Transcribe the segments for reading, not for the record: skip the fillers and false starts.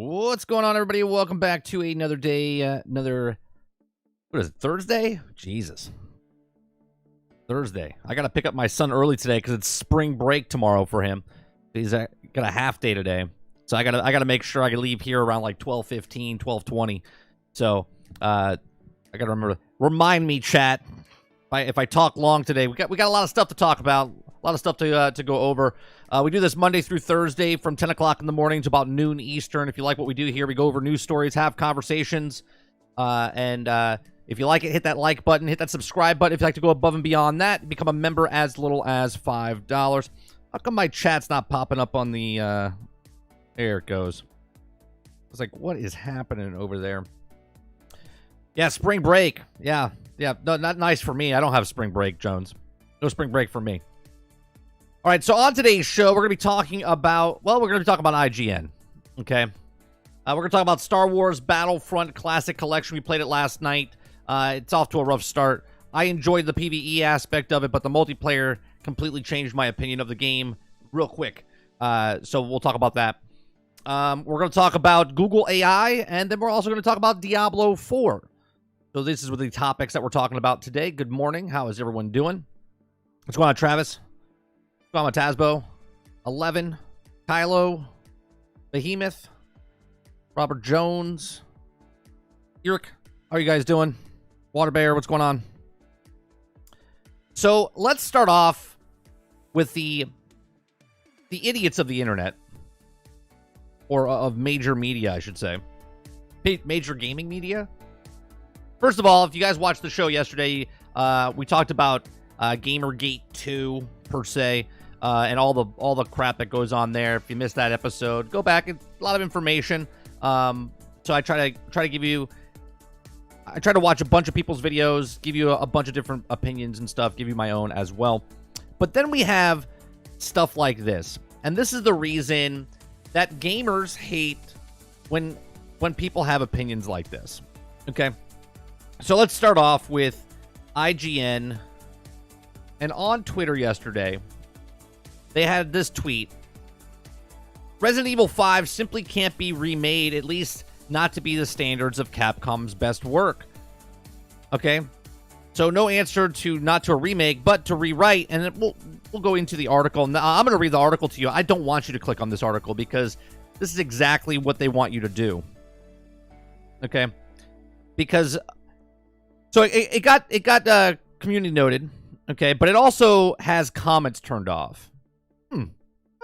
What's going on, everybody? Welcome back to another day, what is it, Thursday? Jesus. Thursday. I got to pick up my son early today because it's spring break tomorrow for him. He's got a half day today. So I gotta make sure I can leave here around like 12:15, 12:20. So, I got to remind me, chat, if I talk long today. We got a lot of stuff to talk about, a lot of stuff to go over. We do this Monday through Thursday from 10 o'clock in the morning to about noon Eastern. If you like what we do here, we go over news stories, have conversations, and if you like it, hit that like button, hit that subscribe button. If you'd like to go above and beyond that, become a member as little as $5. How come my chat's not popping up on the, there it goes. I was like, what is happening over there? Yeah, spring break. Yeah, no, not nice for me. I don't have spring break, Jones. No spring break for me. All right, so on today's show, we're going to be talking about, we're going to be talking about IGN, okay? We're going to talk about Star Wars Battlefront Classic Collection. We played it last night. It's off to a rough start. I enjoyed the PvE aspect of it, but the multiplayer completely changed my opinion of the game real quick. So we'll talk about that. We're going to talk about Google AI, and then we're also going to talk about Diablo 4. So this is what the topics that we're talking about today. Good morning. How is everyone doing? What's going on, Travis? What's going on, Tasbo? 11. Kylo. Behemoth. Robert Jones. Eric. How are you guys doing? Water Bear, what's going on? So let's start off with the idiots of the internet. Or of major media, I should say. Major gaming media. First of all, if you guys watched the show yesterday, we talked about Gamergate 2, per se, and all the crap that goes on there. If you missed that episode, go back. It's a lot of information. So I try to give you... I try to watch a bunch of people's videos, give you a bunch of different opinions and stuff, give you my own as well. But then we have stuff like this. And this is the reason that gamers hate when people have opinions like this. Okay? So let's start off with IGN. And on Twitter yesterday, they had this tweet. Resident Evil 5 simply can't be remade, at least not to be the standards of Capcom's best work. Okay? So no answer to not to a remake, but to rewrite. And we'll go into the article. Now, I'm going to read the article to you. I don't want you to click on this article because this is exactly what they want you to do. Okay? Because... So it got community noted, okay, but it also has comments turned off. Why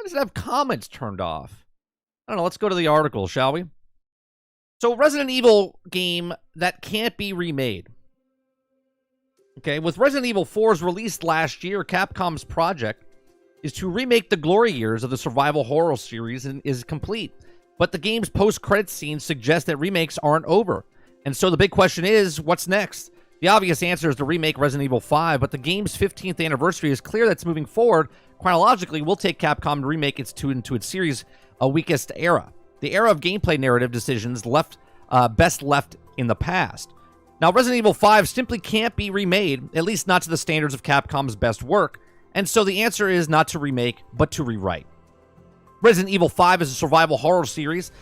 does it have comments turned off? I don't know. Let's go to the article, shall we? So Resident Evil game that can't be remade. Okay, with Resident Evil 4's release last year, Capcom's project is to remake the glory years of the survival horror series and is complete. But the game's post-credits scenes suggest that remakes aren't over. And so the big question is, what's next? The obvious answer is to remake Resident Evil 5, but the game's 15th anniversary is clear that's moving forward. Chronologically, will take Capcom to remake into its series' weakest era. The era of gameplay narrative decisions best left in the past. Now, Resident Evil 5 simply can't be remade, at least not to the standards of Capcom's best work, and so the answer is not to remake, but to rewrite. Resident Evil 5 is a survival horror series,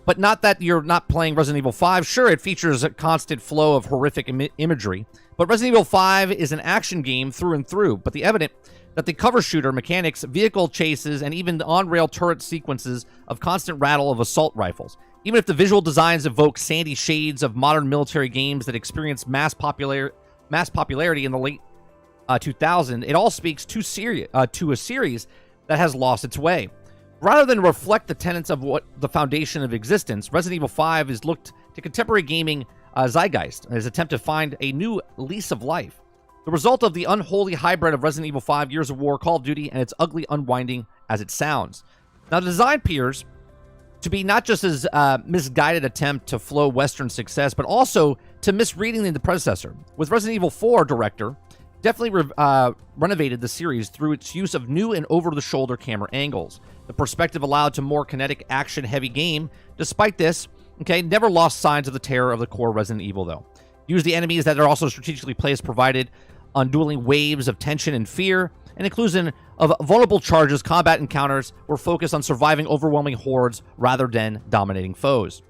but not that you're not playing Resident Evil 5. Sure, it features a constant flow of horrific imagery, but Resident Evil 5 is an action game through and through, but the evident that the cover shooter mechanics, vehicle chases, and even the on-rail turret sequences of constant rattle of assault rifles. Even if the visual designs evoke sandy shades of modern military games that experienced mass popularity in the late 2000s, it all speaks to a series that has lost its way. Rather than reflect the tenets of what the foundation of existence, Resident Evil 5 is looked to contemporary gaming zeitgeist in its attempt to find a new lease of life. The result of the unholy hybrid of Resident Evil 5, Years of War, Call of Duty, and its ugly unwinding as it sounds. Now, the design appears to be not just as misguided attempt to flow Western success, but also to misreading the predecessor. With Resident Evil 4 director, definitely renovated the series through its use of new and over-the-shoulder camera angles. The perspective allowed to more kinetic, action-heavy game. Despite this, okay, never lost signs of the terror of the core Resident Evil, though. Use the enemies that are also strategically placed, provided undueling waves of tension and fear. An inclusion of vulnerable charges, combat encounters were focused on surviving overwhelming hordes rather than dominating foes.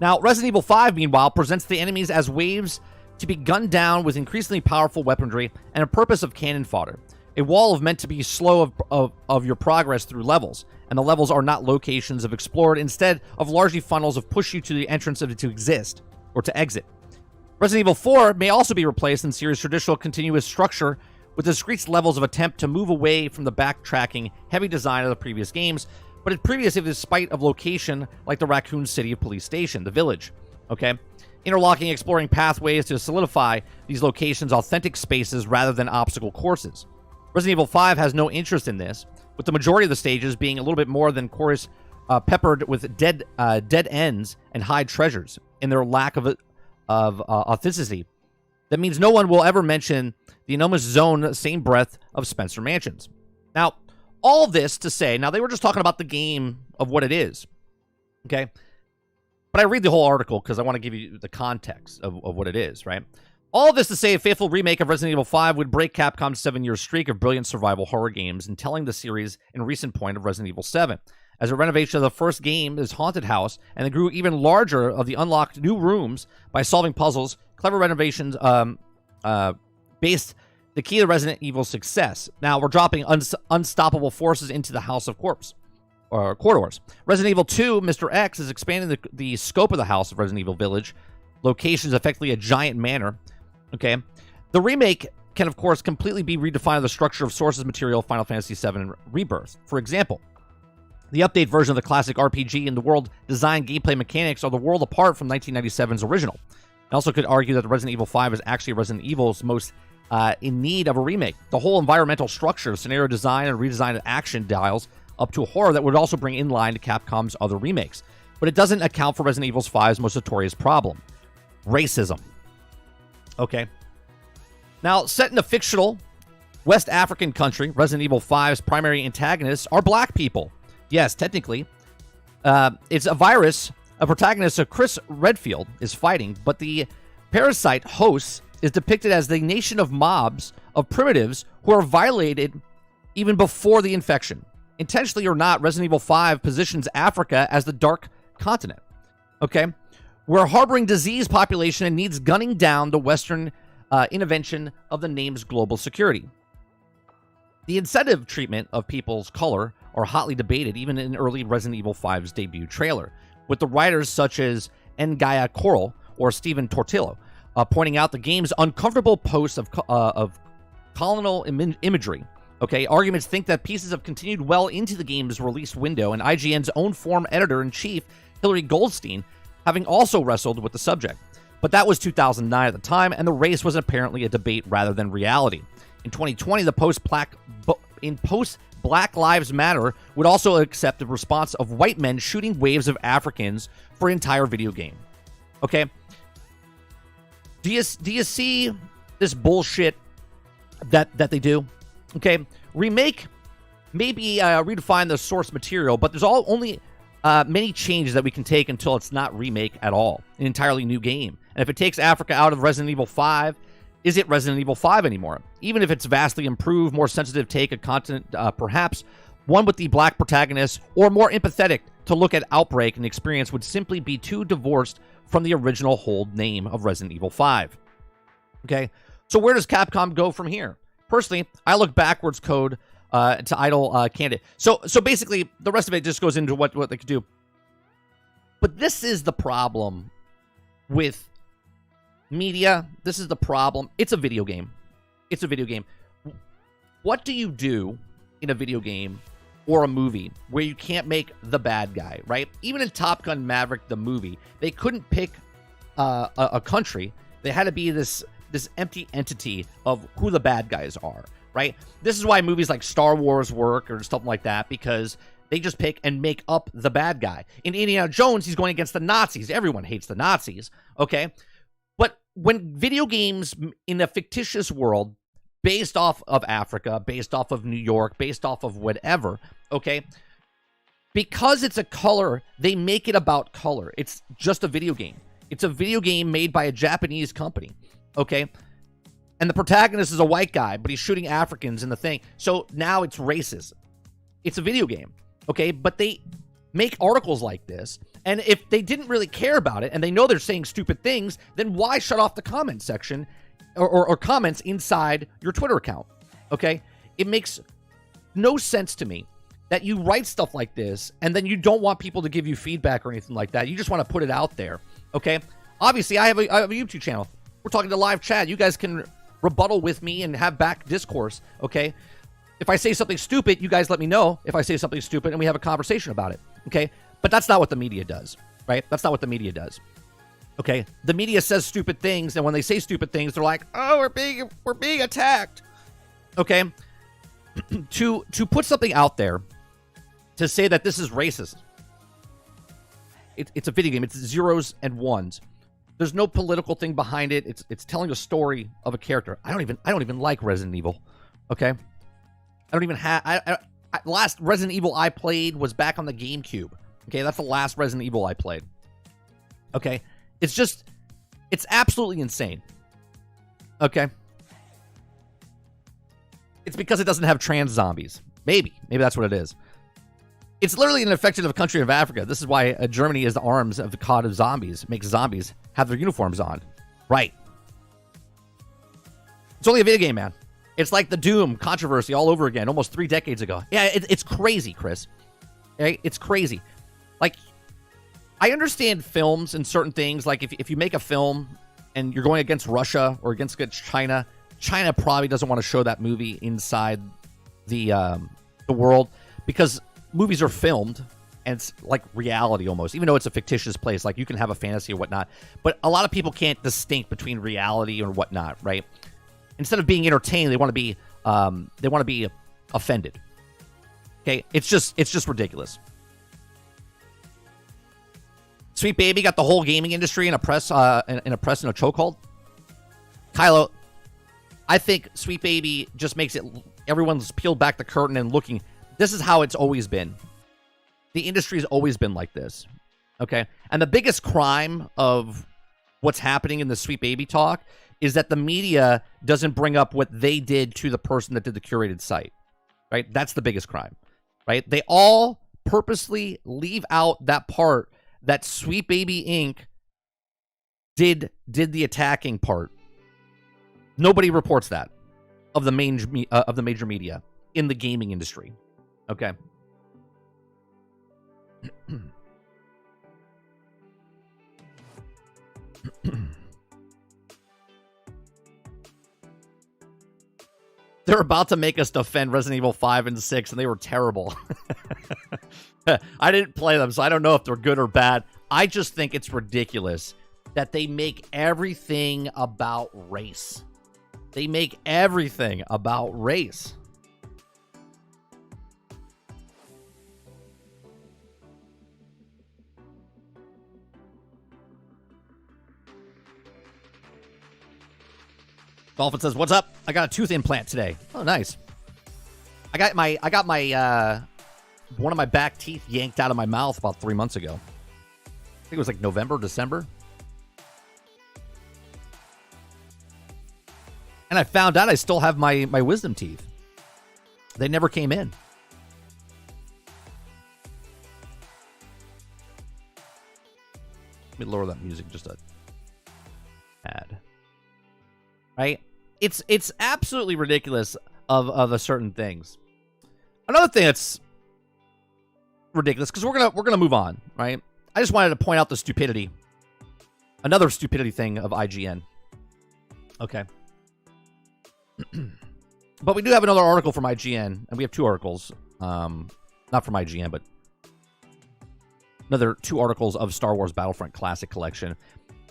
Now, Resident Evil 5, meanwhile, presents the enemies as waves to be gunned down with increasingly powerful weaponry and a purpose of cannon fodder. A wall of meant to be slow of your progress through levels, and the levels are not locations of explored, instead of largely funnels of push you to the entrance of it to exist, or to exit. Resident Evil 4 may also be replaced in the series' traditional continuous structure with discrete levels of attempt to move away from the backtracking, heavy design of the previous games, but it previously despite of location like the Raccoon City Police Station, the village. Okay? Interlocking, exploring pathways to solidify these locations authentic spaces rather than obstacle courses. Resident Evil 5 has no interest in this, with the majority of the stages being a little bit more than chorus peppered with dead ends and hide treasures in their lack of authenticity. That means no one will ever mention the enormous zone same breadth of Spencer Mansions. Now, all this to say, now they were just talking about the game of what it is, okay? But I read the whole article because I want to give you the context of what it is, right? All this to say, a faithful remake of Resident Evil 5 would break Capcom's 7-year streak of brilliant survival horror games and telling the series in recent point of Resident Evil 7. As a renovation of the first game is Haunted House, and it grew even larger of the unlocked new rooms by solving puzzles, clever renovations based the key to Resident Evil's success. Now, we're dropping unstoppable forces into the House of Corpse, or corridors. Resident Evil 2, Mr. X, is expanding the scope of the House of Resident Evil Village. Locations effectively a giant manor. Okay, the remake can, of course, completely be redefined the structure of sources material of Final Fantasy VII Rebirth. For example, the update version of the classic RPG and the world design gameplay mechanics are the world apart from 1997's original. I also could argue that the Resident Evil 5 is actually Resident Evil's most in need of a remake. The whole environmental structure, scenario design, and redesign of action dials up to a horror that would also bring in line to Capcom's other remakes. But it doesn't account for Resident Evil 5's most notorious problem: racism. Okay. Now, set in a fictional West African country, Resident Evil 5's primary antagonists are black people. Yes, technically. It's a virus. A protagonist, Chris Redfield, is fighting, but the parasite host is depicted as the nation of mobs of primitives who are violated even before the infection. Intentionally or not, Resident Evil 5 positions Africa as the dark continent. Okay? We're harboring disease population and needs gunning down the Western intervention of the name's global security. The incentive treatment of people's color are hotly debated even in early Resident Evil 5's debut trailer, with the writers such as Ngaya Coral or Stephen Tortillo pointing out the game's uncomfortable posts of colonial imagery. Okay, arguments think that pieces have continued well into the game's release window, and IGN's own former editor-in-chief, Hillary Goldstein, having also wrestled with the subject. But that was 2009 at the time, and the race was apparently a debate rather than reality. In 2020, the post-Black Lives Matter would also accept the response of white men shooting waves of Africans for an entire video game. Okay? Do you see this bullshit that they do? Okay? Remake, maybe redefine the source material, but there's only many changes that we can take until it's not remake at all. An entirely new game. And if it takes Africa out of Resident Evil 5, is it Resident Evil 5 anymore? Even if it's vastly improved, more sensitive take of content, perhaps one with the black protagonist, or more empathetic to look at Outbreak and experience would simply be too divorced from the original hold name of Resident Evil 5. Okay, so where does Capcom go from here? Personally, I look backwards code to idle candidate. So basically, the rest of it just goes into what they could do. But this is the problem with media. This is the problem. It's a video game. It's a video game. What do you do in a video game or a movie where you can't make the bad guy, right? Even in Top Gun Maverick, the movie, they couldn't pick a country. They had to be this empty entity of who the bad guys are, right? This is why movies like Star Wars work or something like that, because they just pick and make up the bad guy. In Indiana Jones, he's going against the Nazis. Everyone hates the Nazis, okay? But when video games in a fictitious world based off of Africa, based off of New York, based off of whatever, okay, because it's a color, they make it about color. It's just a video game. It's a video game made by a Japanese company, okay? And the protagonist is a white guy, but he's shooting Africans in the thing. So now it's racist. It's a video game, okay? But they make articles like this, and if they didn't really care about it, and they know they're saying stupid things, then why shut off the comment section or comments inside your Twitter account, okay? It makes no sense to me that you write stuff like this, and then you don't want people to give you feedback or anything like that. You just want to put it out there, okay? Obviously, I have a YouTube channel. We're talking to live chat. You guys can rebuttal with me and have back discourse, okay? If I say something stupid, you guys let me know if I say something stupid, and we have a conversation about it, okay? But that's not what the media does, right? That's not what the media does, okay? The media says stupid things, and when they say stupid things, they're like, oh, we're being attacked, okay? To put something out there to say that this is racist, it's a video game. It's zeros and ones. There's no political thing behind it. It's telling a story of a character. I don't even like Resident Evil, okay? I don't even have. Last Resident Evil I played was back on the GameCube. Okay, that's the last Resident Evil I played. Okay, it's absolutely insane. Okay, it's because it doesn't have trans zombies. Maybe that's what it is. It's literally an infection of a country of Africa. This is why Germany is the arms of the cod of zombies. It makes zombies have their uniforms on. Right. It's only a video game, man. It's like the Doom controversy all over again, almost 3 decades ago. Yeah, it's crazy, Chris. Okay? It's crazy. Like, I understand films and certain things. Like, if you make a film and you're going against Russia or against China, China probably doesn't want to show that movie inside the world, because movies are filmed and it's like reality almost, even though it's a fictitious place. Like, you can have a fantasy or whatnot, but a lot of people can't distinct between reality or whatnot, right? Instead of being entertained, they want to be offended. Okay, it's just ridiculous. Sweet Baby got the whole gaming industry in a press in a chokehold. Kylo, I think Sweet Baby just makes it, everyone's peeled back the curtain and looking. This is how it's always been. The industry's always been like this. Okay, and the biggest crime of what's happening in the Sweet Baby talk is that the media doesn't bring up what they did to the person that did the curated site, right? That's the biggest crime, right? They all purposely leave out that part that Sweet Baby Inc. did the attacking part. Nobody reports that of the major media in the gaming industry. Okay. They're about to make us defend Resident Evil 5 and 6, and they were terrible. I didn't play them, so I don't know if they're good or bad. I just think it's ridiculous that they make everything about race. They make everything about race. Dolphin says, "What's up? I got a tooth implant today." Oh, nice. I got my one of my back teeth yanked out of my mouth about 3 months ago. I think it was like November, December. And I found out I still have my wisdom teeth. They never came in. Let me lower that music just a tad. Right? It's absolutely ridiculous of a certain things. Another thing that's ridiculous, because we're gonna move on, right? I just wanted to point out the stupidity. Another stupidity thing of IGN. Okay. But we do have another article from IGN, and we have 2 articles. Not from IGN, but another 2 articles of Star Wars Battlefront Classic Collection.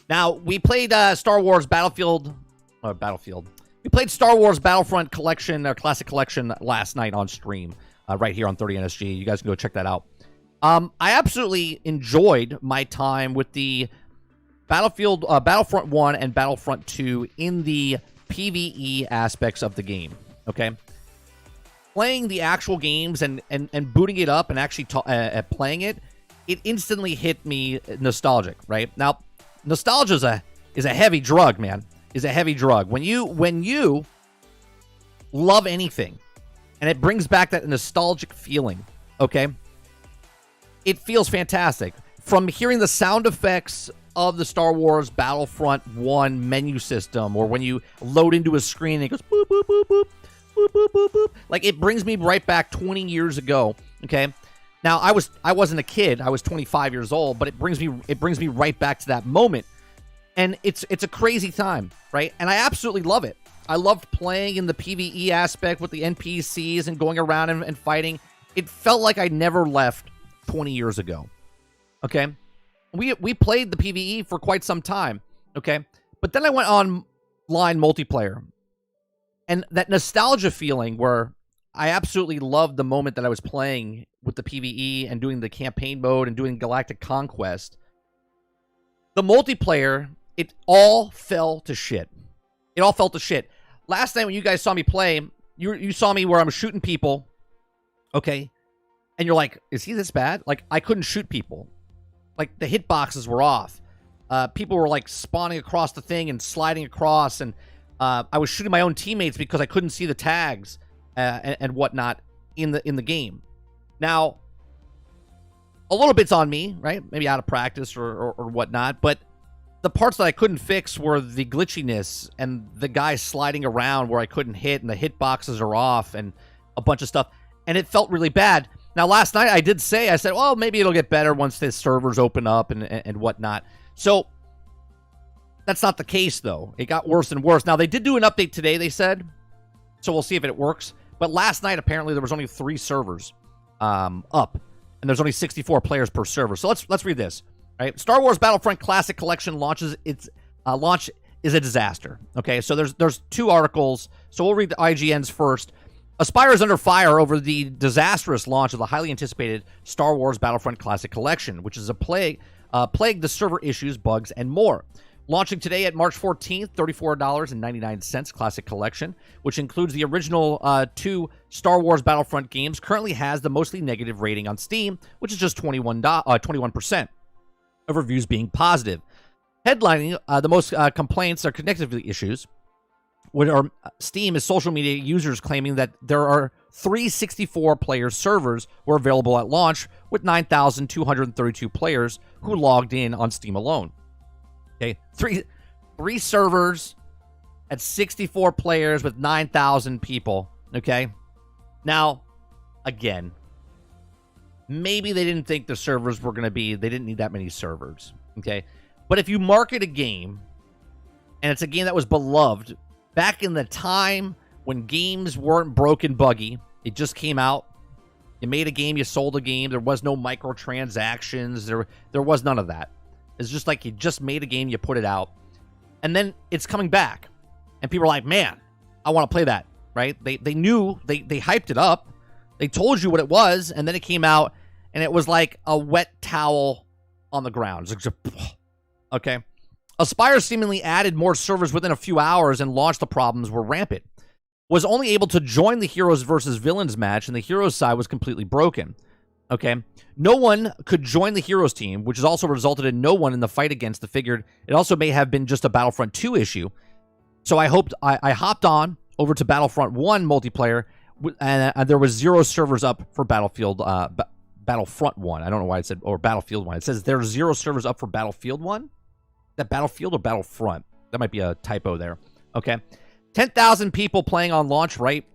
Now, we played Star Wars Battlefield. We played Star Wars Battlefront Collection, Classic Collection last night on stream, right here on 30NSG. You guys can go check that out. I absolutely enjoyed my time with the Battlefront 1 and Battlefront 2 in the PvE aspects of the game. Okay, playing the actual games and booting it up and actually playing it, it instantly hit me nostalgic. Right now, nostalgia is a heavy drug, man. is a heavy drug. When you love anything and it brings back that nostalgic feeling, okay? It feels fantastic. From hearing the sound effects of the Star Wars Battlefront 1 menu system, or when you load into a screen and it goes boop, boop, boop, boop, boop, boop, boop, boop. Like, it brings me right back 20 years ago, okay? Now, I wasn't a kid. I was 25 years old, but it brings me right back to that moment. And it's a crazy time, right? And I absolutely love it. I loved playing in the PvE aspect with the NPCs and going around and fighting. It felt like I never left 20 years ago, okay? We played the PvE for quite some time, okay? But then I went online multiplayer. And that nostalgia feeling where I absolutely loved the moment that I was playing with the PvE and doing the campaign mode and doing Galactic Conquest. The multiplayer, it all fell to shit. It all fell to shit. Last night when you guys saw me play, you saw me where I'm shooting people, okay? And you're like, is he this bad? Like, I couldn't shoot people. Like, the hitboxes were off. People were, like, spawning across the thing and sliding across, and I was shooting my own teammates because I couldn't see the tags and whatnot in the game. Now, a little bit's on me, right? Maybe out of practice or whatnot, but the parts that I couldn't fix were the glitchiness and the guy sliding around where I couldn't hit, and the hitboxes are off and a bunch of stuff, and it felt really bad. Now, last night I said, well, maybe it'll get better once the servers open up and whatnot. So that's not the case, though. It got worse and worse. Now, they did do an update today, they said, so we'll see if it works. But last night, apparently, there was only 3 servers up, and there's only 64 players per server. So let's read this. Right? Star Wars Battlefront Classic Collection launch is a disaster. Okay, so there's 2 articles. So we'll read the IGN's first. Aspire is under fire over the disastrous launch of the highly anticipated Star Wars Battlefront Classic Collection, which is plagued the server issues, bugs, and more. Launching today at March 14th, $34.99 Classic Collection, which includes the original 2 Star Wars Battlefront games, currently has the mostly negative rating on Steam, which is just 21%, of reviews being positive. Headlining the most complaints are connectivity issues, which are Steam is social media users claiming that there are 364-player servers were available at launch, with 9,232 players who logged in on Steam alone. Okay, three servers at 64 players with 9,000 people. Okay, now again, maybe they didn't think the servers were going to be. They didn't need that many servers. Okay, but if you market a game, and it's a game that was beloved back in the time when games weren't broken, buggy, it just came out. You made a game, you sold a game. There was no microtransactions. There was none of that. It's just like you just made a game, you put it out, and then it's coming back, and people are like, "Man, I want to play that." Right? They knew they hyped it up. They told you what it was, and then it came out, and it was like a wet towel on the ground. It's like, okay. Aspire seemingly added more servers within a few hours and launched the problems were rampant. Was only able to join the heroes versus villains match, and the heroes side was completely broken. Okay. No one could join the heroes team, which has also resulted in no one in the fight against the figured. It also may have been just a Battlefront 2 issue. So I hopped on over to Battlefront 1 multiplayer, and there was 0 servers up for Battlefront 1. I don't know why it said, or Battlefield 1. It says there's 0 servers up for Battlefield 1. That Battlefield or Battlefront? That might be a typo there. Okay. 10,000 people playing on launch, right?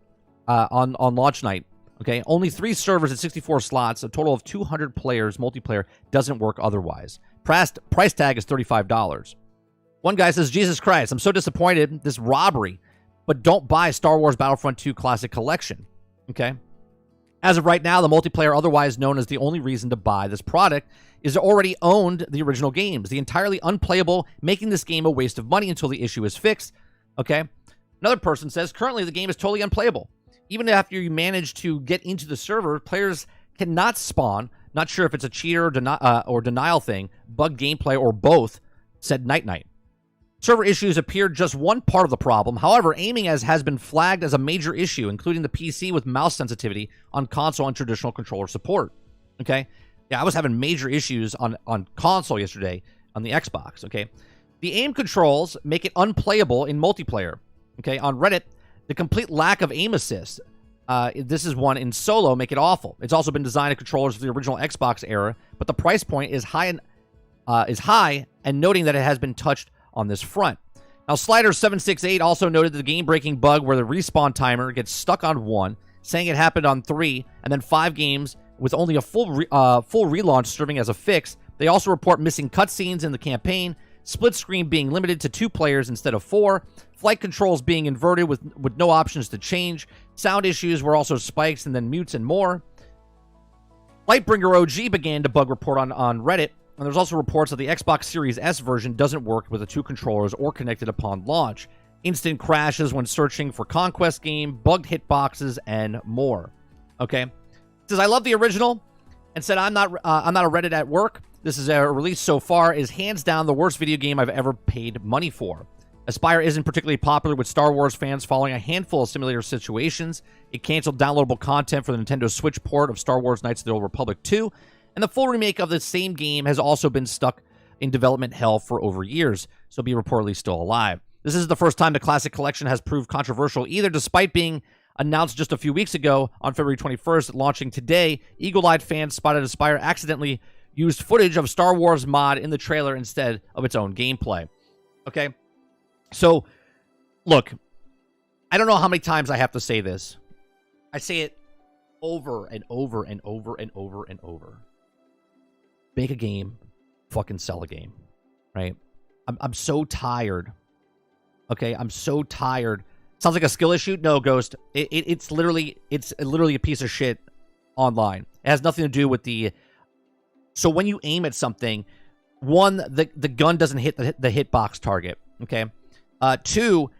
On launch night. Okay. Only 3 servers at 64 slots. A total of 200 players. Multiplayer doesn't work otherwise. Price tag is $35. One guy says, Jesus Christ, I'm so disappointed. This robbery. But don't buy Star Wars Battlefront 2 Classic Collection. Okay. As of right now, the multiplayer, otherwise known as the only reason to buy this product, is already owned the original games. The entirely unplayable, making this game a waste of money until the issue is fixed. Okay. Another person says, currently the game is totally unplayable. Even after you manage to get into the server, players cannot spawn. Not sure if it's a cheater or denial thing, bug gameplay, or both, said Night Night. Server issues appeared just one part of the problem. However, aiming has been flagged as a major issue, including the PC with mouse sensitivity on console and traditional controller support. Okay? Yeah, I was having major issues on console yesterday on the Xbox. Okay? The aim controls make it unplayable in multiplayer. Okay, on Reddit, the complete lack of aim assist. This is one in solo, make it awful. It's also been designed in controllers of the original Xbox era, but the price point is high, and noting that it has been touched on this front. Now, Slider768 also noted the game-breaking bug where the respawn timer gets stuck on 1, saying it happened on 3, and then 5 games with only a full relaunch serving as a fix. They also report missing cutscenes in the campaign, split screen being limited to 2 players instead of 4, flight controls being inverted with no options to change, sound issues were also spikes and then mutes and more. Lightbringer OG began to bug report on Reddit, and there's also reports that the Xbox Series S version doesn't work with the 2 controllers or connected upon launch. Instant crashes when searching for Conquest game, bugged hitboxes, and more. Okay? Says, I love the original, and said, I'm not a Reddit at work. This is a release so far is hands down the worst video game I've ever paid money for. Aspire isn't particularly popular with Star Wars fans following a handful of simulator situations. It canceled downloadable content for the Nintendo Switch port of Star Wars Knights of the Old Republic 2, and the full remake of the same game has also been stuck in development hell for over years, so be reportedly still alive. This is the first time the Classic Collection has proved controversial either, despite being announced just a few weeks ago on February 21st, launching today. Eagle-eyed fans spotted Aspire accidentally used footage of Star Wars mod in the trailer instead of its own gameplay. Okay? So, look, I don't know how many times I have to say this. I say it over and over and over and over and over. Make a game, fucking sell a game, right? I'm so tired. Okay, I'm so tired. Sounds like a skill issue? No, Ghost. It's literally a piece of shit online. It has nothing to do with the... So when you aim at something, 1, the gun doesn't hit the hitbox target, okay? 2,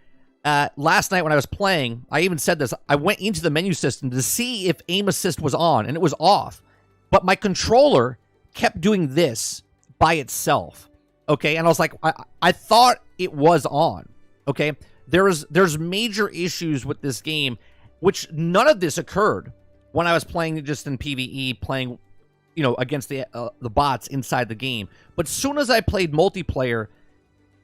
last night when I was playing, I even said this, I went into the menu system to see if aim assist was on, and it was off. But my controller kept doing this by itself, okay? And I was like, I thought it was on, okay? There's major issues with this game, which none of this occurred when I was playing just in PvE, playing, you know, against the bots inside the game. But as soon as I played multiplayer,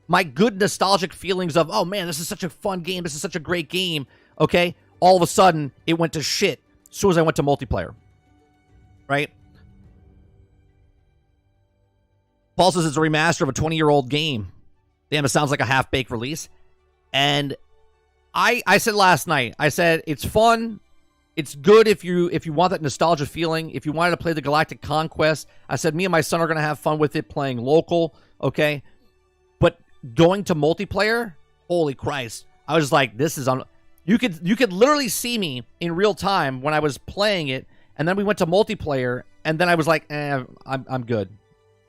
my good nostalgic feelings of, oh man, this is such a fun game, this is such a great game, okay? All of a sudden, it went to shit as soon as I went to multiplayer, right? Paul says it's a remaster of a 20-year-old game. Damn, it sounds like a half-baked release. And I said last night, I said it's fun, it's good if you want that nostalgia feeling. If you wanted to play the Galactic Conquest, I said me and my son are going to have fun with it playing local, okay? But going to multiplayer, holy Christ. I was like, this is on. You could literally see me in real time when I was playing it, and then we went to multiplayer, and then I was like, I'm good.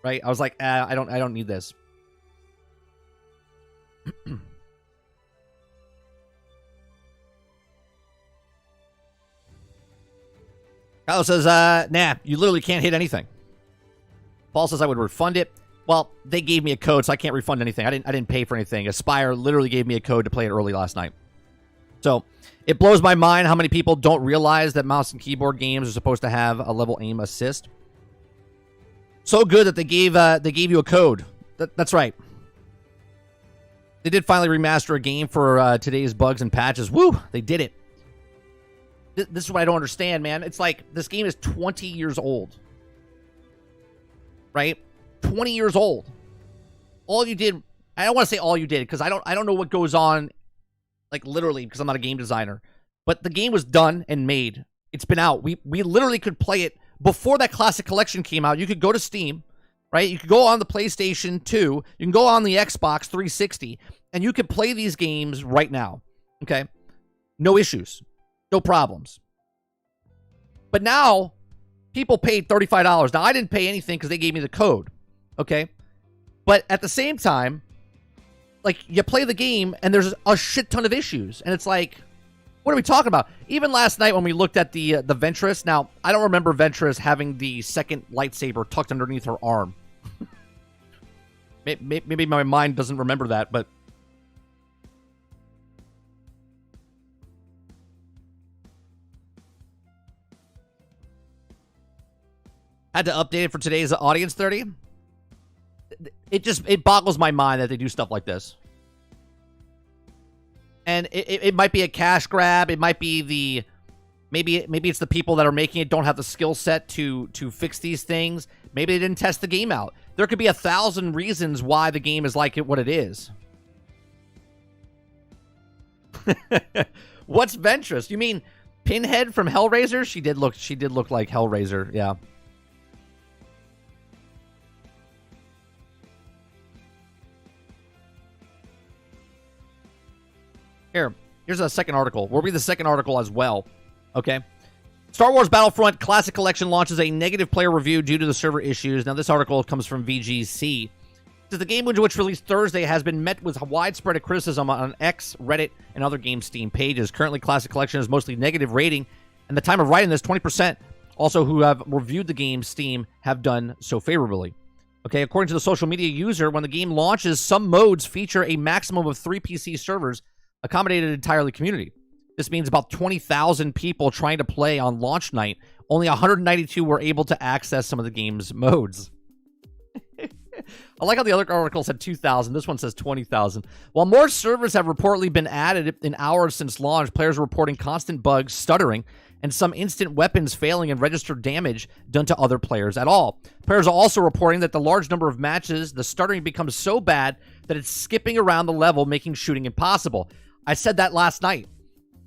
Right? I was like, I don't need this. Kyle says, nah, you literally can't hit anything. Paul says I would refund it. Well, they gave me a code, so I can't refund anything. I didn't pay for anything. Aspire literally gave me a code to play it early last night. So it blows my mind how many people don't realize that mouse and keyboard games are supposed to have a level aim assist. So good that they gave you a code. That's right. They did finally remaster a game for today's bugs and patches. Woo! They did it. This is what I don't understand, man. It's like this game is 20 years old. Right? 20 years old. All you did, I don't want to say all you did because I don't know what goes on, like literally, because I'm not a game designer. But the game was done and made. It's been out. We literally could play it before that Classic Collection came out. You could go to Steam, right? You could go on the PlayStation 2. You can go on the Xbox 360, and you could play these games right now. Okay? No issues. No problems. But now, people paid $35. Now, I didn't pay anything because they gave me the code. Okay? But at the same time, like, you play the game, and there's a shit ton of issues. And it's like, what are we talking about? Even last night when we looked at the Ventress, now, I don't remember Ventress having the second lightsaber tucked underneath her arm. Maybe my mind doesn't remember that, but... Had to update it for today's Audience 30. it boggles my mind that they do stuff like this. And it might be a cash grab. It might be maybe it's the people that are making it don't have the skill set to fix these things. Maybe they didn't test the game out. There could be 1,000 reasons why the game is like what it is. What's Ventress? You mean Pinhead from Hellraiser? She did look like Hellraiser, yeah. Here's a second article. We'll read the second article as well. Okay. Star Wars Battlefront Classic Collection launches a negative player review due to the server issues. Now, this article comes from VGC. The game, which released Thursday, has been met with widespread criticism on X, Reddit, and other game Steam pages. Currently, Classic Collection is mostly negative rating. And the time of writing this, 20% also who have reviewed the game Steam have done so favorably. Okay, according to the social media user, when the game launches, some modes feature a maximum of 3 PC servers accommodated entirely community. This means about 20,000 people trying to play on launch night. Only 192 were able to access some of the game's modes. I like how the other article said 2,000. This one says 20,000. While more servers have reportedly been added in hours since launch, players are reporting constant bugs, stuttering, and some instant weapons failing and registered damage done to other players at all. Players are also reporting that the large number of matches, the stuttering becomes so bad that it's skipping around the level, making shooting impossible. I said that last night,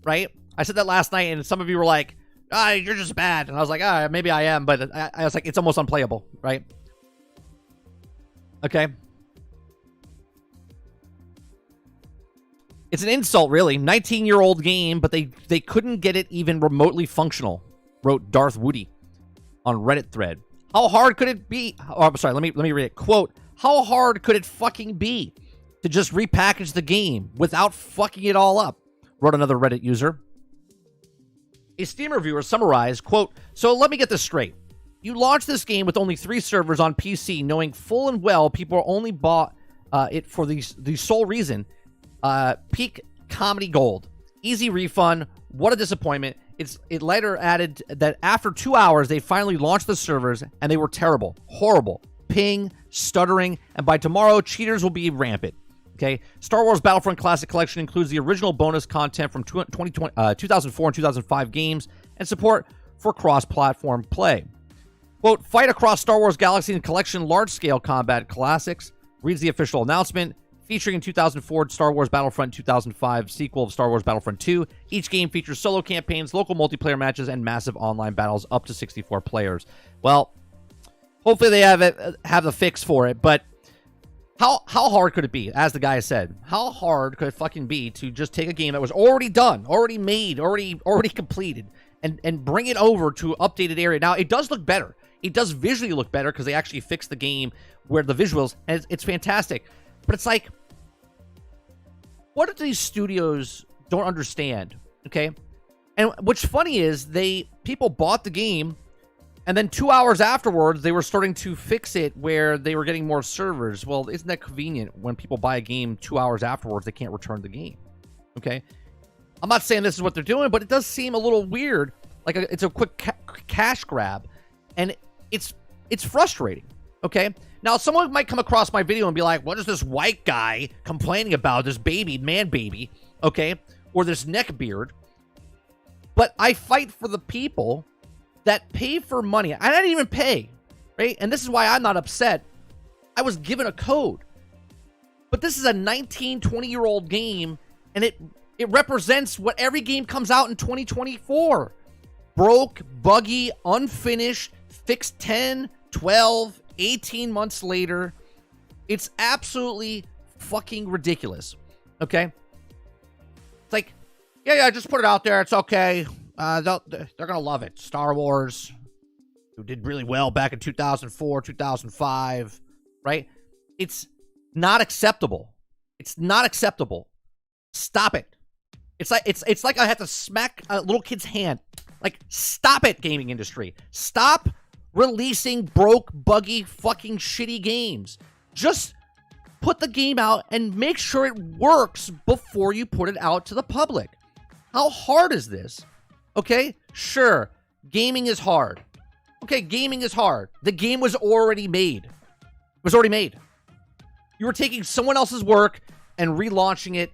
right? I said that last night, and some of you were like, you're just bad. And I was like, maybe I am, but I was like, it's almost unplayable, right? Okay. It's an insult, really. 19-year-old game, but they couldn't get it even remotely functional, wrote Darth Woody on Reddit thread. How hard could it be? Oh, I'm sorry, let me read it. Quote, how hard could it fucking be to just repackage the game without fucking it all up? Wrote another Reddit user. A Steam reviewer summarized, quote, so let me get this straight. You launched this game with only 3 servers on PC, knowing full and well people only bought it for the sole reason. Peak comedy gold. Easy refund. What a disappointment. It later added that after 2 hours, they finally launched the servers, and they were terrible. Horrible. Ping, stuttering, and by tomorrow, cheaters will be rampant. Okay, Star Wars Battlefront Classic Collection includes the original bonus content from 2004 and 2005 games and support for cross-platform play. Quote, fight across Star Wars Galaxy and Collection large-scale combat classics, reads the official announcement, featuring in 2004 Star Wars Battlefront 2005 sequel of Star Wars Battlefront 2. Each game features solo campaigns, local multiplayer matches, and massive online battles up to 64 players. Well, hopefully they have the fix for it, but how hard could it be? As the guy said, how hard could it fucking be to just take a game that was already done, already made, already completed, and bring it over to an updated area? Now, it does look better. It does visually look better because they actually fixed the game where the visuals, and it's fantastic. But it's like, what if these studios don't understand, okay? And what's funny is people bought the game, and then 2 hours afterwards, they were starting to fix it where they were getting more servers. Well, isn't that convenient when people buy a game 2 hours afterwards, they can't return the game, okay? I'm not saying this is what they're doing, but it does seem a little weird. Like it's a quick cash grab, and it's frustrating, okay? Now, someone might come across my video and be like, what is this white guy complaining about, this man baby, okay? Or this neckbeard. But I fight for the people that pay for money. I didn't even pay, right? And this is why I'm not upset. I was given a code. But this is a 19, 20-year-old game, and it represents what every game comes out in 2024. Broke, buggy, unfinished, fixed 10, 12, 18 months later. It's absolutely fucking ridiculous, okay? It's like, yeah, just put it out there. It's okay. They're going to love it. Star Wars, who did really well back in 2004, 2005, right? It's not acceptable. It's not acceptable. Stop it. It's like I have to smack a little kid's hand. Like, stop it, gaming industry. Stop releasing broke, buggy, fucking shitty games. Just put the game out and make sure it works before you put it out to the public. How hard is this? Okay, sure, gaming is hard. Okay, gaming is hard. The game was already made. It was already made. You were taking someone else's work and relaunching it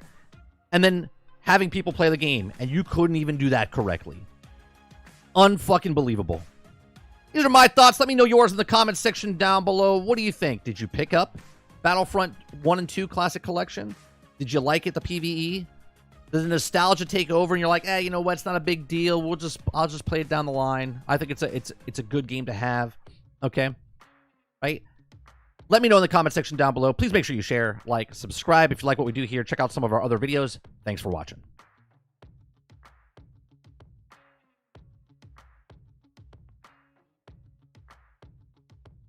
and then having people play the game, and you couldn't even do that correctly. Unfucking believable. These are my thoughts. Let me know yours in the comments section down below. What do you think? Did you pick up Battlefront 1 and 2 Classic Collection? Did you like it, the PvE? Does the nostalgia take over and you're like, you know what, it's not a big deal. I'll just play it down the line. I think it's a good game to have. Okay? Right? Let me know in the comment section down below. Please make sure you share, like, subscribe if you like what we do here. Check out some of our other videos. Thanks for watching.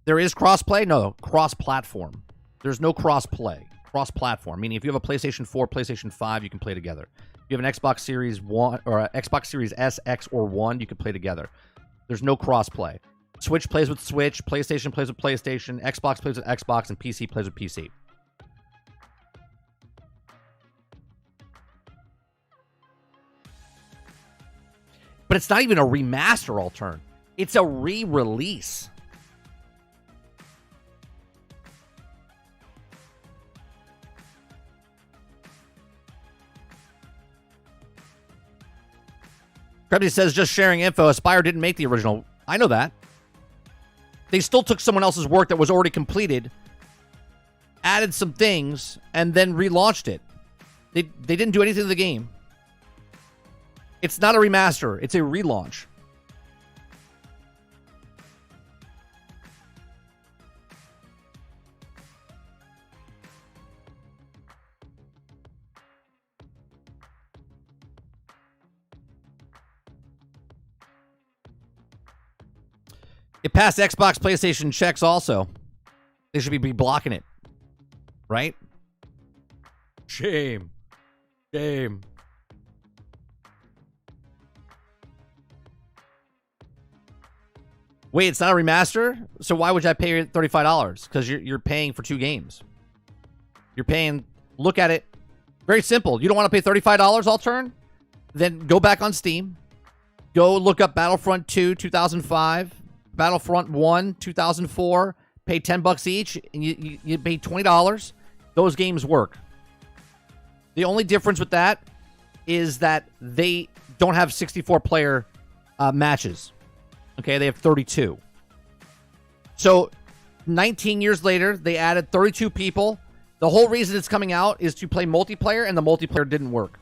There is crossplay? No, cross-platform. There's no cross-play. Cross-platform, meaning if you have a PlayStation 4, PlayStation 5, you can play together. If you have an Xbox Series 1 or a Xbox Series S, X, or 1, you can play together. There's no cross-play. Switch plays with Switch, PlayStation plays with PlayStation, Xbox plays with Xbox, and PC plays with PC. But it's not even a remaster, Altern. It's a re-release. Krebsy says, just sharing info. Aspire didn't make the original. I know that. They still took someone else's work that was already completed, added some things, and then relaunched it. They didn't do anything to the game. It's not a remaster. It's a relaunch. It passed Xbox, PlayStation checks also. They should be blocking it. Right? Shame. Shame. Wait, it's not a remaster? So why would I pay $35? Because you're paying for 2 games. You're paying... Look at it. Very simple. You don't want to pay $35, Altern? Then go back on Steam. Go look up Battlefront 2, 2005. Battlefront 1, 2004, pay $10 each, and you pay $20. Those games work. The only difference with that is that they don't have 64-player matches. Okay, they have 32. So 19 years later, they added 32 people. The whole reason it's coming out is to play multiplayer, and the multiplayer didn't work.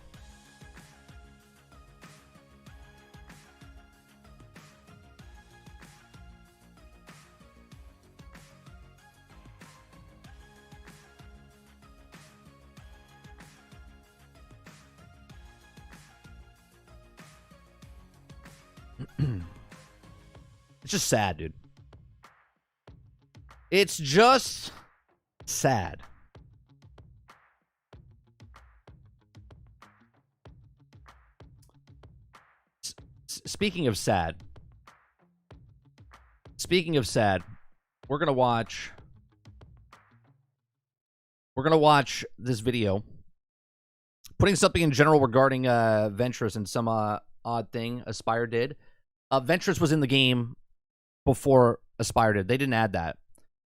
It's just sad, dude. It's just sad. Speaking of sad, we're gonna watch this video, putting something in general regarding Ventress and some odd thing Aspire did. Ventress was in the game before Aspire did. They didn't add that.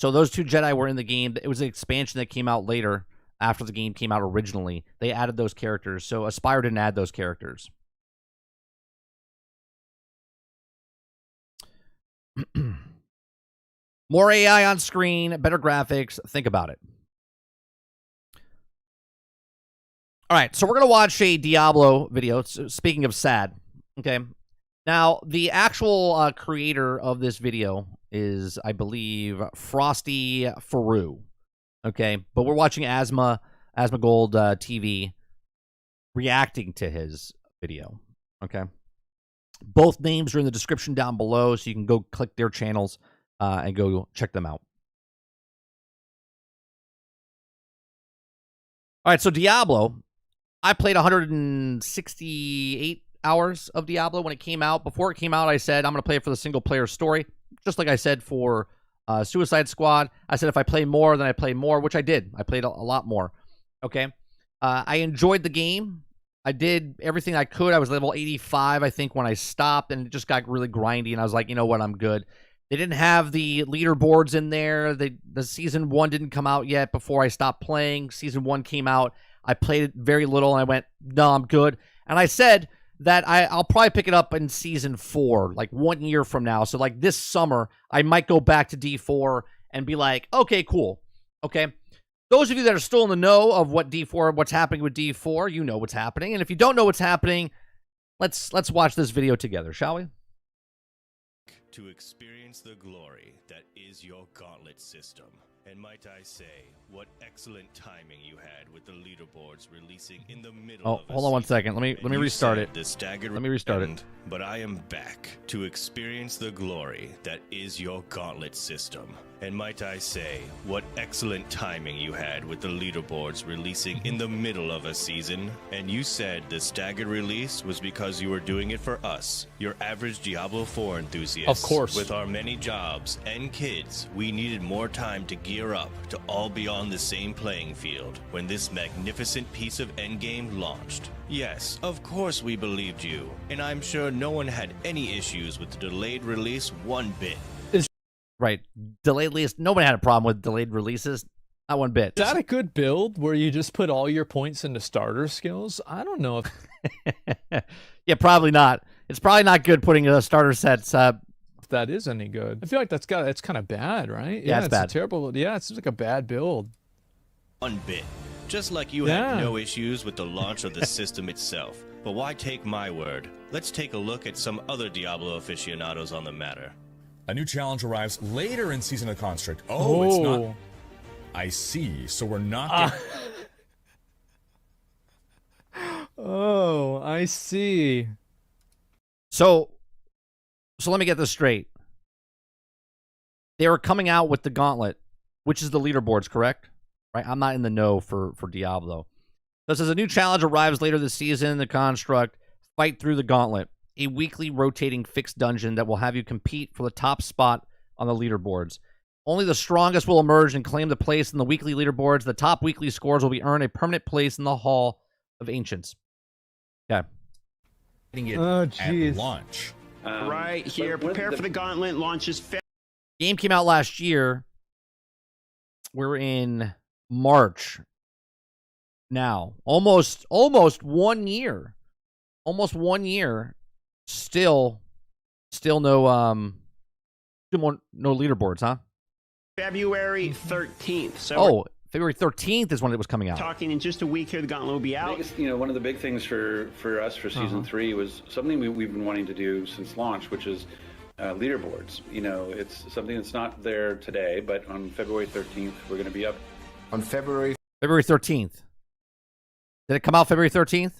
So those 2 Jedi were in the game. It was an expansion that came out later after the game came out originally. They added those characters. So Aspire didn't add those characters. More AI on screen, better graphics. Think about it. All right, so we're going to watch a Diablo video. Speaking of sad, okay? Now, the actual creator of this video is, I believe, Frosty Faru, okay? But we're watching Asma Gold TV reacting to his video, okay? Both names are in the description down below, so you can go click their channels and go check them out. All right, so Diablo, I played 168 hours of Diablo when it came out. Before it came out, I said I'm going to play it for the single-player story, just like I said for Suicide Squad. I said if I play more, then I play more, which I did. I played a lot more, okay? I enjoyed the game. I did everything I could. I was level 85, I think, when I stopped, and it just got really grindy, and I was like, you know what, I'm good. They didn't have the leaderboards in there. The season 1 didn't come out yet before I stopped playing. Season 1 came out. I played it very little, and I went, no, I'm good. And I said that I'll probably pick it up in season 4, like 1 year from now. So like this summer, I might go back to D4 and be like, okay, cool. Okay. Those of you that are still in the know of what's happening with D4, you know what's happening. And if you don't know what's happening, let's watch this video together, shall we? To experience the glory that is your gauntlet system. And might I say, what excellent timing you had with the leaderboards releasing in the middle of hold on 1 second. Let me restart it. Let me restart it. But I am back to experience the glory that is your gauntlet system. And might I say, what excellent timing you had with the leaderboards releasing in the middle of a season. And you said the staggered release was because you were doing it for us, your average Diablo 4 enthusiasts. Of course. With our many jobs and kids, we needed more time to gear up to all be on the same playing field when this magnificent piece of endgame launched. Yes, of course we believed you, and I'm sure no one had any issues with the delayed release one bit. Right. Delayed release. Nobody had a problem with delayed releases. Not one bit. Is that a good build where you just put all your points into starter skills? I don't know if yeah, probably not. It's probably not good putting starter sets up. if that is any good. I feel like that's kind of bad, right? Yeah, it's bad. Terrible. Yeah, it seems like a bad build. One bit. Just like you had no issues with the launch of the system itself. But why take my word? Let's take a look at some other Diablo aficionados on the matter. A new challenge arrives later in Season of Construct. Oh, it's not. I see. So we're not. Oh, I see. So let me get this straight. They were coming out with the Gauntlet, which is the leaderboards, correct? Right? I'm not in the know for Diablo. This is a new challenge arrives later this season in the Construct. Fight through the Gauntlet, a weekly rotating fixed dungeon that will have you compete for the top spot on the leaderboards. Only the strongest will emerge and claim the place in the weekly leaderboards. The top weekly scores will be earned a permanent place in the Hall of Ancients. Okay. At launch. Right here. Prepare for the Gauntlet. Launches. Game came out last year. We're in March now. Almost 1 year. Almost 1 year. Still no leaderboards, huh? February 13th. So February 13th is when it was coming out. Talking in just a week here, the Gauntlet will be out. One of the big things for us for Season 3 was something we've been wanting to do since launch, which is leaderboards. It's something that's not there today, but on February 13th, we're going to be up. On February 13th. Did it come out February 13th?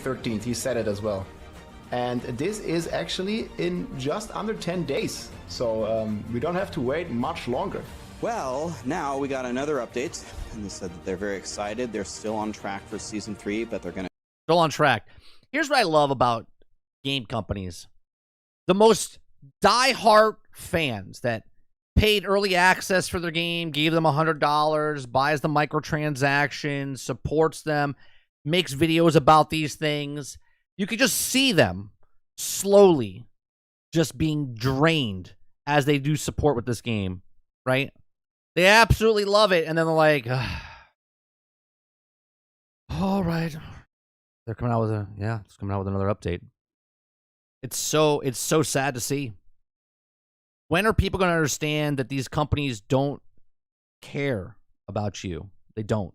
13th, he said it as well. And this is actually in just under 10 days. So we don't have to wait much longer. Well, now we got another update, and they said that they're very excited. They're still on track for Season 3, but they're going to... Still on track. Here's what I love about game companies. The most die-hard fans that paid early access for their game, gave them $100, buys the microtransactions, supports them, makes videos about these things. You can just see them slowly just being drained as they do support with this game, right? They absolutely love it, and then they're like, all right. They're coming out with it's coming out with another update. It's so sad to see. When are people going to understand that these companies don't care about you? They don't.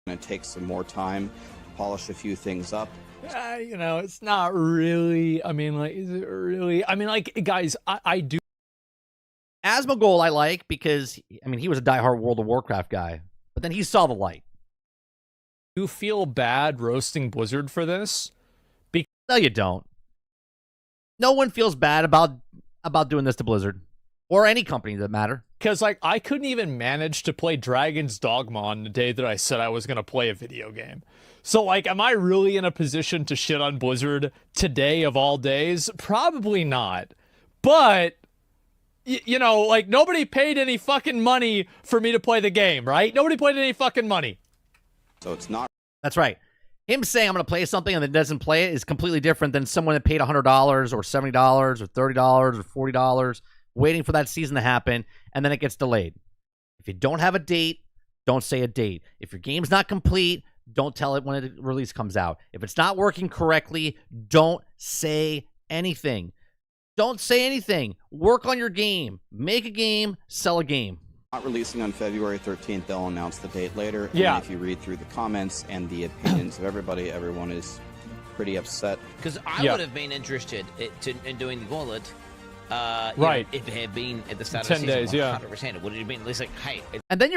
Going to take some more time, polish a few things up. It's not really. I mean, like, is it really? I mean, like, guys, I do. Asmongold I like because, I mean, he was a diehard World of Warcraft guy, but then he saw the light. You feel bad roasting Blizzard for this? No, you don't. No one feels bad about doing this to Blizzard or any company that matter. Because, like, I couldn't even manage to play Dragon's Dogma on the day that I said I was going to play a video game. So, like, am I really in a position to shit on Blizzard today of all days? Probably not. But, like, nobody paid any fucking money for me to play the game, right? Nobody paid any fucking money. So it's not. That's right. Him saying I'm going to play something and then doesn't play it is completely different than someone that paid $100 or $70 or $30 or $40, waiting for that season to happen, and then it gets delayed. If you don't have a date, don't say a date. If your game's not complete, don't tell it when the release comes out. If it's not working correctly, don't say anything. Don't say anything. Work on your game. Make a game, sell a game. Not releasing on February 13th. They'll announce the date later. Yeah. And if you read through the comments and the opinions of everybody, everyone is pretty upset. Because I would have been interested in doing the gauntlet. Right. If it had been at the start 10 of the season, days, yeah. 100%. It would have been at least like, hey. And then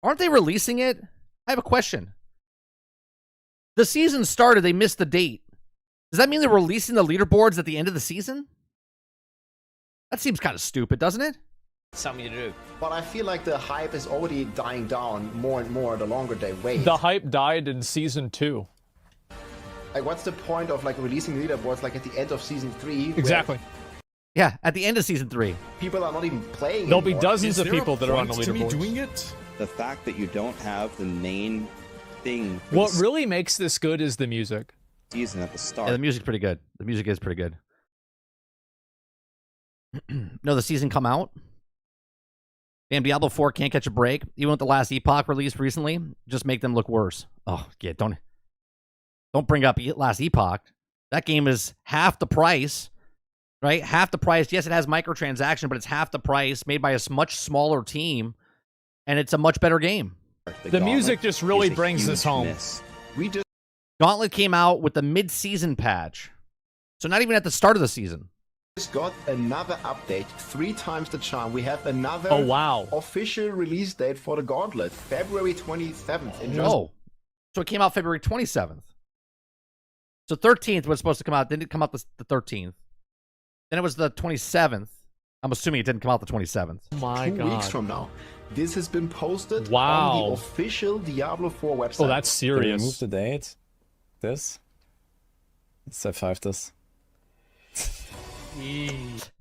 aren't they releasing it? I have a question. The season started, they missed the date. Does that mean they're releasing the leaderboards at the end of the season? That seems kind of stupid, doesn't it? Something to do. But I feel like the hype is already dying down more and more the longer they wait. The hype died in season 2. Like, what's the point of like releasing leaderboards like at the end of season 3? Exactly. Yeah, at the end of season 3. People are not even playing. There'll be anymore. dozens of people that are on the to me leaderboards. doing it? The fact that you don't have the main thing for What the really makes this good is the music. season at the start. Yeah, the music's pretty good. The music is pretty good. No, the season come out. Damn, Diablo 4 can't catch a break. Even with the last Epoch released recently, just make them look worse. Oh, yeah, don't bring up last Epoch. That game is half the price, right? Half the price. Yes, it has microtransaction, but it's half the price, made by a much smaller team, and it's a much better game. The music just really brings this home. We just Gauntlet came out with the mid-season patch, so not even at the start of the season. got another update, 3 times the charm. We have another official release date for the Gauntlet, February 27th. In just Oh, so it came out February 27th. So 13th was supposed to come out. Didn't it come out the 13th? Then it was the 27th. I'm assuming it didn't come out the 27th. Oh my 2 weeks from now. This has been posted Wow. on the official Diablo 4 website. Oh, that's serious. Remove the date. This. Let's F5 this. Wait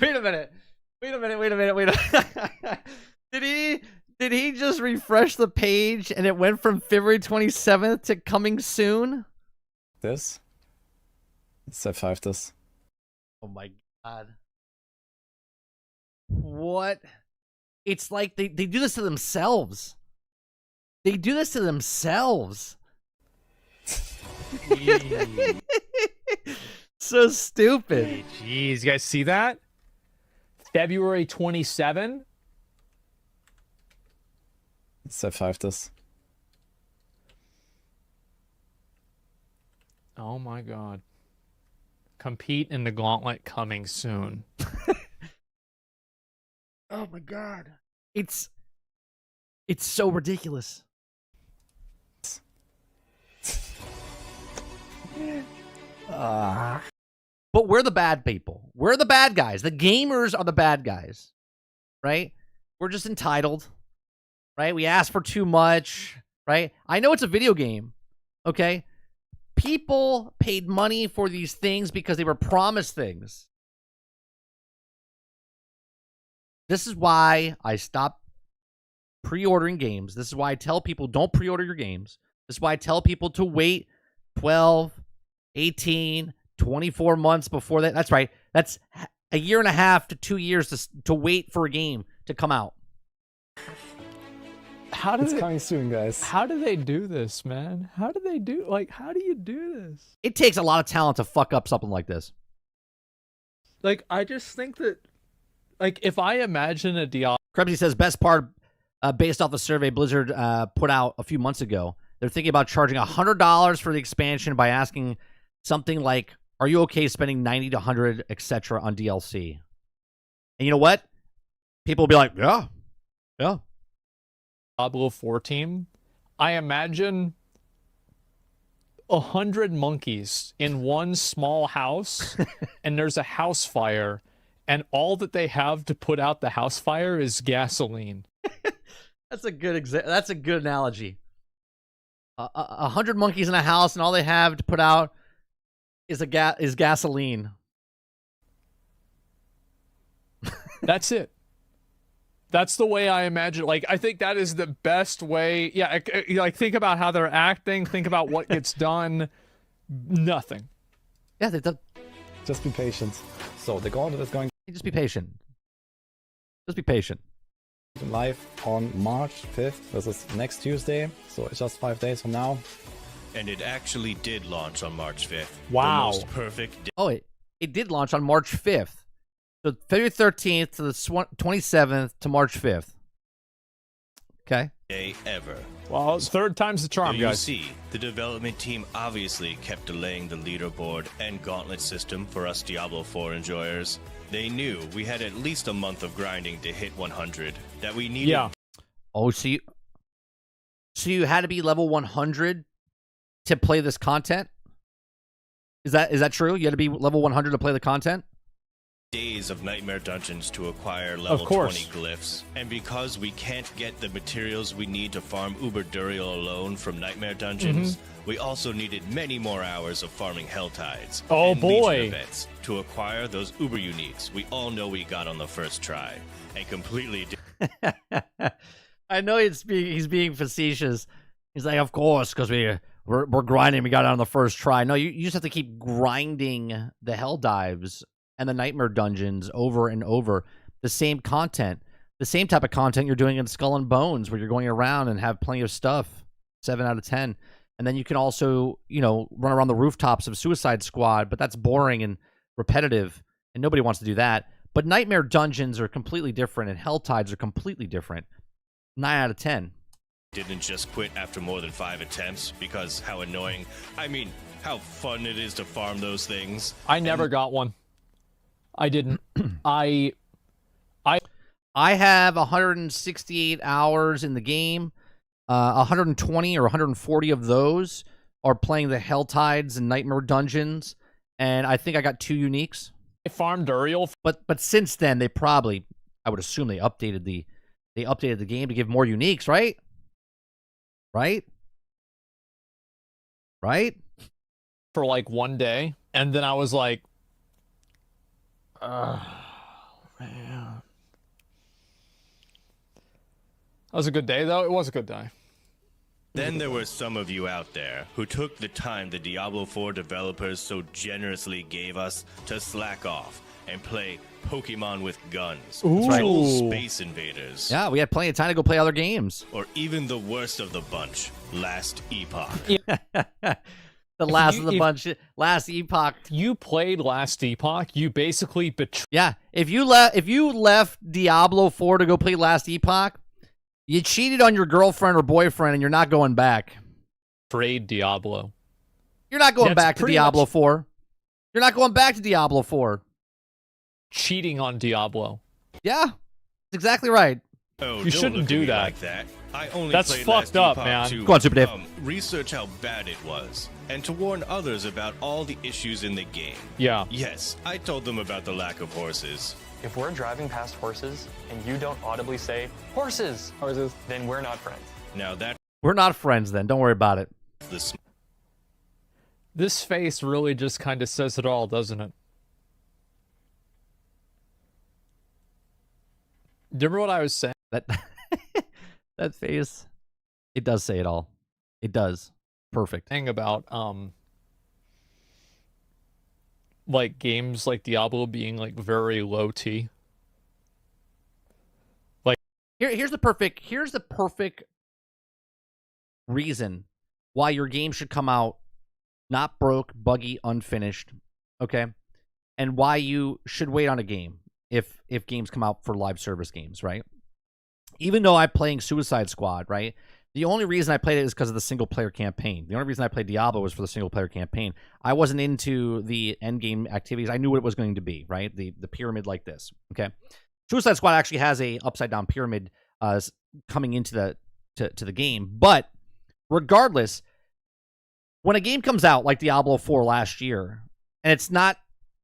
a minute. Did he just refresh the page and it went from February 27th to coming soon? This. Let's F5 this. Oh my god. What? It's like they do this to themselves. They do this to themselves. So stupid. Jeez, you guys see that? February 27. Let's F5 this. Oh my god. Compete in the gauntlet coming soon. Oh my god. It's so ridiculous. But we're the bad people. We're the bad guys. The gamers are the bad guys. Right? We're just entitled. Right? We ask for too much. Right? I know it's a video game. Okay? People paid money for these things because they were promised things. This is why I stopped pre-ordering games. This is why I tell people don't pre-order your games. This is why I tell people to wait 12, 18, 24 months before that. That's right. That's a year and a half to 2 years to wait for a game to come out. It's coming soon, guys. How do they do this, man? How do they do how do you do this? It takes a lot of talent to fuck up something like this. Like, I just think that, like, if I imagine a Diablo... Krebsy says, best part, based off the survey Blizzard put out a few months ago, they're thinking about charging $100 for the expansion by asking something like, are you okay spending $90 to $100, etc. on DLC? And you know what? People will be like, yeah. Diablo 4 team, I imagine 100 monkeys in one small house, and there's a house fire, and all that they have to put out the house fire is gasoline. That's a good that's a good analogy. 100 monkeys in a house, and all they have to put out is gasoline. That's it. That's the way I imagine. Like, I think that is the best way. Yeah, like, think about how they're acting. Think about what gets done. Nothing. Yeah, they done. Just be patient. So the gauntlet is going Just be patient. Just be patient. Live on March 5th. This is next Tuesday, so it's just 5 days from now. And it actually did launch on March 5th. Wow. The most perfect day. Oh, it did launch on March 5th. So February 13th to the 27th to March 5th. Okay. Day ever. Well, third time's the charm, You guys. see, the development team obviously kept delaying the leaderboard and gauntlet system for us Diablo 4 enjoyers. They knew we had at least a month of grinding to hit 100, that we needed. Yeah. Oh, so you had to be level 100 to play this content? Is that true? You had to be level 100 to play the content? Days of nightmare dungeons to acquire level 20 glyphs. And because we can't get the materials we need to farm Uber Duriel alone from nightmare dungeons, we also needed many more hours of farming Helltides and Legion events to acquire those Uber uniques we all know we got on the first try and completely I know he's being facetious. He's like, of course, because we're grinding. We got it on the first try. No, you just have to keep grinding the hell dives and the nightmare dungeons over and over. The same content, the same type of content you're doing in Skull and Bones, where you're going around and have plenty of stuff. 7 out of 10. And then you can also, run around the rooftops of Suicide Squad, but that's boring and repetitive, and nobody wants to do that. But nightmare dungeons are completely different, and Helltides are completely different. 9 out of 10. didn't just quit after more than 5 attempts because how annoying. I mean, how fun it is to farm those things. I never got one. I didn't. I have 168 hours in the game. 120 or 140 of those are playing the Helltides and Nightmare Dungeons, and I think I got 2 uniques. I farmed Uriel, but since then they probably, I would assume, they updated the game to give more uniques, right? Right? For like one day, and then I was like, man. That was a good day, though. It was a good day. Then there were some of you out there who took the time the Diablo 4 developers so generously gave us to slack off and play Pokemon with guns, Space Invaders. Yeah, we had plenty of time to go play other games. Or even the worst of the bunch, Last Epoch. The last of the bunch, Last Epoch. You played Last Epoch. You basically betrayed. Yeah, if you left Diablo 4 to go play Last Epoch, you cheated on your girlfriend or boyfriend, and you're not going back. Betrayed Diablo. You're not going back to Diablo 4. You're not going back to Diablo 4. Cheating on Diablo. Yeah, that's exactly right. Oh, you shouldn't do that. Like that. I only That's played fucked Last up, Epoch man. to, Go on, Super Dave. Research how bad it was, and to warn others about all the issues in the game. Yeah. Yes, I told them about the lack of horses. If we're driving past horses and you don't audibly say, horses, then we're not friends. Now that We're not friends then. Don't worry about it. This face really just kind of says it all, doesn't it? Do you remember what I was saying? That face, it does say it all. It does. Perfect. Thing about like games like Diablo being like very low T. Like here's the perfect reason why your game should come out not broke, buggy, unfinished, okay? And why you should wait on a game if games come out for live service games, right? Even though I'm playing Suicide Squad, right? The only reason I played it is because of the single-player campaign. The only reason I played Diablo was for the single-player campaign. I wasn't into the end-game activities. I knew what it was going to be, right? The pyramid like this, okay? Suicide Squad actually has a upside-down pyramid coming into the game. But regardless, when a game comes out like Diablo 4 last year, and it's not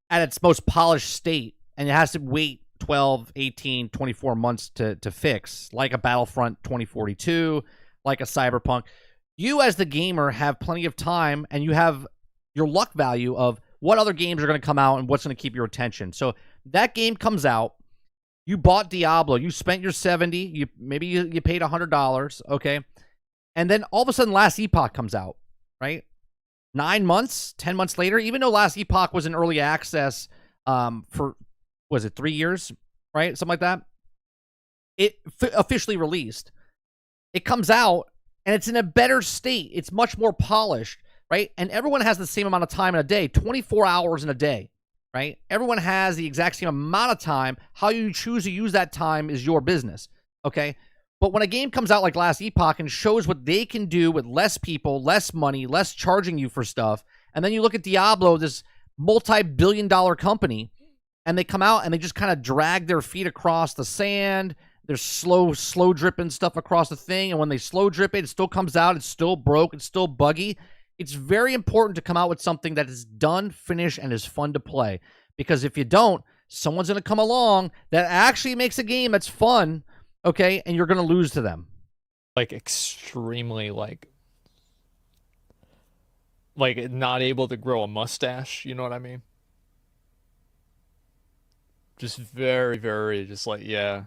at its most polished state, and it has to wait 12, 18, 24 months to fix, like a Battlefront 2042, like a Cyberpunk, you as the gamer have plenty of time, and you have your luck value of what other games are going to come out and what's going to keep your attention. So that game comes out, you bought Diablo, you spent your $70, maybe you paid $100, okay? And then all of a sudden Last Epoch comes out, right? 9 months, 10 months later, even though Last Epoch was in early access for was it 3 years, right? Something like that. It officially released. It comes out, and it's in a better state. It's much more polished, right? And everyone has the same amount of time in a day, 24 hours in a day, right? Everyone has the exact same amount of time. How you choose to use that time is your business, okay? But when a game comes out like Last Epoch and shows what they can do with less people, less money, less charging you for stuff, and then you look at Diablo, this multi-billion-dollar company, and they come out and they just kind of drag their feet across the sand. There's slow dripping stuff across the thing, and when they slow drip it, it still comes out. It's still broke. It's still buggy. It's very important to come out with something that is done, finished, and is fun to play. Because if you don't, someone's going to come along that actually makes a game that's fun, okay, and you're going to lose to them. Like, extremely, like not able to grow a mustache, you know what I mean? Just very, very, just like, yeah.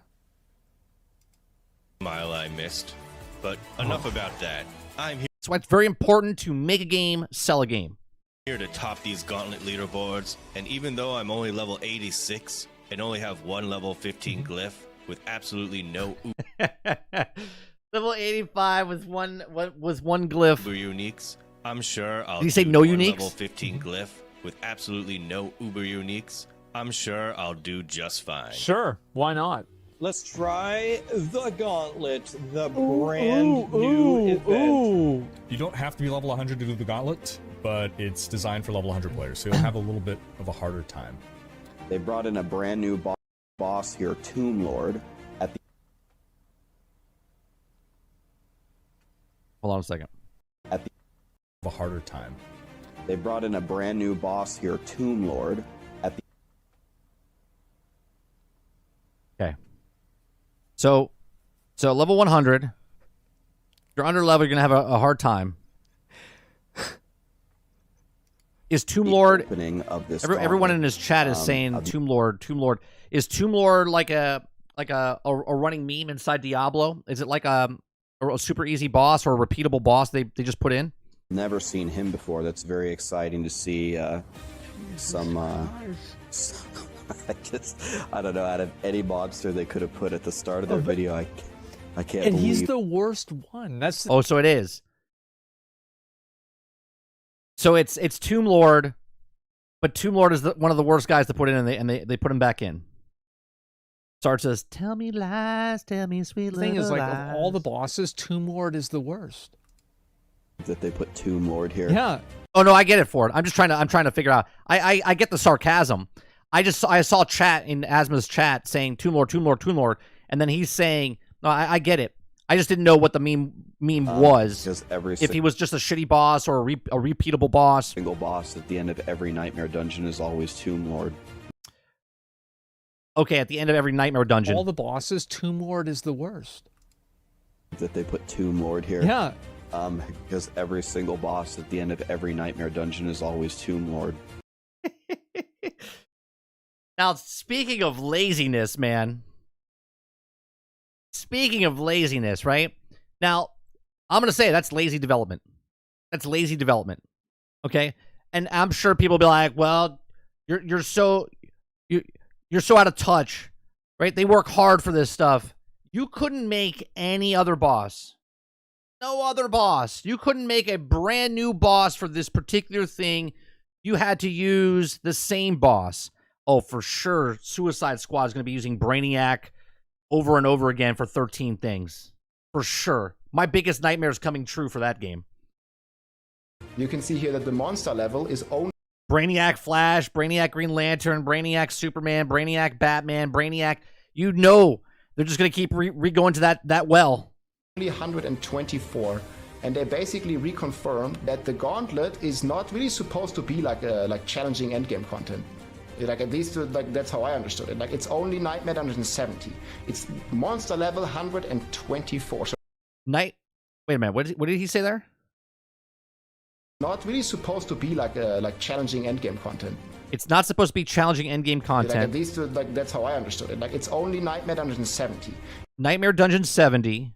Mile I missed. But enough about that. I'm That's why it's very important to make a game, sell a game. here to top these gauntlet leaderboards, and even though I'm only level 86 and only have one level 15 glyph with absolutely no level 85 with one glyph. uber uniques, I'm sure I'll Did he say do no one uniques? level 15 glyph with absolutely no uber uniques. I'm sure I'll do just fine. Sure, why not? Let's try the Gauntlet, the brand new event. You don't have to be level 100 to do the Gauntlet, but it's designed for level 100 players, so you'll have a little bit of a harder time. They brought in a brand new boss here, Tomb Lord, at the Hold on a second. A harder time. They brought in a brand new boss here, Tomb Lord, at the Okay. So level 100. If you're under level, you're going to have a hard time. Is Tomb Lord... opening of this everyone in his chat is saying Tomb Lord. Is Tomb Lord like a running meme inside Diablo? Is it like a super easy boss or a repeatable boss they just put in? Never seen him before. That's very exciting to see some I don't know, out of any monster they could have put at the start of their video, I can't And believe. he's the worst one. That's Oh, so it is. So it's Tomb Lord, but Tomb Lord is one of the worst guys to put in, and they put him back in. Start says, "Tell me lies, tell me sweet the thing little is, like, lies." of all the bosses, Tomb Lord is the worst. That they put Tomb Lord here. Yeah. Oh no, I get it, Ford. I'm trying to figure out. I get the sarcasm. I saw chat in Asma's chat saying Tomb Lord, and then he's saying, no, I get it. I just didn't know what the meme was. Because if he was just a shitty boss or a repeatable boss. Single boss at the end of every Nightmare dungeon is always Tomb Lord. Okay, at the end of every Nightmare dungeon. All the bosses, Tomb Lord is the worst. That they put Tomb Lord here. Yeah. Because every single boss at the end of every Nightmare dungeon is always Tomb Lord. Now, speaking of laziness, man. Speaking of laziness, right? Now, I'm going to say that's lazy development. That's lazy development. Okay? And I'm sure people will be like, well, you're so out of touch, right? They work hard for this stuff. You couldn't make any other boss. No other boss. You couldn't make a brand new boss for this particular thing. You had to use the same boss. Oh, for sure, Suicide Squad is going to be using Brainiac over and over again for 13 things. For sure. My biggest nightmare is coming true for that game. You can see here that the monster level is only Brainiac Flash, Brainiac Green Lantern, Brainiac Superman, Brainiac Batman, Brainiac. You know they're just going to keep going to that well. 124. And they basically reconfirm that the Gauntlet is not really supposed to be like challenging endgame content. Like, at least, like, that's how I understood it. Like, it's only Nightmare 170. It's monster level 124. So Wait a minute. What did he say there? not really supposed to be like challenging endgame content. It's not supposed to be challenging endgame content. Like, at least, like, that's how I understood it. Like, it's only Nightmare 170. Nightmare Dungeon 70.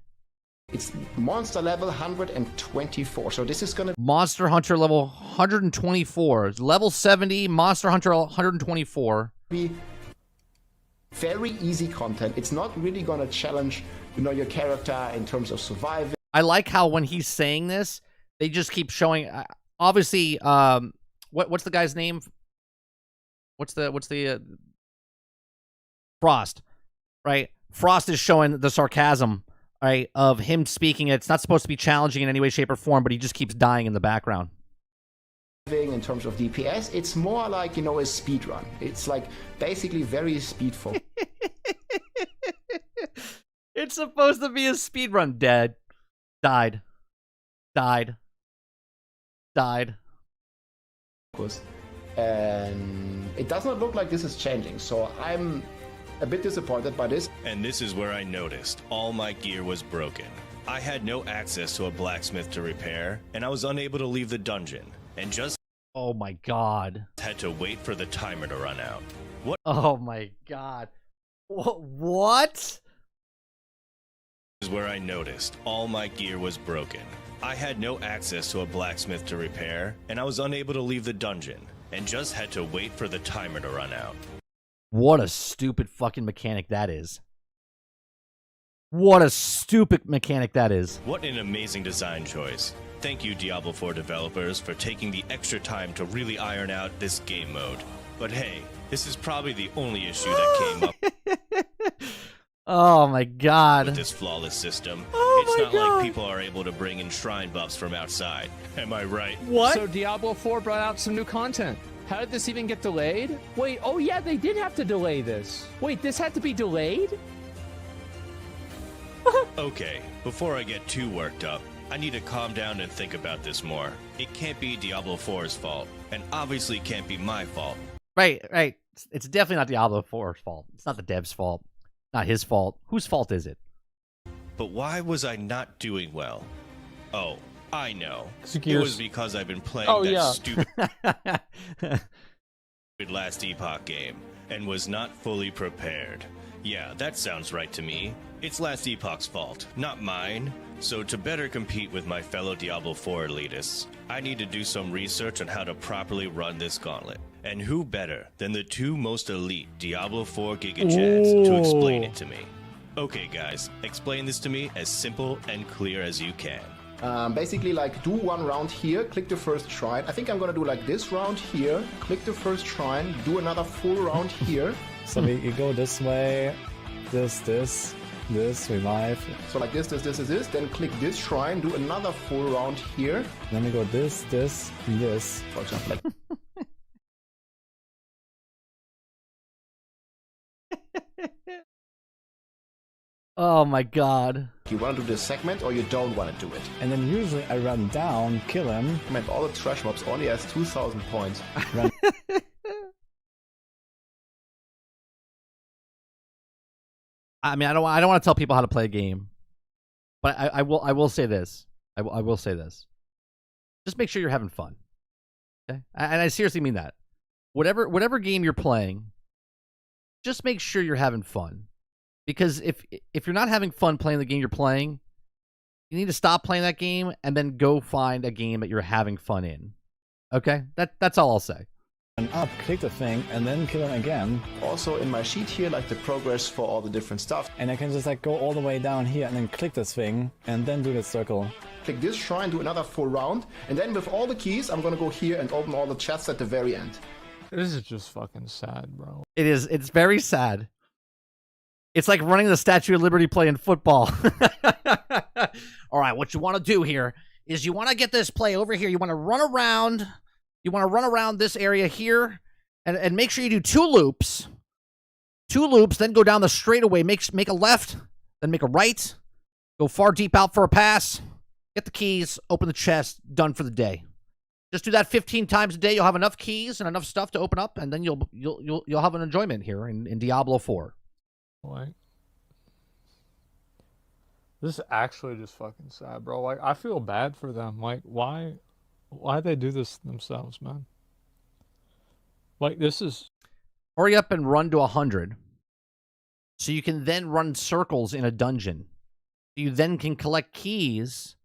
It's monster level 124. So this is gonna Monster Hunter level 124. Level 70, Monster Hunter 124. be very easy content. It's not really gonna challenge, your character in terms of surviving. I like how when he's saying this, they just keep showing. Obviously, what's the guy's name? What's the Frost, right? Frost is showing the sarcasm, right, of him speaking. It's not supposed to be challenging in any way, shape, or form, but he just keeps dying in the background. In terms of DPS, it's more like, a speed run. It's like basically very speedful. It's supposed to be a speed run. Dead. Died. And it does not look like this is changing, so I'm a bit disappointed by this. And this is where I noticed all my gear was broken. I had no access to a blacksmith to repair, and I was unable to leave the dungeon, and just Oh my god. had to wait for the timer to run out. What? Oh my god. What? This is where I noticed all my gear was broken. I had no access to a blacksmith to repair, and I was unable to leave the dungeon, and just had to wait for the timer to run out. What a stupid fucking mechanic that is. What a stupid mechanic that is. What an amazing design choice. Thank you, Diablo 4 developers, for taking the extra time to really iron out this game mode. But hey, this is probably the only issue that came up Oh my god. with this flawless system. Oh It's my not God. like people are able to bring in shrine buffs from outside. Am I right? What? So Diablo 4 brought out some new content. How did this even get delayed? Wait, oh yeah, they did have to delay this. Wait, this had to be delayed? Okay, before I get too worked up, I need to calm down and think about this more. It can't be Diablo 4's fault, and obviously can't be my fault. Right. It's definitely not Diablo 4's fault. It's not the dev's fault. Not his fault. Whose fault is it? But why was I not doing well? Oh, I know. It Gears. was because I've been playing Oh, that yeah. stupid Last Epoch game and was not fully prepared. Yeah, that sounds right to me. It's Last Epoch's fault, not mine. So to better compete with my fellow Diablo 4 elitists, I need to do some research on how to properly run this gauntlet. And who better than the two most elite Diablo 4 gigachads to explain it to me? Okay guys, explain this to me as simple and clear as you can. Basically, do one round here, click the first shrine. I think I'm gonna do this round here, click the first shrine, do another full round here. So we go this way, this, revive. So this, then click this shrine, do another full round here. Then we go this, For example, Oh my god. you want to do this segment or you don't want to do it. and then usually I run down, kill him, Man, all the trash mobs only has 2,000 points. I mean, I don't want to tell people how to play a game, but I will say this. I will say this. Just make sure you're having fun. Okay? And I seriously mean that. Whatever game you're playing, just make sure you're having fun. Because if you're not having fun playing the game you're playing, you need to stop playing that game and then go find a game that you're having fun in. Okay? That's all I'll say. and up, click the thing, and then kill him again. Also in my sheet here, the progress for all the different stuff. And I can just go all the way down here and then click this thing, and then do the circle. Click this shrine, do another full round, and then with all the keys, I'm gonna go here and open all the chests at the very end. This is just fucking sad, bro. It is. It's very sad. It's like running the Statue of Liberty playing football. All right, what you want to do here is you want to get this play over here. You want to run around. You want to run around this area here and make sure you do 2 loops. 2 loops, then go down the straightaway. Make a left, then make a right. Go far deep out for a pass. Get the keys, open the chest, done for the day. Just do that 15 times a day. You'll have enough keys and enough stuff to open up, and then you'll have an enjoyment here in Diablo 4. Like, this is actually just fucking sad, bro. Like, I feel bad for them. Like, why they do this themselves, man? Like, this is... Hurry up and run to 100. So you can then run circles in a dungeon. You then can collect keys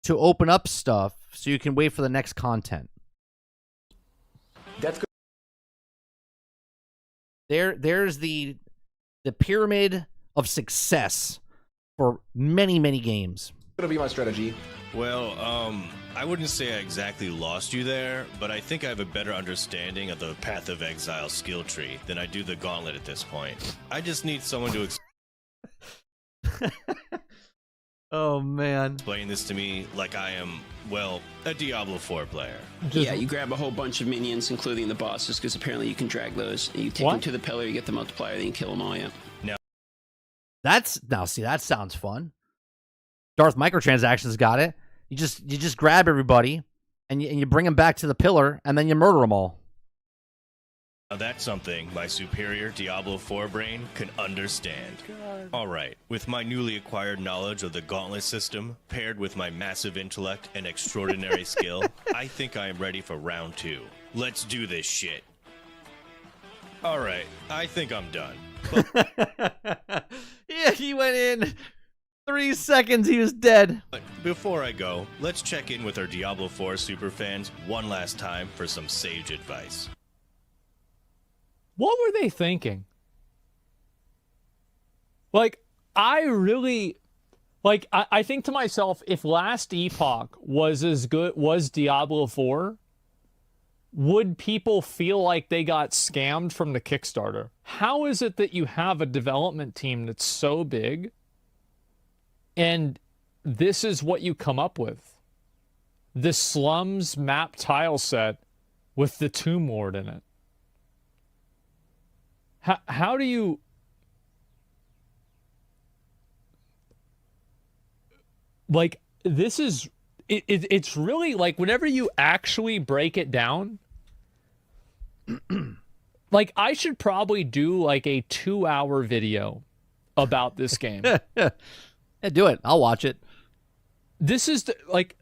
to open up stuff so you can wait for the next content. That's good. There's the the pyramid of success for many, many games. Gonna be my strategy. Well, I wouldn't say I exactly lost you there, but I think I have a better understanding of the Path of Exile skill tree than I do the Gauntlet at this point. I just need someone to Oh, man. explain this to me like I am, well, a Diablo 4 player. Yeah, you grab a whole bunch of minions, including the bosses, because apparently you can drag those. And you take them to the pillar, you get the multiplier, then you kill them all, yeah. Now, see, that sounds fun. Darth Microtransactions got it. You just grab everybody, and you bring them back to the pillar, and then you murder them all. Now that's something my superior Diablo 4 brain can understand. All right, with my newly acquired knowledge of the Gauntlet system, paired with my massive intellect and extraordinary skill, I think I am ready for round 2. Let's do this shit. All right, I think I'm done. Yeah, he went in 3 seconds, he was dead. But before I go, let's check in with our Diablo 4 superfans one last time for some sage advice. What were they thinking? Like, I really... Like, I think to myself, if Last Epoch was as good, was Diablo 4, would people feel like they got scammed from the Kickstarter? How is it that you have a development team that's so big and this is what you come up with? The Slums map tile set with the Tomb Lord in it. How do you... Like, this is... It's really, like, whenever you actually break it down... Like, I should probably do, like, a 2-hour video about this game. Yeah, do it. I'll watch it. This is, like...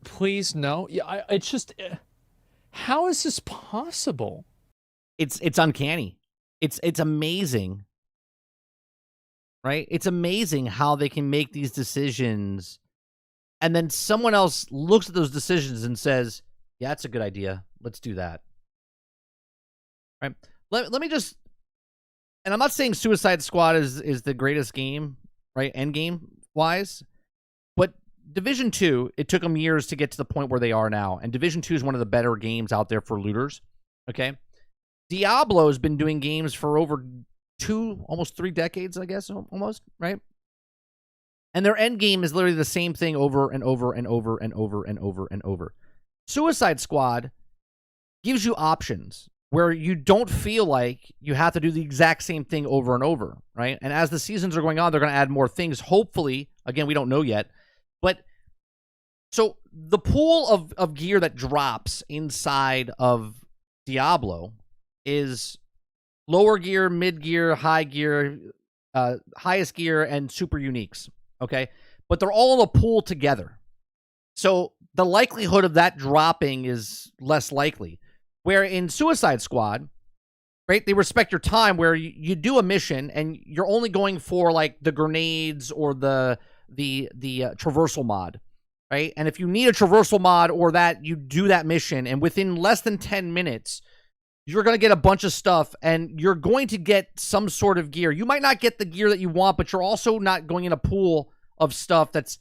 Please, no. Yeah, it's just... How is this possible? It's uncanny. It's amazing. Right? It's amazing how they can make these decisions, and then someone else looks at those decisions and says, yeah, that's a good idea. Let's do that. Right? Let me just... And I'm not saying Suicide Squad is the greatest game, right, end game wise, but Division 2, it took them years to get to the point where they are now, and Division 2 is one of the better games out there for looters, okay? Diablo has been doing games for over 2, almost 3 decades, I guess, almost, right? And their end game is literally the same thing over and over and over and over and over and over. Suicide Squad gives you options where you don't feel like you have to do the exact same thing over and over, right? And as the seasons are going on, they're going to add more things, hopefully. Again, we don't know yet. But, so, the pool of gear that drops inside of Diablo is lower gear, mid gear, high gear, highest gear, and super uniques, okay? But they're all in a pool together. So, the likelihood of that dropping is less likely. Where in Suicide Squad, right, they respect your time where you do a mission and you're only going for, like, the grenades or the traversal mod, right? And if you need a traversal mod or that, you do that mission, and within less than 10 minutes, you're going to get a bunch of stuff, and you're going to get some sort of gear. You might not get the gear that you want, but you're also not going in a pool of stuff that's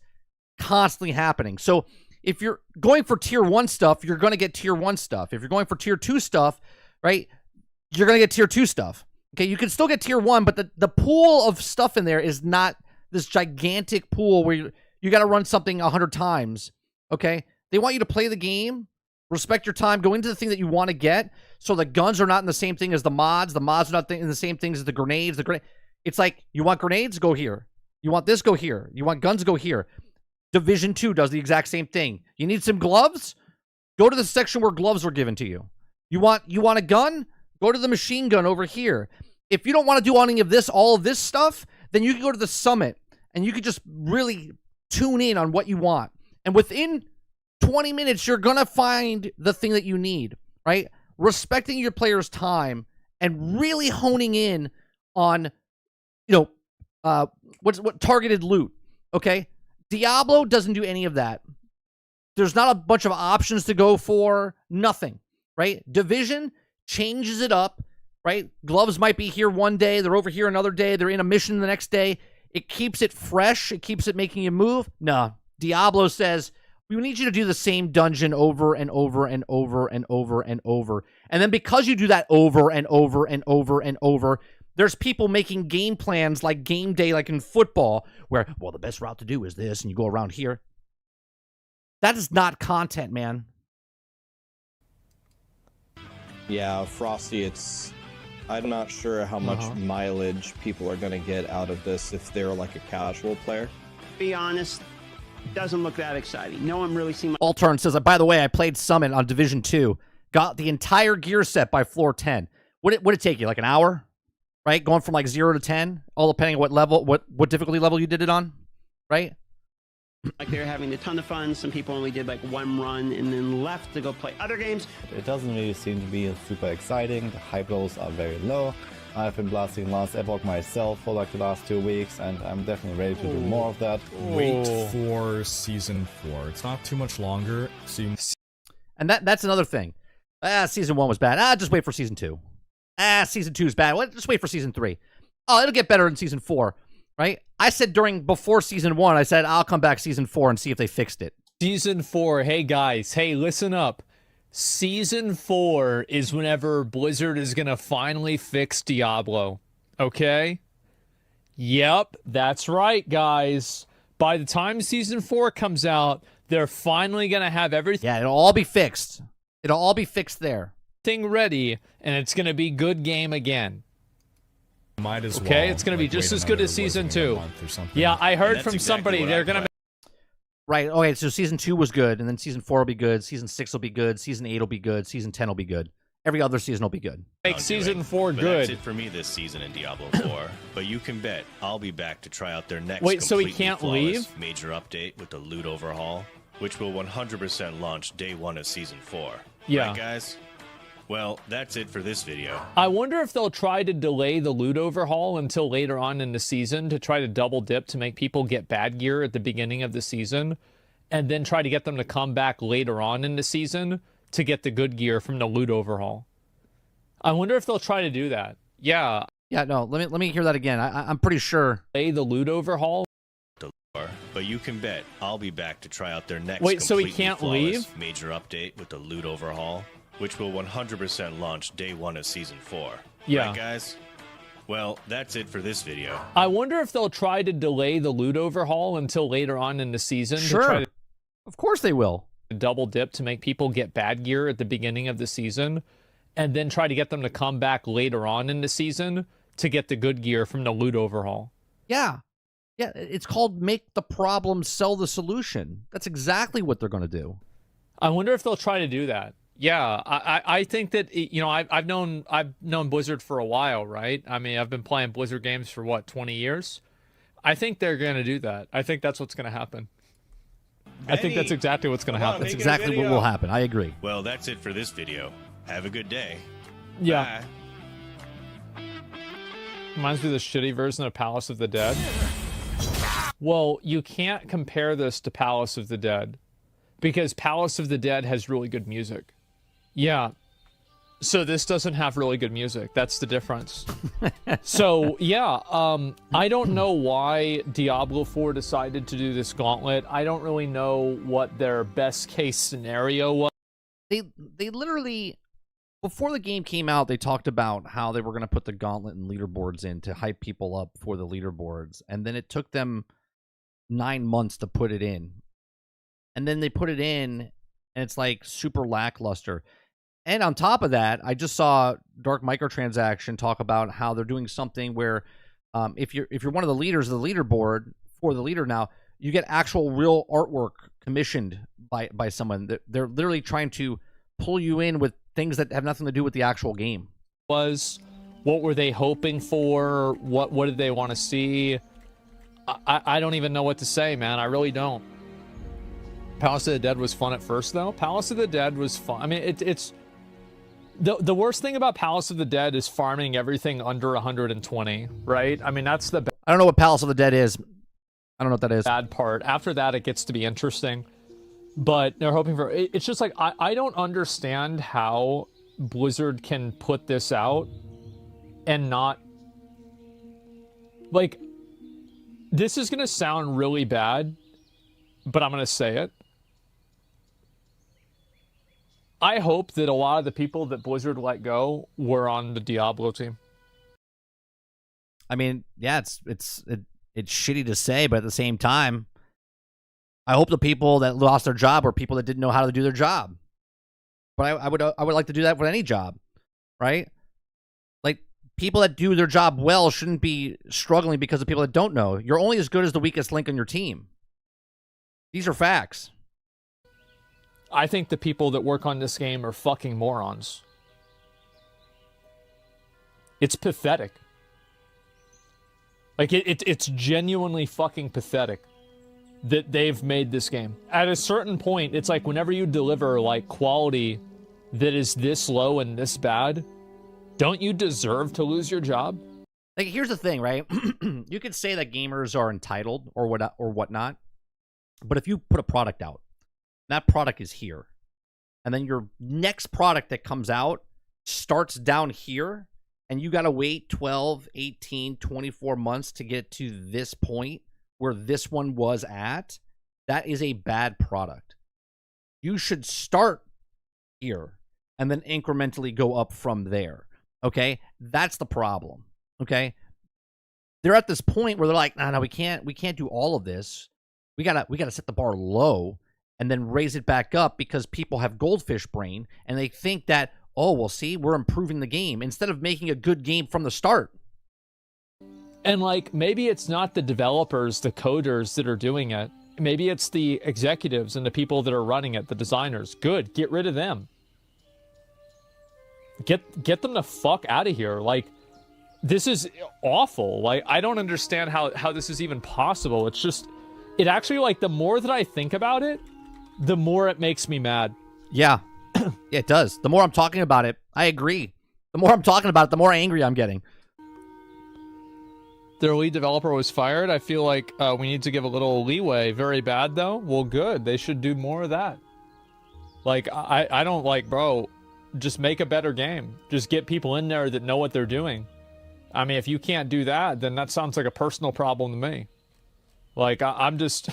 constantly happening. So if you're going for tier 1 stuff, you're going to get tier 1 stuff. If you're going for tier 2 stuff, right, you're going to get tier 2 stuff. Okay, you can still get tier 1, but the pool of stuff in there is not this gigantic pool where you got to run something 100 times, okay? They want you to play the game, respect your time, go into the thing that you want to get, so the guns are not in the same thing as the mods are not in the same things as the grenades. It's like, you want grenades? Go here. You want this? Go here. You want guns? Go here. Division 2 does the exact same thing. You need some gloves? Go to the section where gloves are given to you. You want a gun? Go to the machine gun over here. If you don't want to do any of this, all of this stuff, then you can go to the summit and you can just really tune in on what you want. And within 20 minutes, you're going to find the thing that you need, right? Respecting your player's time and really honing in on, what targeted loot, okay? Diablo doesn't do any of that. There's not a bunch of options to go for, nothing, right? Division changes it up right? Gloves might be here one day, they're over here another day, they're in a mission the next day. It keeps it fresh. It keeps it making you move. No, Diablo says, we need you to do the same dungeon over and over and over and over and over. And then because you do that over and over and over and over, there's people making game plans like game day, like in football, where, well, the best route to do is this, and you go around here. That is not content, man. Yeah, Frosty, I'm not sure how much mileage people are going to get out of this if they're like a casual player. Be honest, doesn't look that exciting. No one really seen. Altern says, by the way, I played Summit on Division 2. Got the entire gear set by floor 10. Would it take you like an hour? Right? Going from like 0 to 10, all depending on what level, what difficulty level you did it on, right? Like they're having a ton of fun. Some people only did like one run and then left to go play other games. It doesn't really seem to be super exciting. The hype levels are very low. I've been blasting Last Epoch myself for like the last 2 weeks, and I'm definitely ready to do more of that. Wait for Season 4. It's not too much longer. And that's another thing. Season 1 was bad. Just wait for Season 2. Season 2 is bad. Just wait for Season 3. Oh, it'll get better in Season 4, right? I said before Season 1, I said, I'll come back Season 4 and see if they fixed it. Season 4, hey guys, hey, listen up. Season 4 is whenever Blizzard is going to finally fix Diablo, okay? Yep, that's right, guys. By the time Season 4 comes out, they're finally going to have everything. Yeah, it'll all be fixed. It'll all be fixed there. Ready, and it's going to be good game again. Might as well. Okay, it's going to be just as good as Season 2. Yeah, I heard from somebody they're going to. Right. Okay, so Season 2 was good, and then Season 4 will be good, Season 6 will be good, Season 8 will be good, Season 10 will be good. Every other season will be good. Make Season 4 but good. That's it for me this season in Diablo 4. But you can bet I'll be back to try out their next Wait, so he completely can't flawless leave? major update with the loot overhaul, which will 100% launch day 1 of Season 4. Yeah. Right, guys? Well, that's it for this video. I wonder if they'll try to delay the loot overhaul until later on in the season to try to double dip to make people get bad gear at the beginning of the season, and then try to get them to come back later on in the season to get the good gear from the loot overhaul. I wonder if they'll try to do that. Yeah. Yeah, no, let me hear that again. I'm pretty sure. Delay the loot overhaul. But you can bet I'll be back to try out their next Wait, so he completely can't flawless leave? major update with the loot overhaul, which will 100% launch day 1 of Season 4. Yeah. Right, guys? Well, that's it for this video. I wonder if they'll try to delay the loot overhaul until later on in the season. Sure. To try to Of course they will. double dip to make people get bad gear at the beginning of the season, and then try to get them to come back later on in the season to get the good gear from the loot overhaul. Yeah. Yeah, it's called make the problem sell the solution. That's exactly what they're going to do. I wonder if they'll try to do that. Yeah, I think that, you know, I've known Blizzard for a while, right? I mean, I've been playing Blizzard games for what, 20 years? I think they're going to do that. I think that's what's going to happen. I think that's exactly what's going to happen. That's exactly what will happen. I agree. Well, that's it for this video. Have a good day. Yeah. Bye. Reminds me of the shitty version of Palace of the Dead. Well, you can't compare this to Palace of the Dead because Palace of the Dead has really good music. Yeah. So this doesn't have really good music. That's the difference. So, yeah, I don't know why Diablo 4 decided to do this gauntlet. I don't really know what their best case scenario was. They literally, before the game came out, they talked about how they were going to put the gauntlet and leaderboards in to hype people up for the leaderboards. And then it took them 9 months to put it in. And then they put it in, and it's like super lackluster. And on top of that, I just saw Dark Microtransaction talk about how they're doing something where if you're one of the leaders of the leaderboard for the leader now, you get actual real artwork commissioned by someone. They're literally trying to pull you in with things that have nothing to do with the actual game. What were they hoping for? What did they want to see? I don't even know what to say, man. I really don't. Palace of the Dead was fun at first, though. Palace of the Dead was fun. I mean, it's... The worst thing about Palace of the Dead is farming everything under 120, right? I mean, that's the I don't know what Palace of the Dead is. I don't know what that is. Bad part. After that, it gets to be interesting. But they're hoping for... It's just like, I don't understand how Blizzard can put this out and not... Like, this is going to sound really bad, but I'm going to say it. I hope that a lot of the people that Blizzard let go were on the Diablo team. I mean, yeah, it's shitty to say, but at the same time, I hope the people that lost their job were people that didn't know how to do their job. But I would like to do that with any job, right? Like, people that do their job well shouldn't be struggling because of people that don't know. You're only as good as the weakest link on your team. These are facts. I think the people that work on this game are fucking morons. It's pathetic. Like, it's genuinely fucking pathetic that they've made this game. At a certain point, it's like whenever you deliver, like, quality that is this low and this bad, don't you deserve to lose your job? Like, here's the thing, right? You could say that gamers are entitled or whatnot, but if you put a product out, that product is here, and then your next product that comes out starts down here, and you got to wait 12, 18, 24 months to get to this point where this one was at, that is a bad product. You should start here and then incrementally go up from there, okay? That's the problem, okay? They're at this point where they're like, no, we can't do all of this. We gotta set the bar low and then raise it back up because people have goldfish brain and they think that, oh, well, see, we're improving the game instead of making a good game from the start. And, like, maybe it's not the developers, the coders that are doing it. Maybe it's the executives and the people that are running it, the designers. Good, get rid of them. Get them the fuck out of here. Like, this is awful. Like, I don't understand how this is even possible. It's just, it actually, like, the more that I think about it, the more it makes me mad. Yeah. Yeah, it does. The more I'm talking about it, I agree. The more I'm talking about it, the more angry I'm getting. Their lead developer was fired. I feel like we need to give a little leeway. Very bad, though? Well, good. They should do more of that. Like, I don't, like, bro, just make a better game. Just get people in there that know what they're doing. I mean, if you can't do that, then that sounds like a personal problem to me. Like, I'm just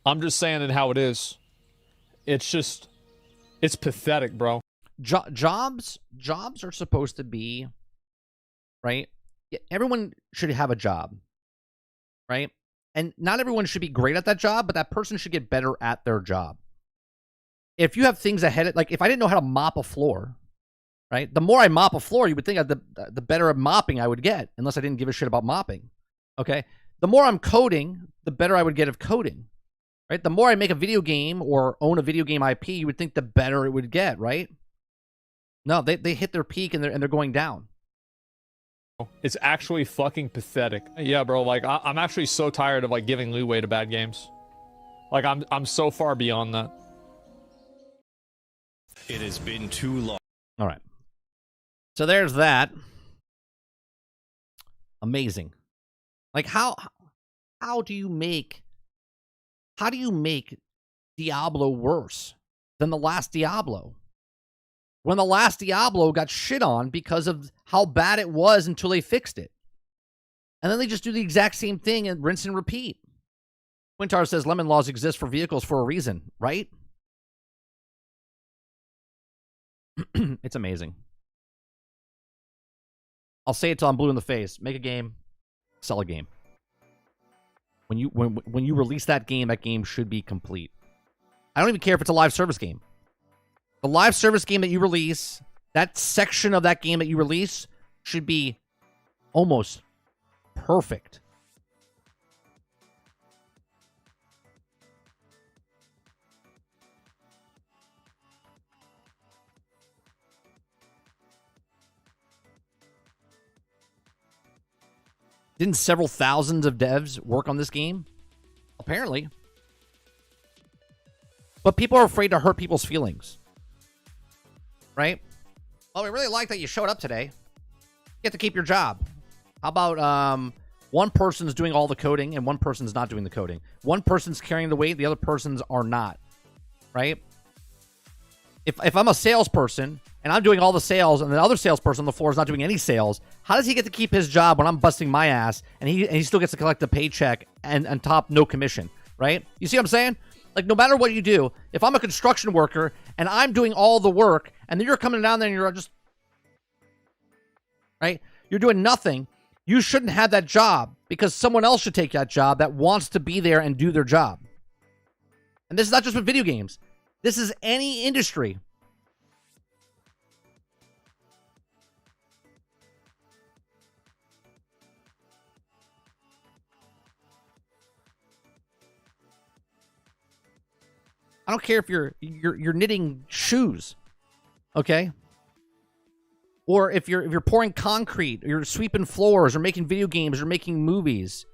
saying it how it is. It's just, it's pathetic, bro. Jobs are supposed to be, right? Everyone should have a job, right? And not everyone should be great at that job, but that person should get better at their job. If you have things ahead, like if I didn't know how to mop a floor, right? The more I mop a floor, you would think the better at mopping I would get, unless I didn't give a shit about mopping, okay? The more I'm coding, the better I would get of coding, right? The more I make a video game or own a video game IP, you would think the better it would get, right? No, they hit their peak and they're going down. It's actually fucking pathetic. Yeah, bro, like, I'm actually so tired of, like, giving leeway to bad games. Like, I'm so far beyond that. It has been too long. All right. So there's that. Amazing. Like, how do you make Diablo worse than the last Diablo? When the last Diablo got shit on because of how bad it was until they fixed it. And then they just do the exact same thing and rinse and repeat. Quintar says lemon laws exist for vehicles for a reason, right? It's amazing. I'll say it till I'm blue in the face. Make a game, sell a game. When you release that game should be complete. I don't even care if it's a live service game. The live service game that you release, that section of that game that you release should be almost perfect. Didn't several thousands of devs work on this game? Apparently. But people are afraid to hurt people's feelings. Right? Well, we really like that you showed up today. You get to keep your job. How about one person's doing all the coding and one person's not doing the coding? One person's carrying the weight, the other person's are not. Right? If I'm a salesperson, and I'm doing all the sales, and the other salesperson on the floor is not doing any sales, how does he get to keep his job when I'm busting my ass, and he still gets to collect the paycheck and on top no commission, right? You see what I'm saying? Like, no matter what you do, if I'm a construction worker and I'm doing all the work, and then you're coming down there and you're just, right? You're doing nothing. You shouldn't have that job because someone else should take that job that wants to be there and do their job. And this is not just with video games. This is any industry. I don't care if you're knitting shoes, okay? Or if you're pouring concrete, or you're sweeping floors, or making video games, or making movies.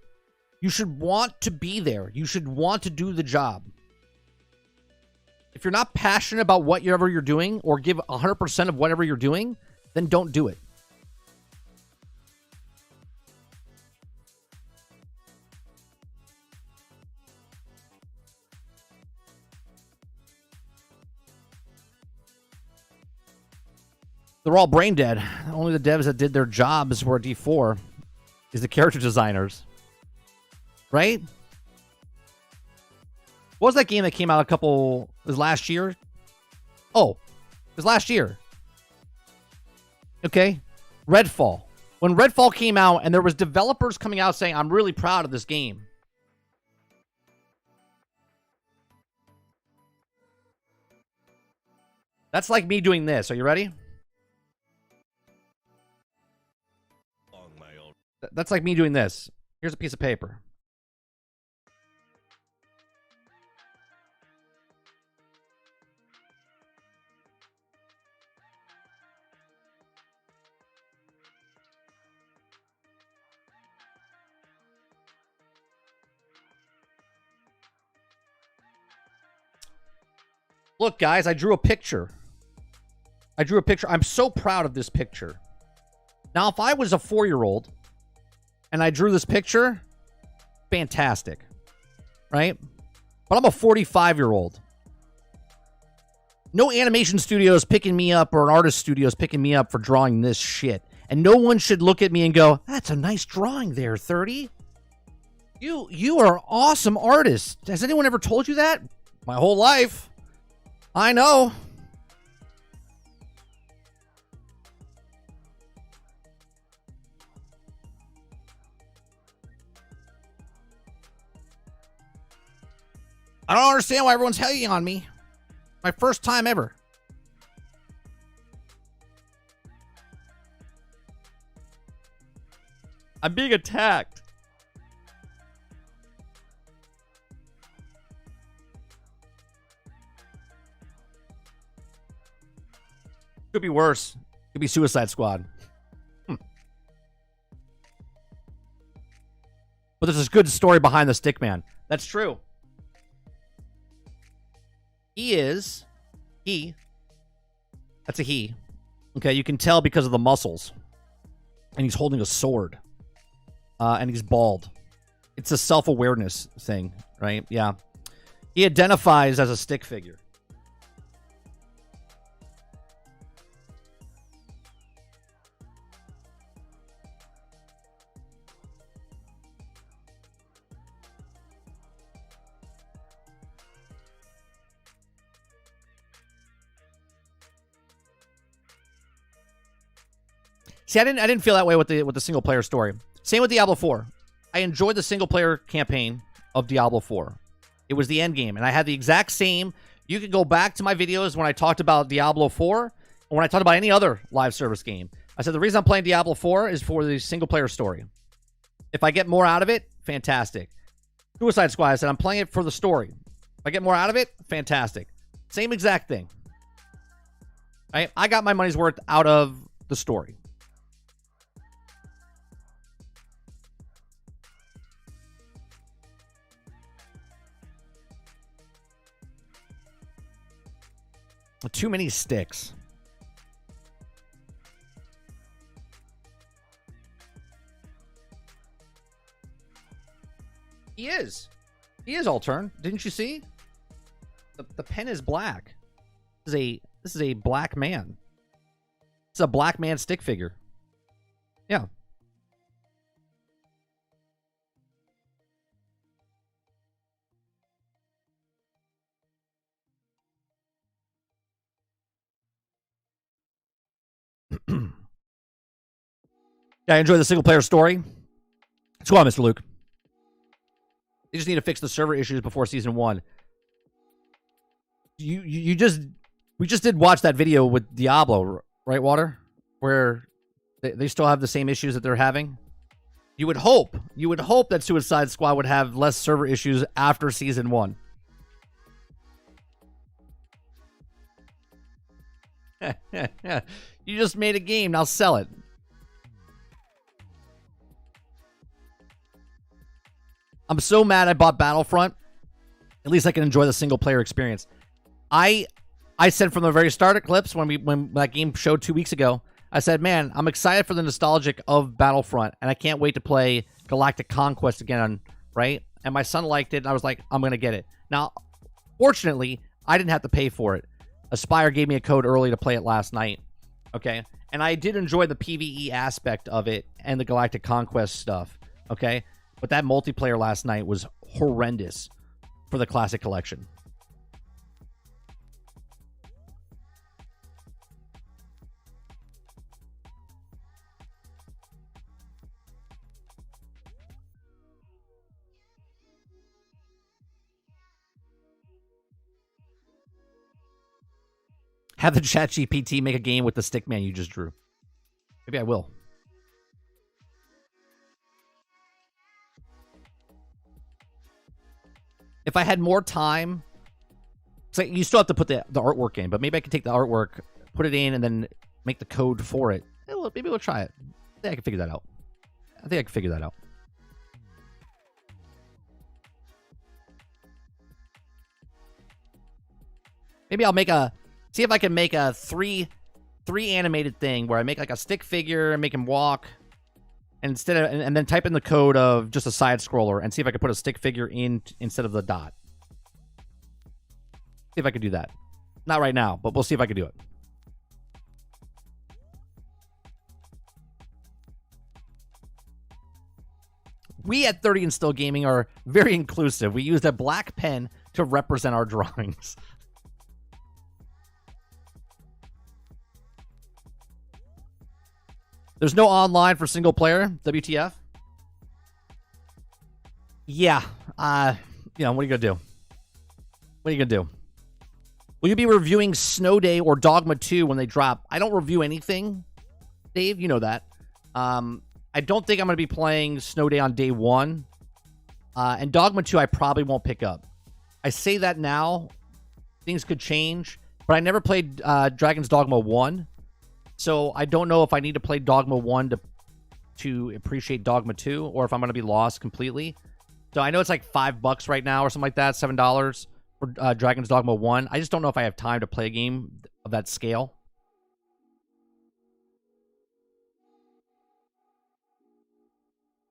You should want to be there. You should want to do the job. If you're not passionate about whatever you're doing, or give 100% of whatever you're doing, then don't do it. They're all brain dead. Only the devs that did their jobs were D4 is the character designers. Right? What was that game that came out it was last year? Oh, it was last year. Okay. Redfall. When Redfall came out and there was developers coming out saying, I'm really proud of this game. That's like me doing this. Are you ready? That's like me doing this. Here's a piece of paper. Look, guys, I drew a picture. I'm so proud of this picture. Now, if I was a 4-year-old and I drew this picture, fantastic, right? But I'm a 45-year-old. No animation studio is picking me up, or an artist studio is picking me up for drawing this shit. And no one should look at me and go, that's a nice drawing there, 30. You are an awesome artist. Has anyone ever told you that? My whole life. I know. I don't understand why everyone's hating on me. My first time ever. I'm being attacked. Could be worse. Could be Suicide Squad. But there's this good story behind the Stickman. That's true. That's a he. Okay, you can tell because of the muscles. And he's holding a sword. And he's bald. It's a self-awareness thing, right? Yeah. He identifies as a stick figure. See, I didn't feel that way with the single player story. Same with Diablo 4. I enjoyed the single player campaign of Diablo 4. It was the end game, and I had the exact same. You could go back to my videos when I talked about Diablo 4, or when I talked about any other live service game. I said the reason I'm playing Diablo 4 is for the single player story. If I get more out of it, fantastic. Suicide Squad, I said I'm playing it for the story. If I get more out of it, fantastic. Same exact thing. I got my money's worth out of the story. Too many sticks. He is. He is Altern. Didn't you see? The pen is black. This is a black man. It's a black man stick figure. Yeah. Yeah, I enjoy the single player story. Let's go on, Mr. Luke. They just need to fix the server issues before season 1. We just did watch that video with Diablo, right, Water? Where they still have the same issues that they're having. You would hope that Suicide Squad would have less server issues after season 1. You just made a game, now sell it. I'm so mad I bought Battlefront. At least I can enjoy the single player experience. I said from the very start of Clips when that game showed 2 weeks ago, I said, man, I'm excited for the nostalgic of Battlefront, and I can't wait to play Galactic Conquest again, right? And my son liked it, and I was like, I'm going to get it. Now, fortunately, I didn't have to pay for it. Aspire gave me a code early to play it last night, okay? And I did enjoy the PvE aspect of it and the Galactic Conquest stuff, okay? But that multiplayer last night was horrendous for the Classic Collection. Have the ChatGPT make a game with the stickman you just drew. Maybe I will. If I had more time, so you still have to put the artwork in, but maybe I could take the artwork, put it in, and then make the code for it. Maybe we'll try it. I think I can figure that out. Maybe I'll see if I can make a three animated thing where I make like a stick figure and make him walk, and and then type in the code of just a side scroller and see if I can put a stick figure in instead of the dot. See if I can do that. Not right now, but we'll see if I can do it. We at 30 and Still Gaming are very inclusive. We used a black pen to represent our drawings. There's no online for single player, WTF? Yeah. What are you going to do? What are you going to do? Will you be reviewing Snow Day or Dogma 2 when they drop? I don't review anything, Dave. You know that. I don't think I'm going to be playing Snow Day on day 1. And Dogma 2 I probably won't pick up. I say that now. Things could change. But I never played Dragon's Dogma 1. So I don't know if I need to play Dogma 1 to appreciate Dogma 2, or if I'm going to be lost completely. So I know it's like $5 right now or something like that, $7 for Dragon's Dogma 1. I just don't know if I have time to play a game of that scale.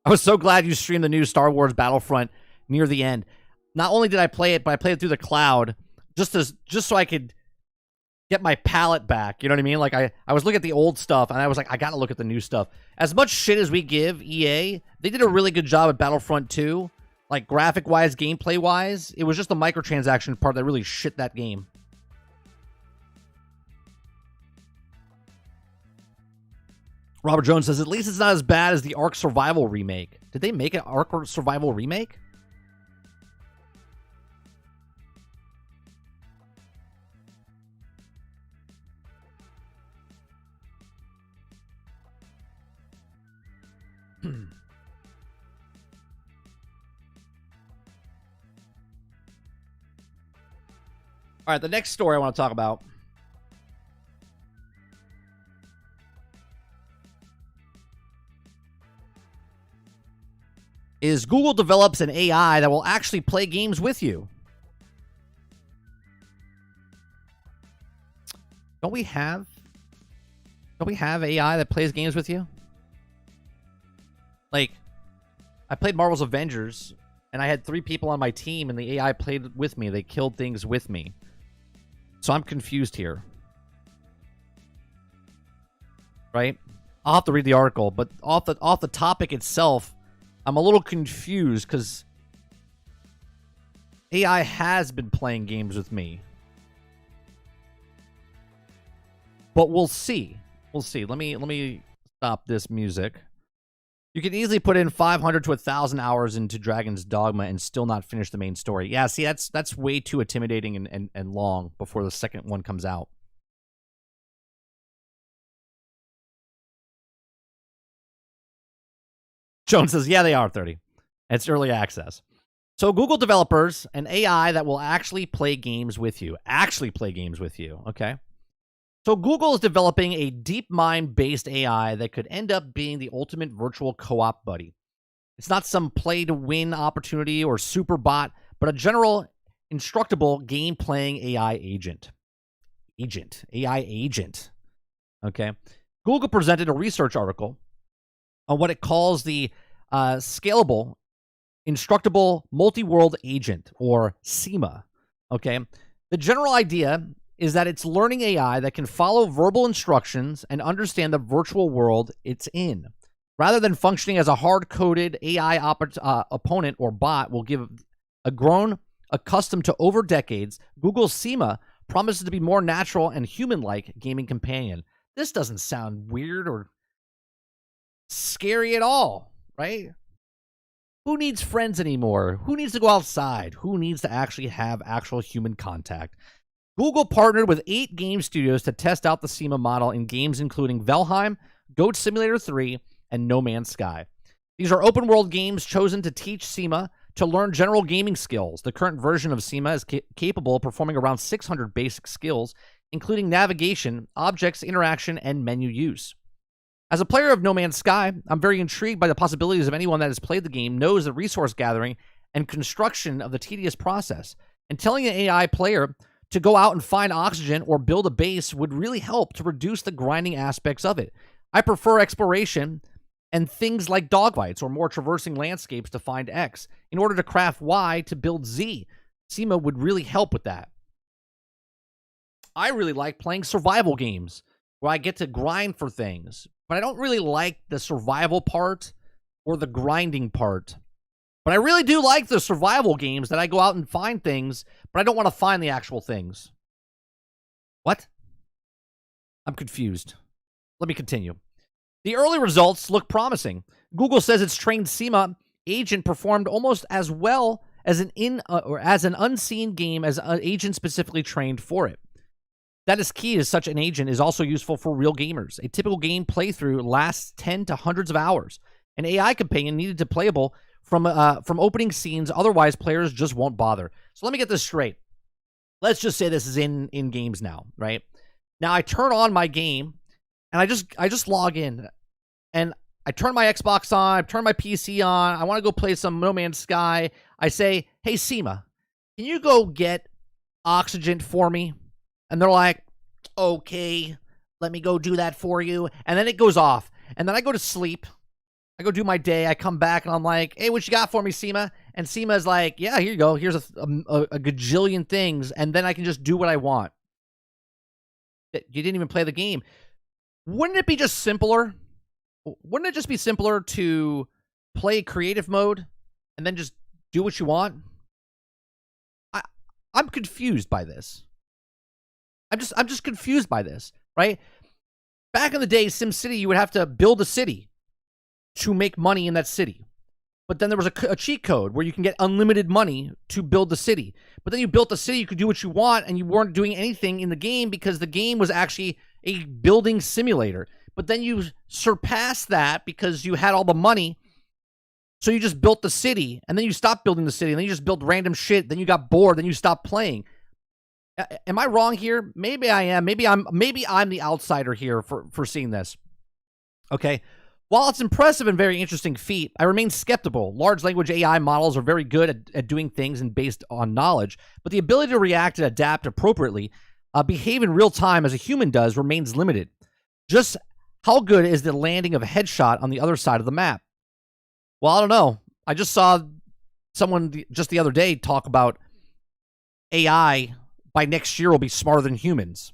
I was so glad you streamed the new Star Wars Battlefront near the end. Not only did I play it, but I played it through the cloud just so I could get my palette back. You know what I mean? Like I was looking at the old stuff and I was like, I gotta look at the new stuff. As much shit as we give EA, they did a really good job at Battlefront 2. Like graphic wise, gameplay wise. It was just the microtransaction part that really shit that game. Robert Jones says, at least it's not as bad as the Ark Survival remake. Did they make an Ark Survival remake? All right, the next story I want to talk about is Google develops an AI that will actually play games with you. Don't we have AI that plays games with you? Like, I played Marvel's Avengers, and I had 3 people on my team, and the AI played with me. They killed things with me. So I'm confused here. right? I'll have to read the article, but off the topic itself, I'm a little confused because AI has been playing games with me. But we'll see. We'll see. Let me stop this music. You can easily put in 500 to 1,000 hours into Dragon's Dogma and still not finish the main story. Yeah, see, that's way too intimidating and long before the second one comes out. Jones says, yeah, they are 30. It's early access. So Google developers, an AI that will actually play games with you. Okay? So Google is developing a DeepMind-based AI that could end up being the ultimate virtual co-op buddy. It's not some play-to-win opportunity or super bot, but a general, instructable game-playing AI agent. AI agent. Okay? Google presented a research article on what it calls the scalable, instructable multi-world agent, or SEMA. Okay? The general idea is that it's learning AI that can follow verbal instructions and understand the virtual world it's in. Rather than functioning as a hard-coded AI opponent or bot will give a grown, accustomed to over decades, Google's SEMA promises to be more natural and human-like gaming companion. This doesn't sound weird or scary at all, right? Who needs friends anymore? Who needs to go outside? Who needs to actually have actual human contact? Google partnered with 8 game studios to test out the SEMA model in games including Valheim, Goat Simulator 3, and No Man's Sky. These are open-world games chosen to teach SEMA to learn general gaming skills. The current version of SEMA is capable of performing around 600 basic skills, including navigation, objects, interaction, and menu use. As a player of No Man's Sky, I'm very intrigued by the possibilities of anyone that has played the game knows the resource gathering and construction of the tedious process, and telling an AI player to go out and find oxygen or build a base would really help to reduce the grinding aspects of it. I prefer exploration and things like dogfights or more traversing landscapes to find X in order to craft Y to build Z. SEMA would really help with that. I really like playing survival games where I get to grind for things, but I don't really like the survival part or the grinding part. But I really do like the survival games that I go out and find things, but I don't want to find the actual things. What? I'm confused. Let me continue. The early results look promising. Google says its trained SEMA agent performed almost as well as an unseen game as an agent specifically trained for it. That is key, as such an agent is also useful for real gamers. A typical game playthrough lasts 10 to hundreds of hours. An AI companion needed to playable from opening scenes, otherwise players just won't bother. So let me get this straight. Let's just say this is in games now, right? Now I turn on my game and I just log in and I turn my Xbox on, I turn my PC on, I want to go play some No Man's Sky. I say, hey SEMA, can you go get oxygen for me? And they're like, okay, let me go do that for you. And then it goes off. And then I go to sleep. I go do my day. I come back and I'm like, hey, what you got for me, SEMA? And SEMA's like, yeah, here you go. Here's a gajillion things. And then I can just do what I want. You didn't even play the game. Wouldn't it be just simpler? Wouldn't it just be simpler to play creative mode and then just do what you want? I'm confused by this. I'm just confused by this, right? Back in the day, SimCity, you would have to build a city to make money in that city. But then there was a cheat code where you can get unlimited money to build the city. But then you built the city, you could do what you want, and you weren't doing anything in the game because the game was actually a building simulator. But then you surpassed that because you had all the money, so you just built the city, and then you stopped building the city, and then you just built random shit, then you got bored, then you stopped playing. Am I wrong here? Maybe I am. Maybe I'm the outsider here for seeing this. Okay. While it's impressive and very interesting feat, I remain skeptical. Large language AI models are very good at doing things and based on knowledge, but the ability to react and adapt appropriately, behave in real time as a human does, remains limited. Just how good is the landing of a headshot on the other side of the map? Well, I don't know. I just saw someone just the other day talk about AI by next year will be smarter than humans.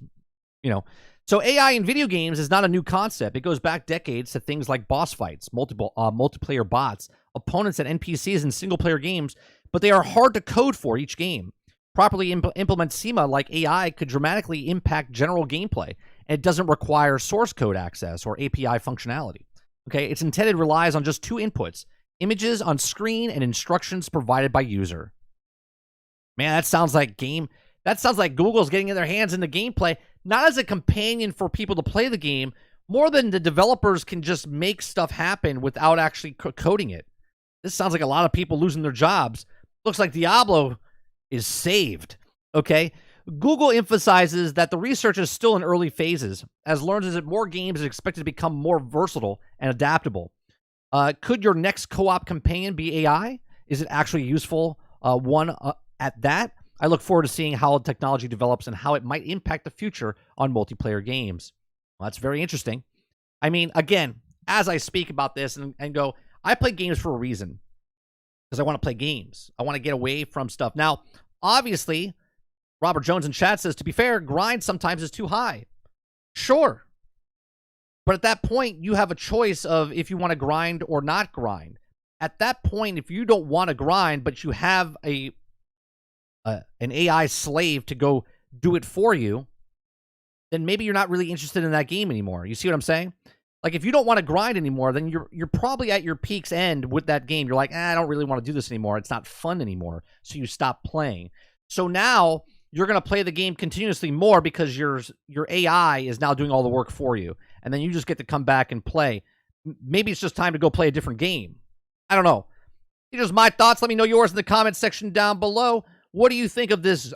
You know, So AI in video games is not a new concept. It goes back decades to things like boss fights, multiplayer bots, opponents, and NPCs in single-player games, but they are hard to code for each game. Properly implement SEMA like AI could dramatically impact general gameplay, and it doesn't require source code access or API functionality. Okay, its intended relies on just two inputs, images on screen and instructions provided by user. Man, that sounds like Google's getting their hands in the gameplay, not as a companion for people to play the game, more than the developers can just make stuff happen without actually coding it. This sounds like a lot of people losing their jobs. Looks like Diablo is saved. Okay? Google emphasizes that the research is still in early phases, as learns that more games are expected to become more versatile and adaptable. Could your next co-op companion be AI? Is it actually useful at that? I look forward to seeing how technology develops and how it might impact the future on multiplayer games. Well, that's very interesting. I mean, again, as I speak about this and go, I play games for a reason. Because I want to play games. I want to get away from stuff. Now, obviously, Robert Jones in chat says, to be fair, grind sometimes is too high. Sure. But at that point, you have a choice of if you want to grind or not grind. At that point, if you don't want to grind, but you have an AI slave to go do it for you, then maybe you're not really interested in that game anymore. You see what I'm saying? Like, if you don't want to grind anymore, then you're probably at your peak's end with that game. You're like, I don't really want to do this anymore. It's not fun anymore. So you stop playing. So now you're going to play the game continuously more because your AI is now doing all the work for you. And then you just get to come back and play. Maybe it's just time to go play a different game. I don't know. These are just my thoughts. Let me know yours in the comments section down below. What do you think of this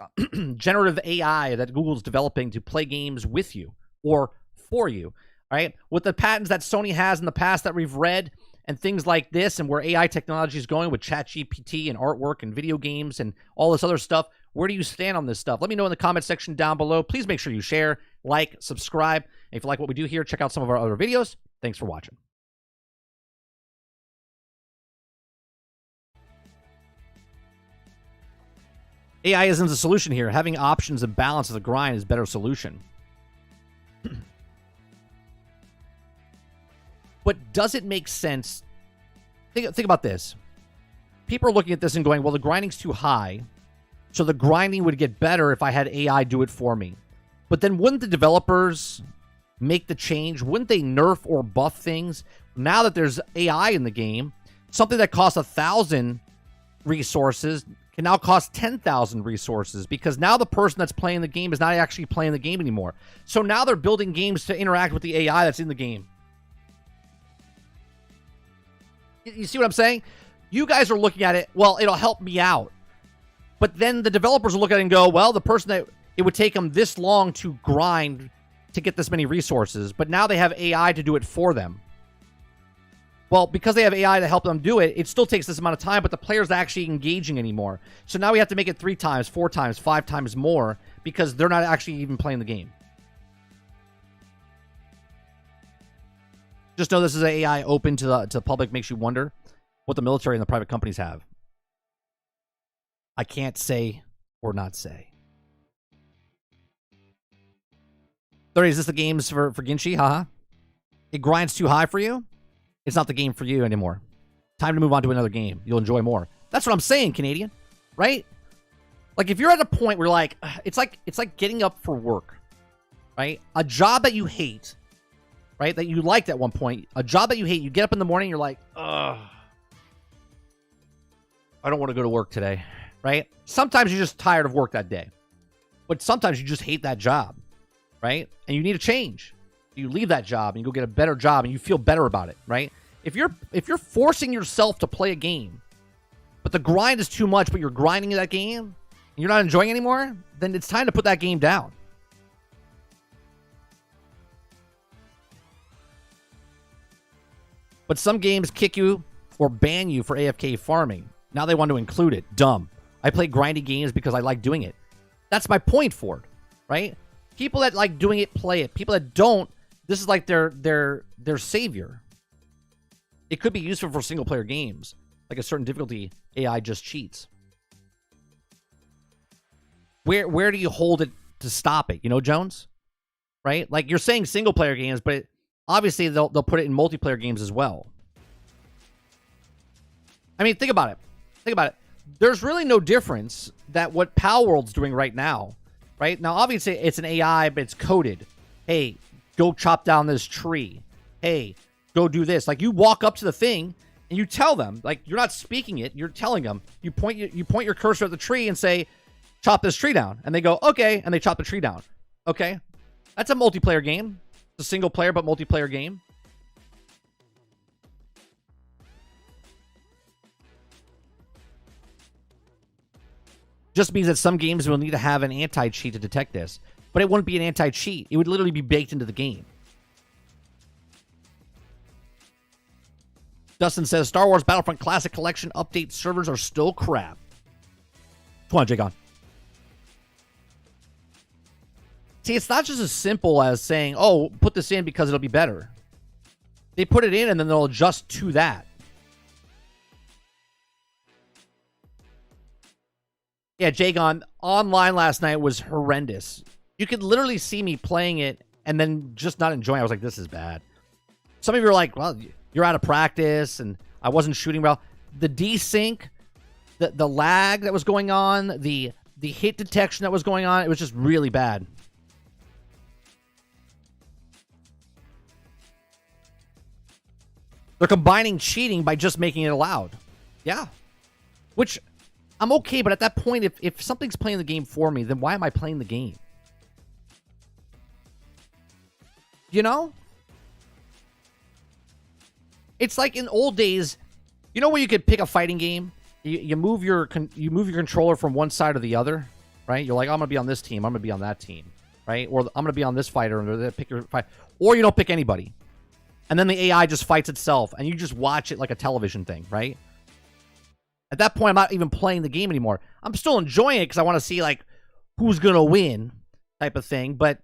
generative AI that Google's developing to play games with you or for you? All right. With the patents that Sony has in the past that we've read and things like this, and where AI technology is going with ChatGPT and artwork and video games and all this other stuff, where do you stand on this stuff? Let me know in the comment section down below. Please make sure you share, like, subscribe. And if you like what we do here, check out some of our other videos. Thanks for watching. AI isn't the solution here. Having options and balance of the grind is a better solution. But does it make sense? Think about this. People are looking at this and going, well, the grinding's too high, so the grinding would get better if I had AI do it for me. But then wouldn't the developers make the change? Wouldn't they nerf or buff things? Now that there's AI in the game, something that costs 1,000 resources can now cost 10,000 resources, because now the person that's playing the game is not actually playing the game anymore. So now they're building games to interact with the AI that's in the game. You see what I'm saying? You guys are looking at it, well, it'll help me out. But then the developers will look at it and go, well, the person that it would take them this long to grind to get this many resources, but now they have AI to do it for them. Well, because they have AI to help them do it, it still takes this amount of time, but the player's not actually engaging anymore. So now we have to make it 3 times, 4 times, 5 times more because they're not actually even playing the game. Just know this is AI open to the public. Makes you wonder what the military and the private companies have. I can't say or not say. 30, is this the games for Ginchi? Haha. It grinds too high for you? It's not the game for you anymore. Time to move on to another game. You'll enjoy more. That's what I'm saying, Canadian. Right? Like, if you're at a point where, like, it's like getting up for work. Right? A job that you hate. Right? That you liked at one point. A job that you hate. You get up in the morning, you're like, ugh. I don't want to go to work today. Right? Sometimes you're just tired of work that day. But sometimes you just hate that job. Right? And you need a change. You leave that job and you go get a better job and you feel better about it, right? If you're forcing yourself to play a game, but the grind is too much, but you're grinding that game and you're not enjoying it anymore, then it's time to put that game down. But some games kick you or ban you for AFK farming. Now they want to include it. Dumb. I play grindy games because I like doing it. That's my point for it, right? People that like doing it, play it. People that don't, this is like their savior. It could be useful for single-player games. Like a certain difficulty, AI just cheats. Where do you hold it to stop it? You know, Jones? right? Like you're saying single player games, but obviously they'll put it in multiplayer games as well. I mean, think about it. Think about it. There's really no difference that what Pal World's doing right now, right? Now, obviously, it's an AI, but it's coded. Hey, go chop down this tree. Hey, go do this. Like, you walk up to the thing, and you tell them. Like, you're not speaking it. You're telling them. You point your cursor at the tree and say, chop this tree down. And they go, okay, and they chop the tree down. Okay? That's a multiplayer game. It's a single player, but multiplayer game. Just means that some games will need to have an anti-cheat to detect this. But it wouldn't be an anti-cheat. It would literally be baked into the game. Dustin says, Star Wars Battlefront Classic Collection update servers are still crap. Come on, Jake on. See, it's not just as simple as saying, oh, put this in because it'll be better. They put it in and then they'll adjust to that. Yeah, Jagon, online last night was horrendous. You could literally see me playing it and then just not enjoying it. I was like, this is bad. Some of you are like, well, you're out of practice and I wasn't shooting well. The desync, the lag that was going on, the hit detection that was going on, it was just really bad. They're combining cheating by just making it allowed. Yeah. Which, I'm okay, but at that point, if something's playing the game for me, then why am I playing the game? You know? It's like in old days, you know where you could pick a fighting game? You move your controller from one side or the other, right? You're like, I'm going to be on this team, I'm going to be on that team, right? Or I'm going to be on this fighter, and pick your fight. Or you don't pick anybody. And then the AI just fights itself, and you just watch it like a television thing, right? At that point, I'm not even playing the game anymore. I'm still enjoying it because I want to see like who's gonna win, type of thing. But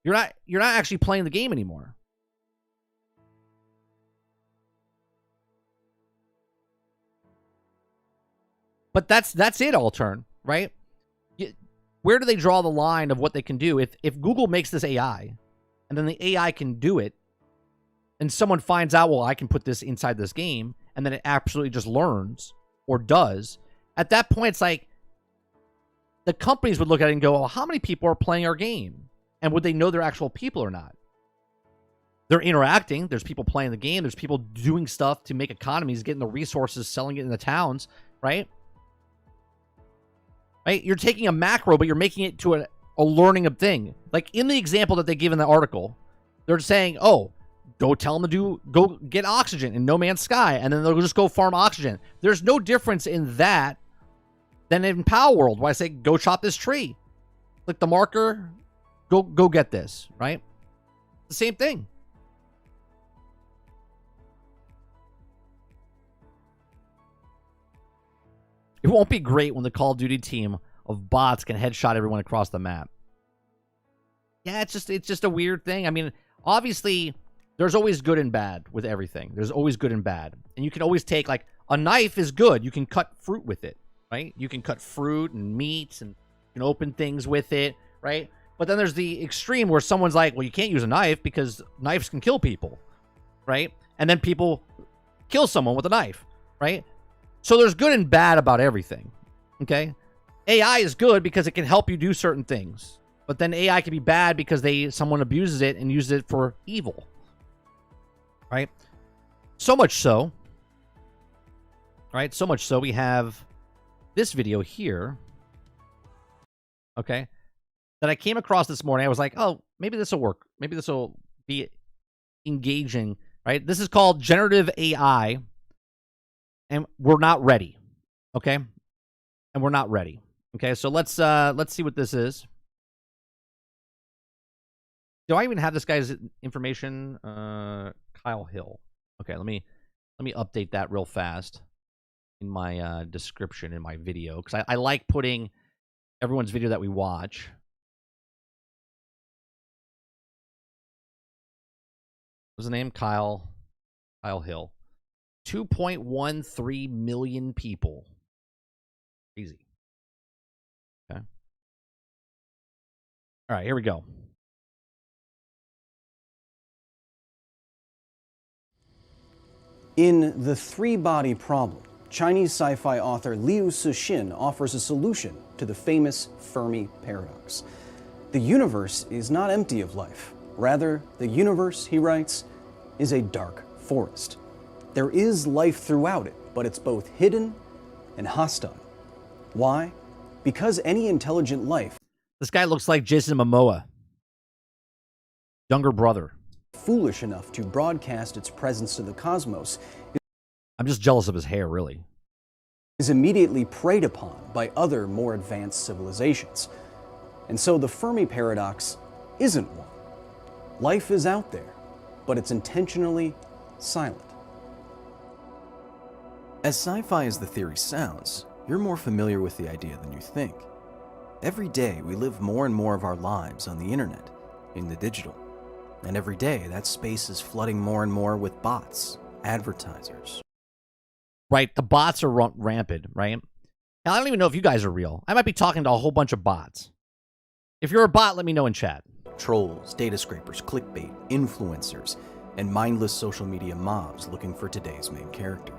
you're not actually playing the game anymore. But that's it, Altern, right? Where do they draw the line of what they can do? If Google makes this AI, and then the AI can do it, and someone finds out, well, I can put this inside this game, and then it absolutely just learns, or does, at that point, it's like, the companies would look at it and go, well, how many people are playing our game? And would they know they're actual people or not? They're interacting. There's people playing the game. There's people doing stuff to make economies, getting the resources, selling it in the towns, right? Right? You're taking a macro, but you're making it to a learning of thing. Like in the example that they give in the article, they're saying, oh, go tell them to go get oxygen in No Man's Sky, and then they'll just go farm oxygen. There's no difference in that than in Pal World, where I say, go chop this tree. Click the marker, go get this, right? The same thing. It won't be great when the Call of Duty team of bots can headshot everyone across the map. Yeah, it's just a weird thing. I mean, obviously, there's always good and bad with everything. There's always good and bad. And you can always take, like, a knife is good. You can cut fruit with it, right? You can cut fruit and meats and you can open things with it, right? But then there's the extreme where someone's like, well, you can't use a knife because knives can kill people, right? And then people kill someone with a knife, right? So there's good and bad about everything, okay? AI is good because it can help you do certain things. But then AI can be bad because someone abuses it and uses it for evil. Right? So much so. Right? So much so we have this video here. Okay? That I came across this morning. I was like, oh, maybe this will work. Maybe this will be engaging. Right? This is called generative AI. And we're not ready. Okay? And we're not ready. Okay, so let's see what this is. Do I even have this guy's information? Kyle Hill. Okay, let me update that real fast in my description in my video, because I like putting everyone's video that we watch. What's the name? Kyle Hill. 2.13 million people. Crazy. Okay. All right, here we go. In The Three-Body Problem, Chinese sci-fi author Liu Cixin offers a solution to the famous Fermi paradox. The universe is not empty of life. Rather, the universe, he writes, is a dark forest. There is life throughout it, but it's both hidden and hostile. Why? Because any intelligent life... This guy looks like Jason Momoa. Younger brother. ...foolish enough to broadcast its presence to the cosmos... I'm just jealous of his hair, really. ...is immediately preyed upon by other, more advanced civilizations. And so the Fermi paradox isn't one. Life is out there, but it's intentionally silent. As sci-fi as the theory sounds, you're more familiar with the idea than you think. Every day, we live more and more of our lives on the internet, in the digital. And every day, that space is flooding more and more with bots, advertisers. Right, the bots are rampant, right? Now, I don't even know if you guys are real. I might be talking to a whole bunch of bots. If you're a bot, let me know in chat. Trolls, data scrapers, clickbait, influencers, and mindless social media mobs looking for today's main character.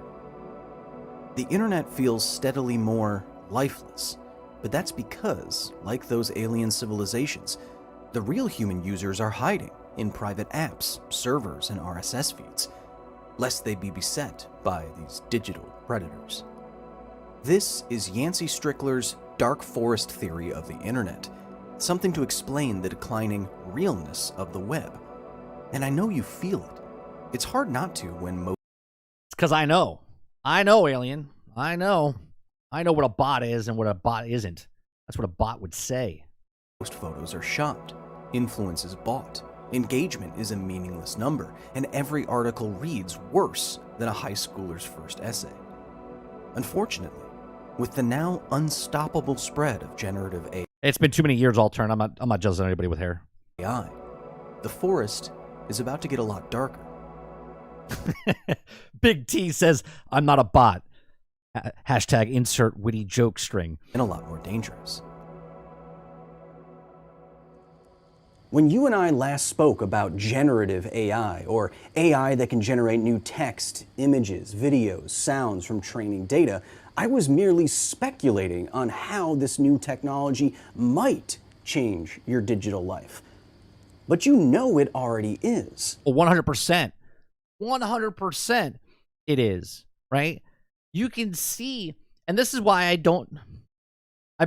The internet feels steadily more lifeless, but that's because, like those alien civilizations, the real human users are hiding in private apps, servers, and RSS feeds, lest they be beset by these digital predators. This is Yancey Strickler's dark forest theory of the internet, something to explain the declining realness of the web. And I know you feel it. It's hard not to when most... It's because I know. I know, alien. I know. I know what a bot is and what a bot isn't. That's what a bot would say. Most photos are shopped. Influence is bought. Engagement is a meaningless number, and every article reads worse than a high schooler's first essay. Unfortunately, with the now unstoppable spread of generative AI... It's been too many years, I'll turn. I'm not judging anybody with hair. The forest is about to get a lot darker. Big T says, I'm not a bot. Hashtag insert witty joke string. And a lot more dangerous. When you and I last spoke about generative AI, or AI that can generate new text, images, videos, sounds from training data, I was merely speculating on how this new technology might change your digital life. But you know it already is. 100%. 100% it is, right? You can see, and this is why I've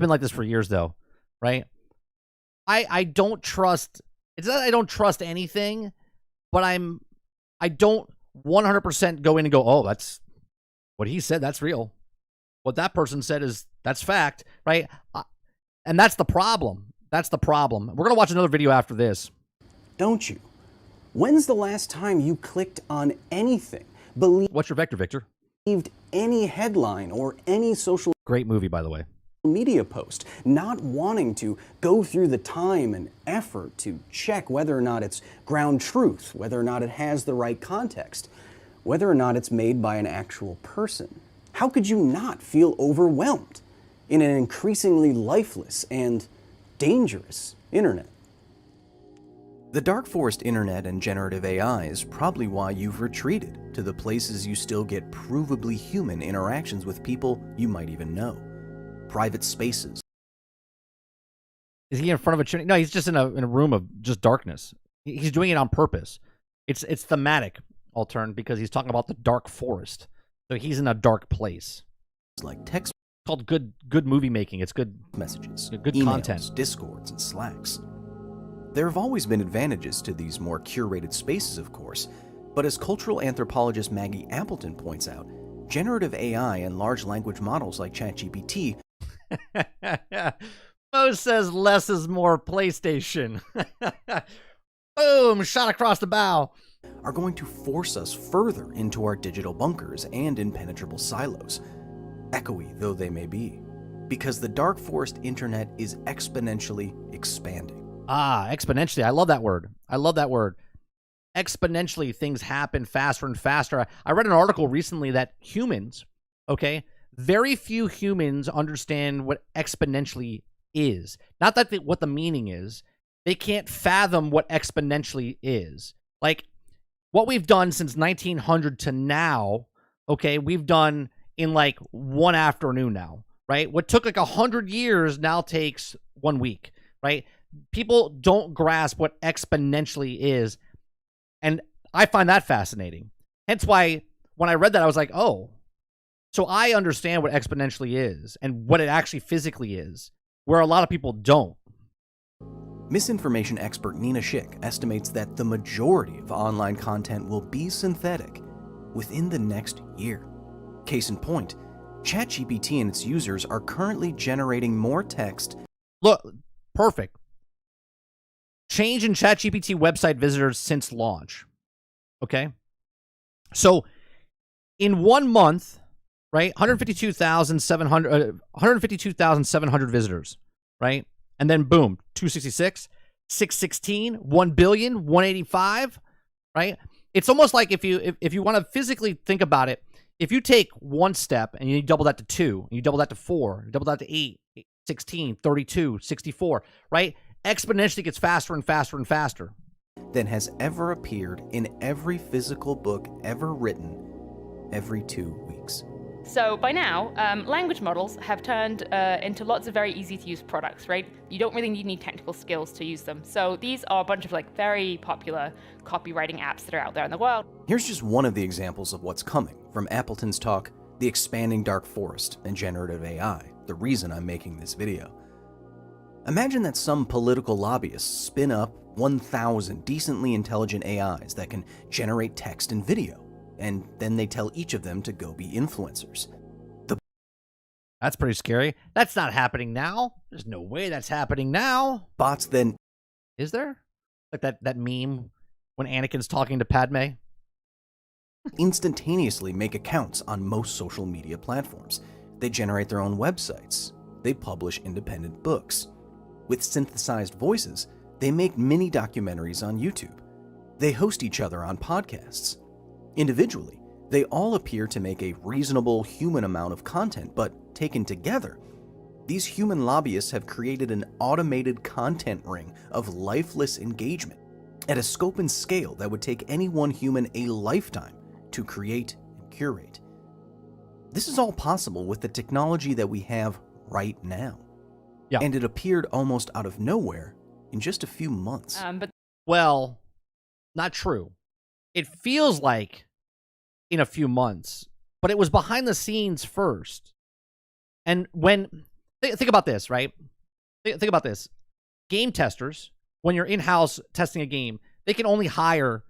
been like this for years though, right? I don't trust, it's not that I don't trust anything, but I don't 100% go in and go, oh, that's what he said, that's real. What that person said that's fact, right? And that's the problem. That's the problem. We're going to watch another video after this. Don't you? When's the last time you clicked on anything, What's your vector, Victor? believed any headline or any social Great movie, by the way. media post, not wanting to go through the time and effort to check whether or not it's ground truth, whether or not it has the right context, whether or not it's made by an actual person? How could you not feel overwhelmed in an increasingly lifeless and dangerous internet? The dark forest internet and generative AI is probably why you've retreated to the places you still get provably human interactions with people you might even know. Private spaces. Is he in front of a chimney? No, he's just in a room of just darkness. He's doing it on purpose. It's thematic, I'll turn, because he's talking about the dark forest. So he's in a dark place. It's like text. It's called good movie making. It's good messages, good emails, content. Discords, and Slacks. There have always been advantages to these more curated spaces, of course, but as cultural anthropologist Maggie Appleton points out, generative AI and large language models like ChatGPT Mo says less is more PlayStation. Boom, shot across the bow. Are going to force us further into our digital bunkers and impenetrable silos, echoey though they may be, because the dark forest internet is exponentially expanding. Exponentially. I love that word. I love that word. Exponentially, things happen faster and faster. I read an article recently that humans, okay, very few humans understand what exponentially is. Not that what the meaning is. They can't fathom what exponentially is. Like, what we've done since 1900 to now, okay, we've done in like one afternoon now, right? What took like 100 years now takes 1 week, right? People don't grasp what exponentially is. And I find that fascinating. Hence why when I read that, I was like, oh, so I understand what exponentially is and what it actually physically is, where a lot of people don't. Misinformation expert Nina Schick estimates that the majority of online content will be synthetic within the next year. Case in point, ChatGPT and its users are currently generating more text. Look, perfect. Change in ChatGPT website visitors since launch. Okay? So, in 1 month, right, 152,700 visitors, right? And then boom, 266, 616, 1 billion, 185, right? It's almost like if you want to physically think about it, if you take one step and you double that to 2, and you double that to 4, you double that to 8, 16, 32, 64, right? Exponentially gets faster and faster and faster. Than has ever appeared in every physical book ever written every 2 weeks. So by now, language models have turned into lots of very easy-to-use products, right? You don't really need any technical skills to use them. So these are a bunch of like very popular copywriting apps that are out there in the world. Here's just one of the examples of what's coming from Appleton's talk, The Expanding Dark Forest and Generative AI, the reason I'm making this video. Imagine that some political lobbyists spin up 1,000 decently intelligent AIs that can generate text and video, and then they tell each of them to go be influencers. That's pretty scary. That's not happening now. There's no way that's happening now. Bots then... Is there? Like that meme when Anakin's talking to Padme? Instantaneously make accounts on most social media platforms. They generate their own websites. They publish independent books. With synthesized voices, they make mini documentaries on YouTube. They host each other on podcasts. Individually, they all appear to make a reasonable human amount of content, but taken together, these human lobbyists have created an automated content ring of lifeless engagement at a scope and scale that would take any one human a lifetime to create and curate. This is all possible with the technology that we have right now. Yeah. And it appeared almost out of nowhere in just a few months. Well, not true. It feels like in a few months, but it was behind the scenes first. And when, think about this, right? Think about this. Game testers, when you're in-house testing a game, they can only hire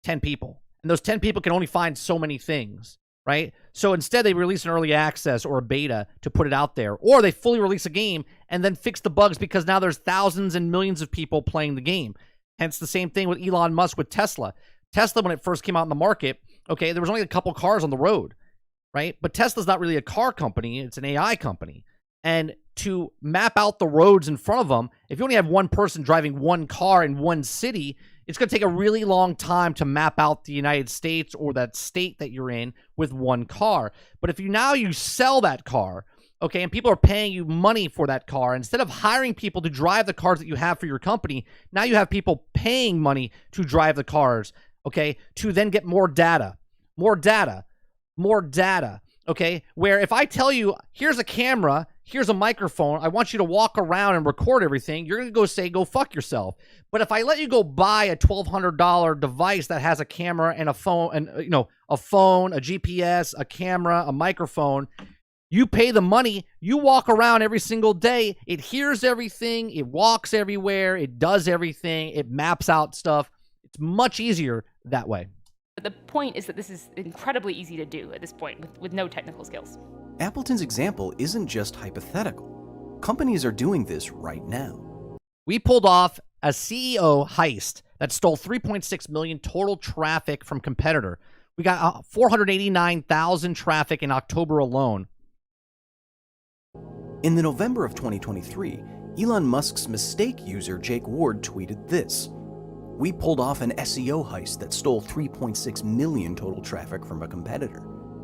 10 people. And those 10 people can only find so many things, right? So instead they release an early access or a beta to put it out there, or they fully release a game and then fix the bugs because now there's thousands and millions of people playing the game. Hence the same thing with Elon Musk with Tesla. Tesla, when it first came out in the market, okay, there was only a couple cars on the road, right? But Tesla's not really a car company, it's an AI company. And to map out the roads in front of them, if you only have one person driving one car in one city, it's going to take a really long time to map out the United States or that state that you're in with one car. But if you sell that car, okay, and people are paying you money for that car, instead of hiring people to drive the cars that you have for your company, now you have people paying money to drive the cars, okay, to then get more data, okay, where if I tell you, here's a camera, here's a microphone, I want you to walk around and record everything, you're going to go fuck yourself. But if I let you go buy a $1,200 device that has a camera and a phone, and a phone, a GPS, a camera, a microphone, you pay the money, you walk around every single day, it hears everything, it walks everywhere, it does everything, it maps out stuff. It's much easier that way. But the point is that this is incredibly easy to do at this point with no technical skills. Appleton's example isn't just hypothetical. Companies are doing this right now. We pulled off a CEO heist that stole 3.6 million total traffic from competitor. We got 489,000 traffic in October alone. In the November of 2023, Elon Musk's mistake user Jake Ward tweeted this: "We pulled off an SEO heist that stole 3.6 million total traffic from a competitor."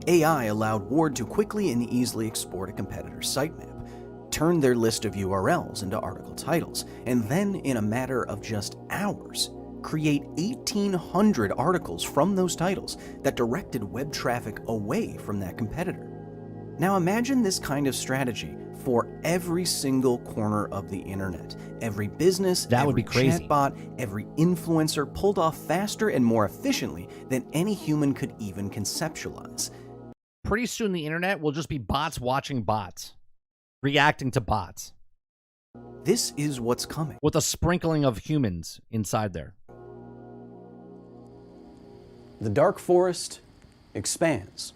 AI allowed Ward to quickly and easily export a competitor's sitemap, turn their list of URLs into article titles, and then, in a matter of just hours, create 1,800 articles from those titles that directed web traffic away from that competitor. Now imagine this kind of strategy for every single corner of the internet. Every business, that would be crazy. Chatbot, every influencer pulled off faster and more efficiently than any human could even conceptualize. Pretty soon the internet will just be bots watching bots, reacting to bots. This is what's coming. With a sprinkling of humans inside there. The dark forest expands.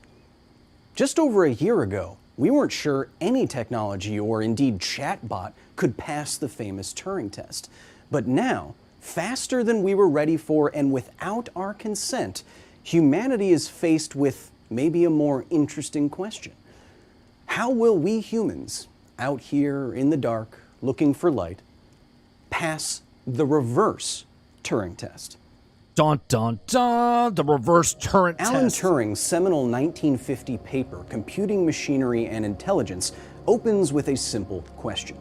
Just over a year ago, we weren't sure any technology or indeed chatbot could pass the famous Turing test. But now, faster than we were ready for and without our consent, humanity is faced with maybe a more interesting question. How will we humans, out here in the dark, looking for light, pass the reverse Turing test? Dun, dun, dun, the reverse Turing test. Alan Turing's seminal 1950 paper, Computing Machinery and Intelligence, opens with a simple question.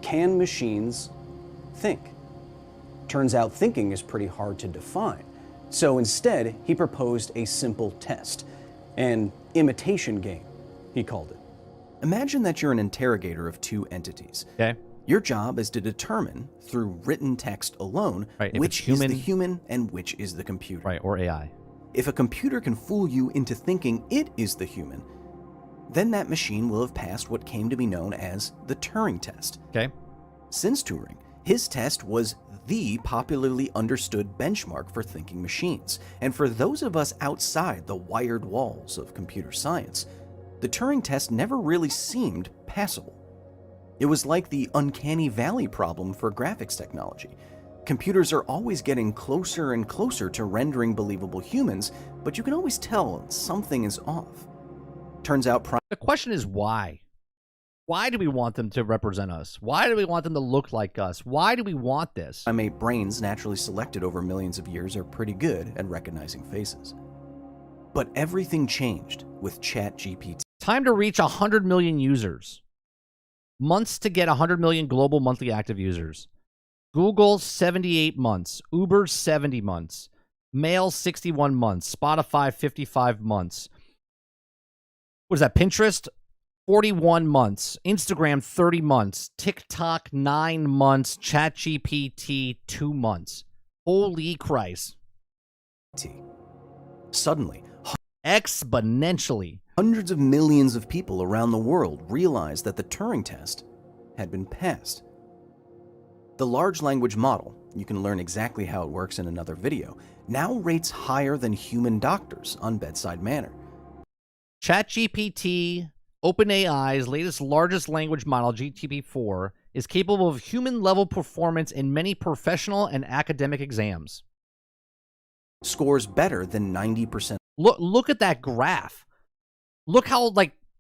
Can machines think? Turns out thinking is pretty hard to define. So instead, he proposed a simple test, an imitation game, he called it. Imagine that you're an interrogator of two entities. Okay. Your job is to determine, through written text alone, which is the human and which is the computer. Right, or AI. If a computer can fool you into thinking it is the human, then that machine will have passed what came to be known as the Turing test. Okay. Since Turing, his test was the popularly understood benchmark for thinking machines. And for those of us outside the wired walls of computer science, the Turing test never really seemed passable. It was like the uncanny valley problem for graphics technology. Computers are always getting closer and closer to rendering believable humans, but you can always tell something is off. Turns out the question is why? Why do we want them to represent us? Why do we want them to look like us? Why do we want this? primate brains naturally selected over millions of years are pretty good at recognizing faces. But everything changed with ChatGPT. Time to reach 100 million users. Months to get 100 million global monthly active users. Google, 78 months. Uber, 70 months. Mail, 61 months. Spotify, 55 months. What is that? Pinterest, 41 months. Instagram, 30 months. TikTok, 9 months. ChatGPT, 2 months. Holy Christ. Suddenly, exponentially, hundreds of millions of people around the world realized that the Turing test had been passed. The large language model, you can learn exactly how it works in another video, now rates higher than human doctors on bedside manner. ChatGPT, OpenAI's latest largest language model, GPT-4, is capable of human-level performance in many professional and academic exams. Scores better than 90%. Look at that graph. Look how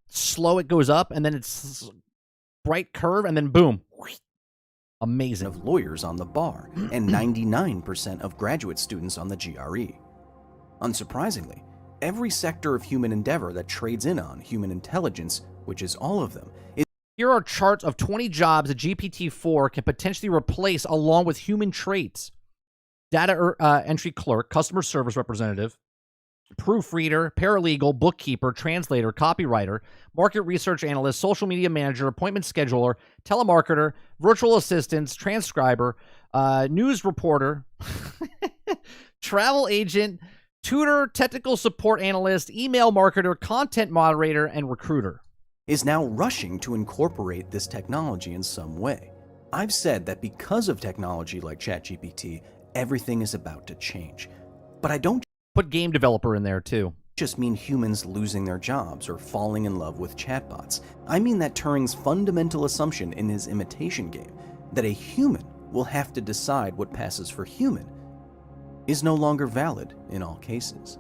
slow it goes up, and then it's bright curve, and then boom. Amazing. Of lawyers on the bar, and 99% of graduate students on the GRE. Unsurprisingly, every sector of human endeavor that trades in on human intelligence, which is all of them, is... Here are charts of 20 jobs that GPT-4 can potentially replace along with human traits. Data entry clerk, customer service representative, proofreader, paralegal, bookkeeper, translator, copywriter, market research analyst, social media manager, appointment scheduler, telemarketer, virtual assistants, transcriber, news reporter, travel agent, tutor, technical support analyst, email marketer, content moderator, and recruiter. Is now rushing to incorporate this technology in some way. I've said that because of technology like ChatGPT, everything is about to change. But I don't put game developer in there too. Just mean humans losing their jobs or falling in love with chatbots. I mean that Turing's fundamental assumption in his imitation game, that a human will have to decide what passes for human, is no longer valid in all cases.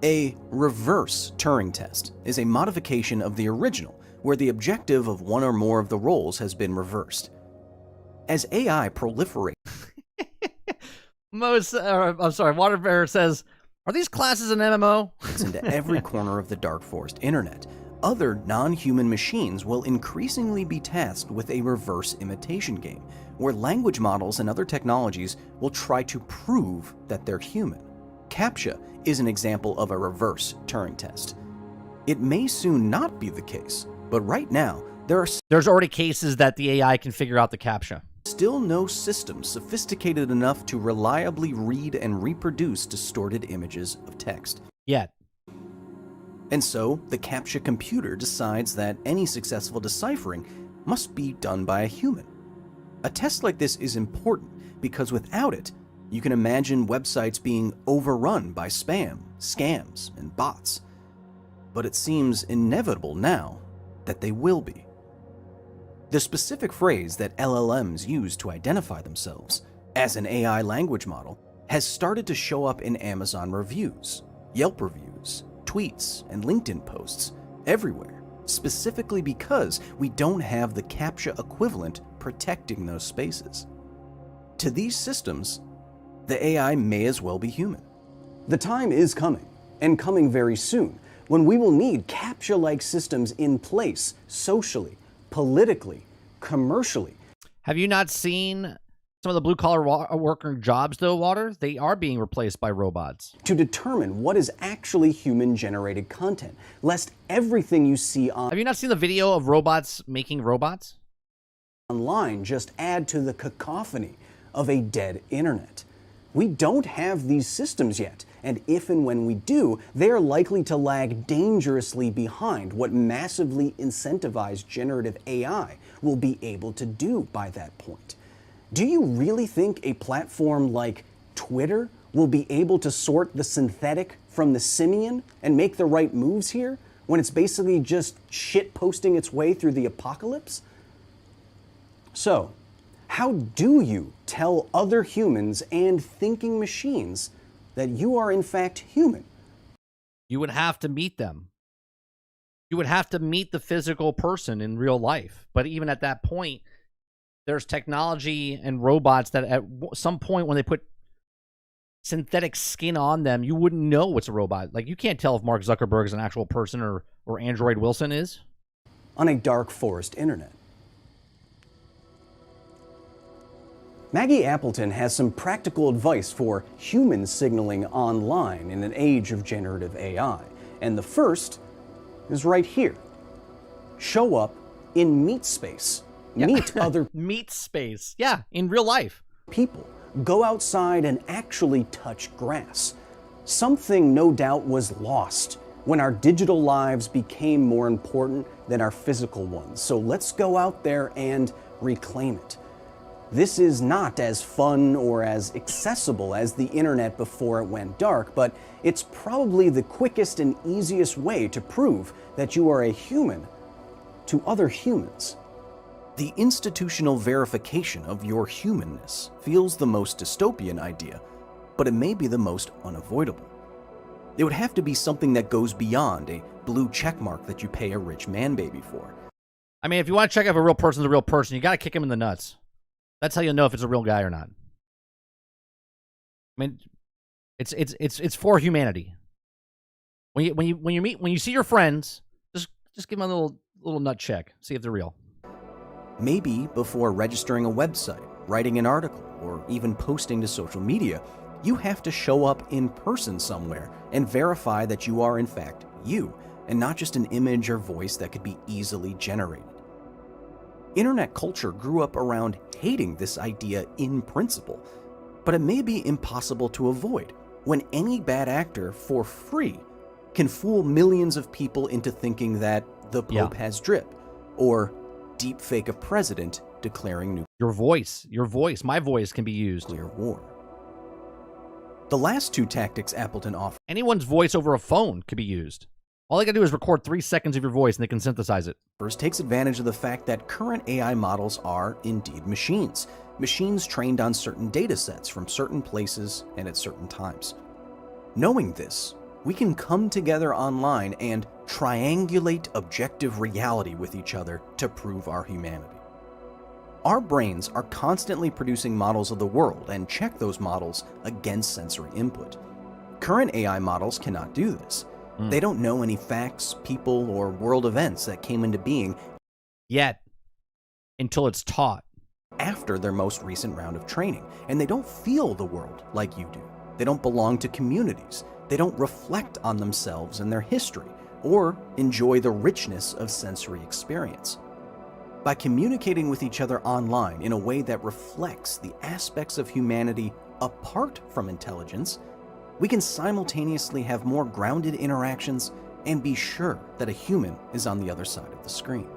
A reverse Turing test is a modification of the original, where the objective of one or more of the roles has been reversed. As AI proliferates... Waterbear says, are these classes an MMO? into every corner of the Dark Forest internet. Other non-human machines will increasingly be tasked with a reverse imitation game, where language models and other technologies will try to prove that they're human. CAPTCHA is an example of a reverse Turing test. It may soon not be the case, but right now, there's already cases that the AI can figure out the CAPTCHA. Still no system sophisticated enough to reliably read and reproduce distorted images of text. Yet. And so, the CAPTCHA computer decides that any successful deciphering must be done by a human. A test like this is important because without it, you can imagine websites being overrun by spam, scams, and bots. But it seems inevitable now that they will be. The specific phrase that LLMs use to identify themselves as an AI language model has started to show up in Amazon reviews, Yelp reviews, tweets, and LinkedIn posts everywhere, specifically because we don't have the CAPTCHA equivalent protecting those spaces. To these systems, the AI may as well be human. The time is coming, and coming very soon, when we will need CAPTCHA-like systems in place socially, politically, commercially. Have you not seen some of the blue-collar worker jobs, though, Water? They are being replaced by robots. To determine what is actually human-generated content, lest everything you see on... Have you not seen the video of robots making robots? ...online just add to the cacophony of a dead internet. We don't have these systems yet, and if and when we do, they are likely to lag dangerously behind what massively incentivized generative AI will be able to do by that point. Do you really think a platform like Twitter will be able to sort the synthetic from the simian and make the right moves here when it's basically just shit posting its way through the apocalypse? So, how do you tell other humans and thinking machines that you are in fact human? You would have to meet them. You would have to meet the physical person in real life. But even at that point, there's technology and robots that at some point when they put synthetic skin on them, you wouldn't know it's a robot. Like, you can't tell if Mark Zuckerberg is an actual person or Android Wilson is. On a dark forest internet. Maggie Appleton has some practical advice for human signaling online in an age of generative AI. And the first is right here. Show up in meat space. Yeah. Meet other meat space. Yeah, in real life. People. Go outside and actually touch grass. Something no doubt was lost when our digital lives became more important than our physical ones. So let's go out there and reclaim it. This is not as fun or as accessible as the internet before it went dark, but it's probably the quickest and easiest way to prove that you are a human to other humans. The institutional verification of your humanness feels the most dystopian idea, but it may be the most unavoidable. It would have to be something that goes beyond a blue checkmark that you pay a rich man baby for. I mean, if you want to check if a real person's a real person, you got to kick him in the nuts. That's how you know if it's a real guy or not. I mean, it's for humanity. When you see your friends, just give them a little nut check, see if they're real. Maybe before registering a website, writing an article, or even posting to social media, you have to show up in person somewhere and verify that you are in fact you, and not just an image or voice that could be easily generated. Internet culture grew up around hating this idea in principle, but it may be impossible to avoid when any bad actor for free can fool millions of people into thinking that the Pope has drip, or deepfake a president declaring nuclear your voice, my voice can be used. Nuclear war. The last two tactics Appleton offers. Anyone's voice over a phone could be used. All they gotta do is record 3 seconds of your voice and they can synthesize it. First takes advantage of the fact that current AI models are indeed machines. Machines trained on certain data sets from certain places and at certain times. Knowing this, we can come together online and triangulate objective reality with each other to prove our humanity. Our brains are constantly producing models of the world and check those models against sensory input. Current AI models cannot do this. They don't know any facts, people, or world events that came into being yet, until it's taught. After their most recent round of training, and they don't feel the world like you do. They don't belong to communities. They don't reflect on themselves and their history, or enjoy the richness of sensory experience. By communicating with each other online in a way that reflects the aspects of humanity apart from intelligence, we can simultaneously have more grounded interactions and be sure that a human is on the other side of the screen.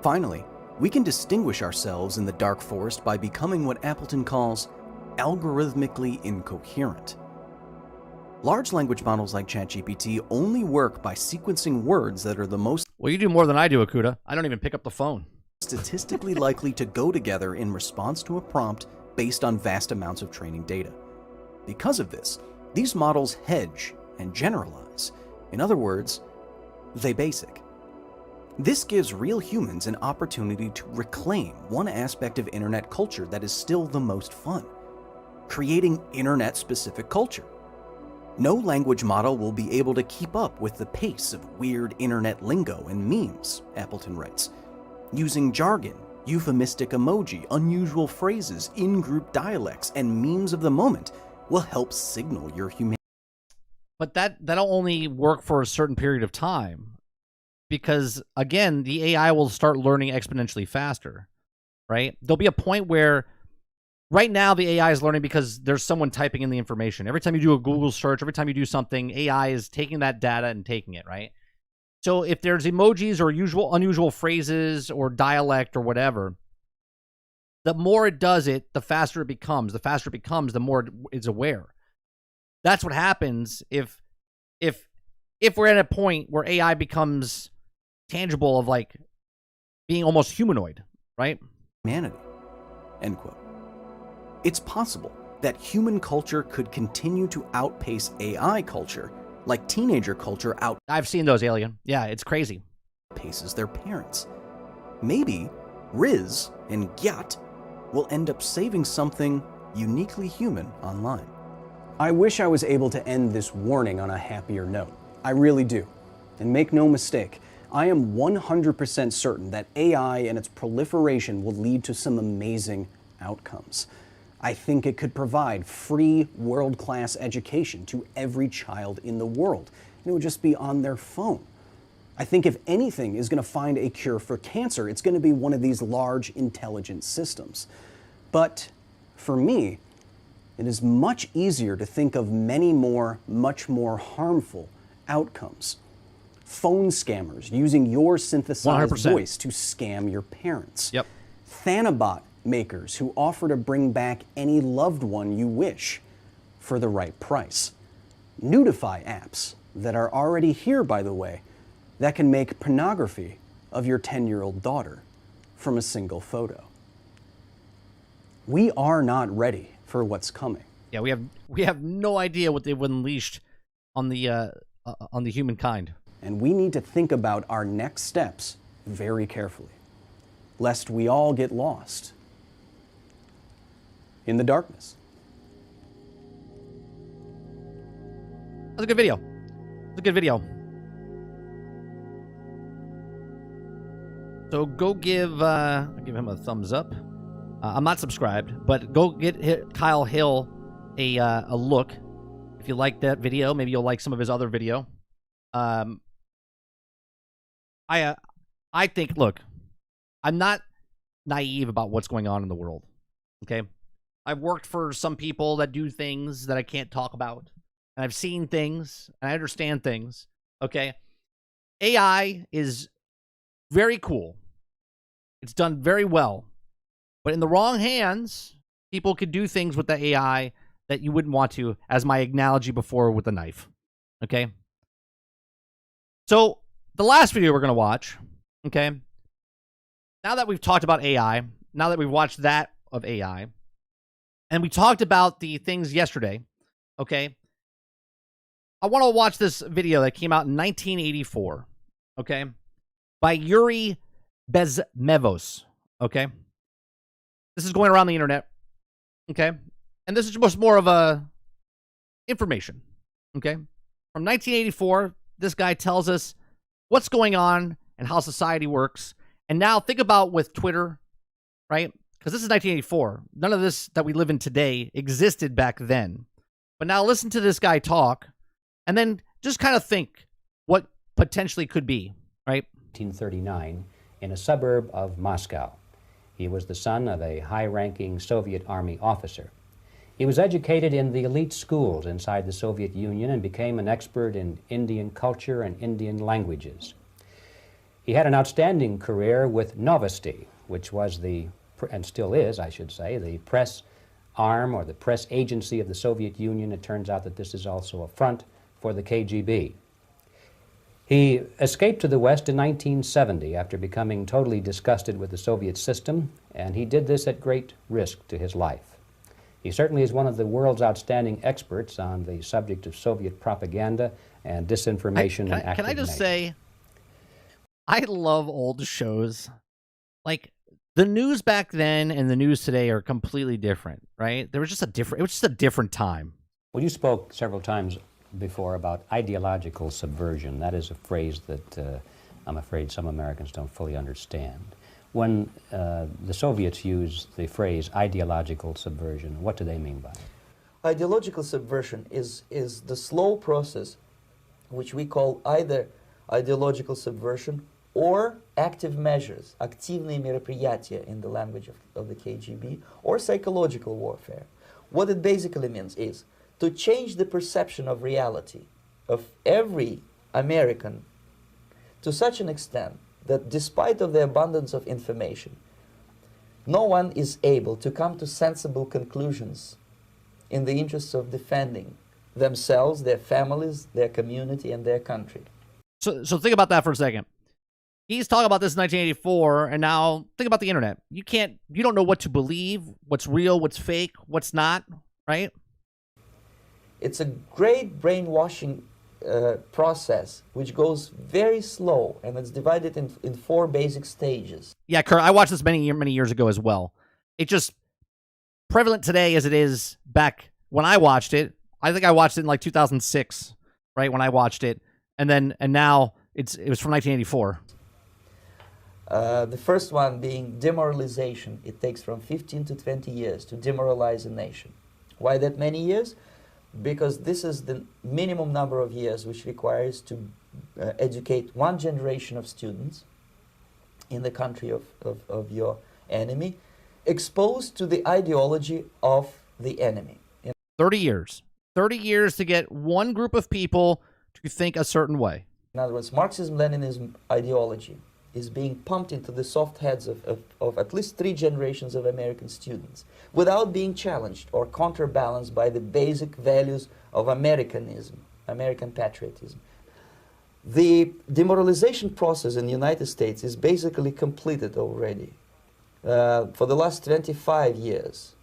Finally, we can distinguish ourselves in the dark forest by becoming what Appleton calls algorithmically incoherent. Large language models like ChatGPT only work by sequencing words that are the most... Well, you do more than I do, Akuda. I don't even pick up the phone. ...statistically likely to go together in response to a prompt based on vast amounts of training data. Because of this, these models hedge and generalize. In other words, they basic. This gives real humans an opportunity to reclaim one aspect of internet culture that is still the most fun: creating internet-specific culture. No language model will be able to keep up with the pace of weird internet lingo and memes, Appleton writes. Using jargon, euphemistic emoji, unusual phrases, in-group dialects, and memes of the moment will help signal your humanity. But that'll only work for a certain period of time. Because, again, the AI will start learning exponentially faster, right? There'll be a point where, right now, the AI is learning because there's someone typing in the information. Every time you do a Google search, every time you do something, AI is taking that data and taking it, right? So if there's emojis or unusual phrases or dialect or whatever, the more it does it, the faster it becomes. The faster it becomes, the more it's aware. That's what happens if we're at a point where AI becomes tangible, of like being almost humanoid, right? Humanity. End quote. It's possible that human culture could continue to outpace AI culture, like teenager culture I've seen those, Alien. Yeah, it's crazy. Outpaces their parents. Maybe Riz and Gyat will end up saving something uniquely human online. I wish I was able to end this warning on a happier note. I really do. And make no mistake, I am 100% certain that AI and its proliferation will lead to some amazing outcomes. I think it could provide free, world-class education to every child in the world, and it would just be on their phone. I think if anything is going to find a cure for cancer, it's going to be one of these large, intelligent systems. But for me, it is much easier to think of many more, much more harmful outcomes. Phone scammers using your synthesized 100%. voice to scam your parents. Yep. Thanabot makers who offer to bring back any loved one you wish for the right price. Nudify apps that are already here, by the way, that can make pornography of your 10-year-old daughter from a single photo. We are not ready for what's coming. Yeah, we have no idea what they've unleashed on the humankind. And we need to think about our next steps very carefully, lest we all get lost in the darkness. That's a good video. It's a good video. So go give him a thumbs up. I'm not subscribed, but go hit Kyle Hill a look. If you like that video, maybe you'll like some of his other video. I think, look, I'm not naive about what's going on in the world. Okay, I've worked for some people that do things that I can't talk about, and I've seen things and I understand things. Okay, AI is very cool. It's done very well, but in the wrong hands, people could do things with the AI that you wouldn't want to, as my analogy before with the knife. Okay? So, the last video we're going to watch, okay, now that we've talked about AI, now that we've watched that of AI, and we talked about the things yesterday, okay, I want to watch this video that came out in 1984, okay, by Yuri Bezmevos, okay? This is going around the internet, okay? And this is just more of a information, okay? From 1984, this guy tells us what's going on and how society works. And now think about with Twitter, right? Because this is 1984. None of this that we live in today existed back then. But now listen to this guy talk, and then just kind of think what potentially could be, right? 1939 in a suburb of Moscow. He was the son of a high-ranking Soviet Army officer. He was educated in the elite schools inside the Soviet Union and became an expert in Indian culture and Indian languages. He had an outstanding career with Novosti, which was the, and still is, I should say, the press arm or the press agency of the Soviet Union. It turns out that this is also a front for the KGB. He escaped to the West in 1970 after becoming totally disgusted with the Soviet system, and he did this at great risk to his life. He certainly is one of the world's outstanding experts on the subject of Soviet propaganda and disinformation and active Can I just measures. say, I love old shows. Like, the news back then and the news today are completely different, right? It was just a different time. Well, you spoke several times before about ideological subversion. That is a phrase that I'm afraid some Americans don't fully understand. When the Soviets use the phrase ideological subversion, what do they mean by it? Ideological subversion is the slow process which we call either ideological subversion or active measures, активные мероприятия in the language of the KGB, or psychological warfare. What it basically means is to change the perception of reality of every American to such an extent that despite of the abundance of information, no one is able to come to sensible conclusions in the interests of defending themselves, their families, their community, and their country. So think about that for a second. He's talking about this in 1984, and now think about the internet. You don't know what to believe, what's real, what's fake, what's not, right? It's a great brainwashing process which goes very slow, and it's divided in 4 basic stages. Yeah, Kurt, I watched this many years ago as well. It just prevalent today as it is back when I watched it. I think I watched it in like 2006, right, when I watched it, and now it was from 1984. The first one being demoralization. It takes from 15 to 20 years to demoralize a nation. Why that many years? Because this is the minimum number of years which requires to educate one generation of students in the country of your enemy, exposed to the ideology of the enemy. 30 years. 30 years to get one group of people to think a certain way. In other words, Marxism-Leninism ideology is being pumped into the soft heads of at least 3 generations of American students without being challenged or counterbalanced by the basic values of Americanism, American patriotism. The demoralization process in the United States is basically completed already. For the last 25 years,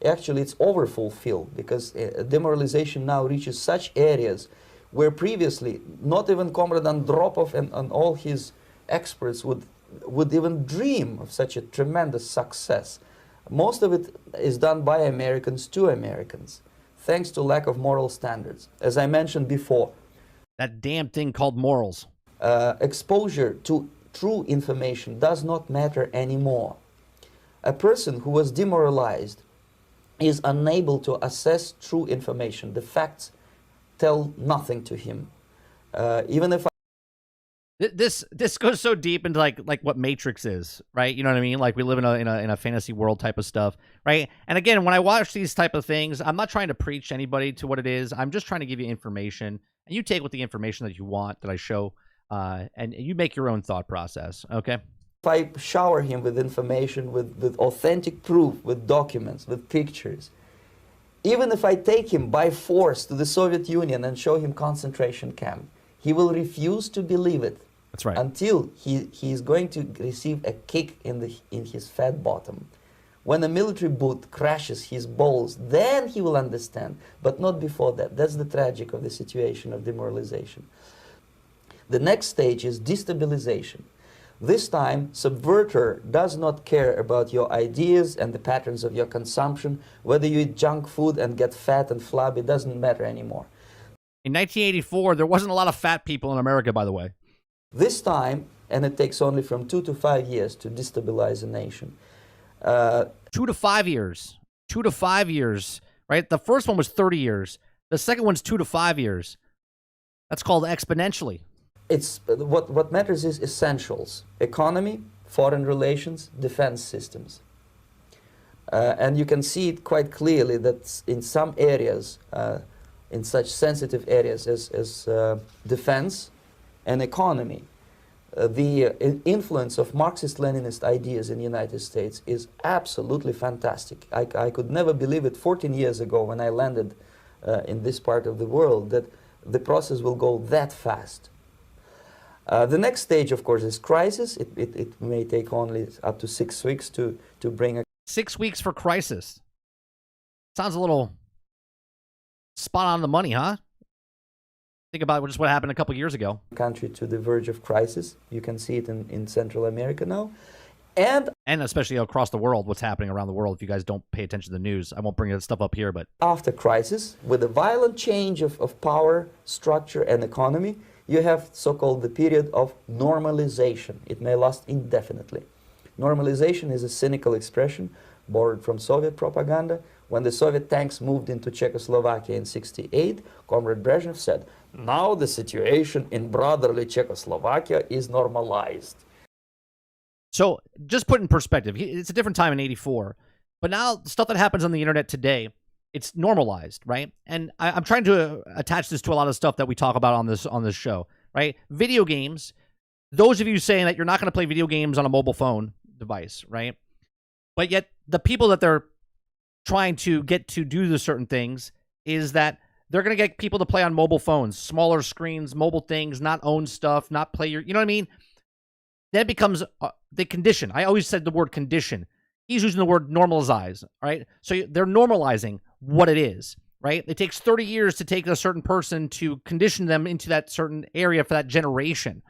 actually it's overfulfilled because demoralization now reaches such areas where previously not even Comrade Andropov and all his experts would even dream of such a tremendous success. Most of it is done by Americans to Americans, thanks to lack of moral standards. As I mentioned before, that damn thing called morals. Exposure to true information does not matter anymore. A person who was demoralized is unable to assess true information. The facts tell nothing to him. Even if This goes so deep into like what Matrix is, right? You know what I mean? Like we live in a fantasy world type of stuff, right? And again, when I watch these type of things, I'm not trying to preach anybody to what it is. I'm just trying to give you information, and you take with the information that you want that I show, and you make your own thought process. Okay? If I shower him with information, with authentic proof, with documents, with pictures, even if I take him by force to the Soviet Union and show him concentration camp, he will refuse to believe it. That's right. Until he is going to receive a kick in his fat bottom. When a military boot crashes his balls, then he will understand, but not before that. That's the tragic of the situation of demoralization. The next stage is destabilization. This time, subverter does not care about your ideas and the patterns of your consumption. Whether you eat junk food and get fat and flabby, doesn't matter anymore. In 1984, there wasn't a lot of fat people in America, by the way. This time, and it takes only from 2 to 5 years to destabilize a nation. 2 to 5 years. 2 to 5 years, right? The first one was 30 years. The second one's 2 to 5 years. That's called exponentially. It's what matters is essentials: economy, foreign relations, defense systems. And you can see it quite clearly that in some areas, in such sensitive areas as defense and economy, the influence of Marxist-Leninist ideas in the United States is absolutely fantastic. I could never believe it 14 years ago when I landed in this part of the world that the process will go that fast. The next stage, of course, is crisis. It may take only up to 6 weeks to bring a 6 weeks for crisis. Sounds a little spot on the money, huh? Think about just what happened a couple years ago. Country to the verge of crisis. You can see it in Central America now. And especially across the world, what's happening around the world. If you guys don't pay attention to the news, I won't bring that stuff up here, but after crisis, with a violent change of power, structure, and economy, you have so-called the period of normalization. It may last indefinitely. Normalization is a cynical expression borrowed from Soviet propaganda. When the Soviet tanks moved into Czechoslovakia in '68, Comrade Brezhnev said, "Now the situation in brotherly Czechoslovakia is normalized." So just put in perspective, it's a different time in '84, but now stuff that happens on the internet today, it's normalized, right? And I'm trying to attach this to a lot of stuff that we talk about on this show, right? Video games. Those of you saying that you're not going to play video games on a mobile phone device, right? But yet the people that they're trying to get to do the certain things is that they're going to get people to play on mobile phones, smaller screens, mobile things, not own stuff, not play your, you know what I mean? Then it becomes the condition. I always said the word condition. He's using the word normalize, right? So they're normalizing what it is, right? It takes 30 years to take a certain person to condition them into that certain area for that generation,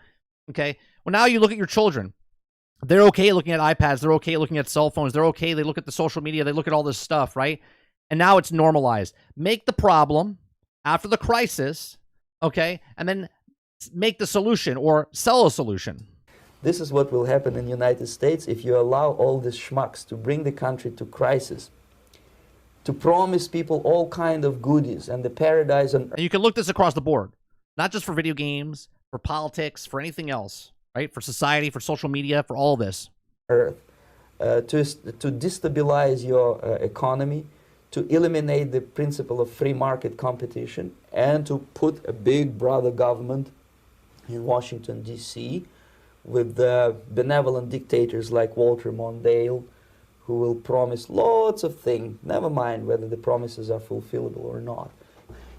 okay? Well, now you look at your children. They're okay looking at iPads. They're okay looking at cell phones. They're okay. They look at the social media. They look at all this stuff, right? And now it's normalized. Make the problem after the crisis, okay? And then make the solution or sell a solution. This is what will happen in the United States if you allow all these schmucks to bring the country to crisis, to promise people all kind of goodies and the paradise. And you can look this across the board, not just for video games, for politics, for anything else, right? For society, for social media, for all this. Earth, to destabilize your economy, to eliminate the principle of free market competition, and to put a big brother government in Washington, D.C., with benevolent dictators like Walter Mondale, who will promise lots of things, never mind whether the promises are fulfillable or not.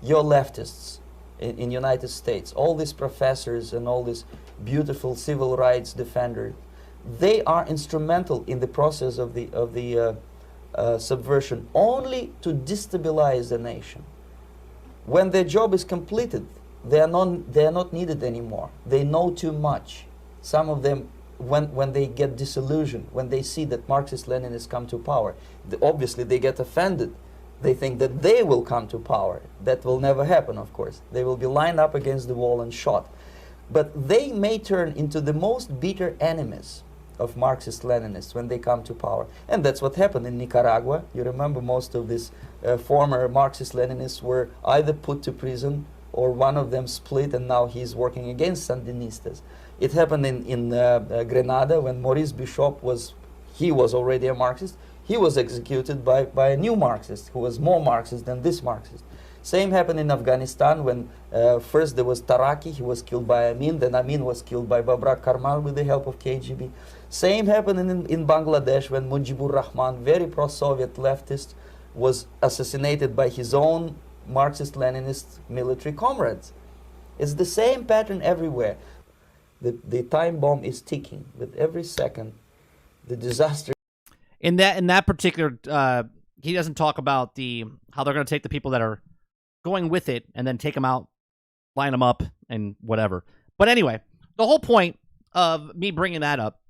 Your leftists in United States, all these professors and all these beautiful civil rights defenders, they are instrumental in the process of the subversion only to destabilize the nation. When their job is completed, they are not needed anymore. They know too much. Some of them, when they get disillusioned, when they see that Marxist-Leninists come to power, obviously they get offended. They think that they will come to power. That will never happen, of course. They will be lined up against the wall and shot. But they may turn into the most bitter enemies of Marxist-Leninists when they come to power. And that's what happened in Nicaragua. You remember most of these former Marxist-Leninists were either put to prison or one of them split, and now he's working against Sandinistas. It happened in Grenada when Maurice Bishop was already a Marxist. He was executed by a new Marxist who was more Marxist than this Marxist. Same happened in Afghanistan when first there was Taraki, he was killed by Amin, then Amin was killed by Babrak Karmal with the help of KGB. Same happened in Bangladesh when Mujibur Rahman, very pro-Soviet leftist, was assassinated by his own Marxist-Leninist military comrades. It's the same pattern everywhere. The time bomb is ticking with every second. The disaster. In that particular, he doesn't talk about how they're going to take the people that are going with it and then take them out, line them up, and whatever. But anyway, the whole point of me bringing that up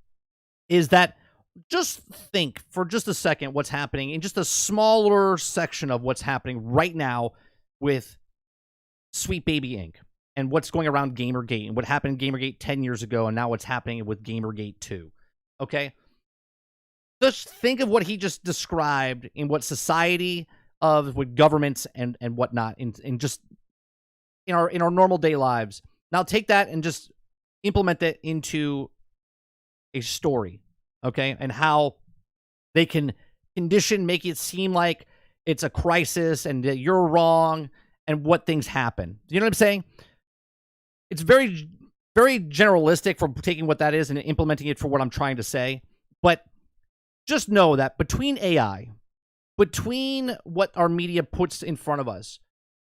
is that just think for just a second what's happening in just a smaller section of what's happening right now with Sweet Baby Inc. and what's going around Gamergate and what happened in Gamergate 10 years ago and now what's happening with Gamergate 2. Okay? Just think of what he just described in what society of with governments and whatnot in just in our normal day lives. Now take that and just implement that into a story, okay? And how they can make it seem like it's a crisis and that you're wrong and what things happen. You know what I'm saying? It's very, very generalistic for taking what that is and implementing it for what I'm trying to say. But just know that between AI, between what our media puts in front of us,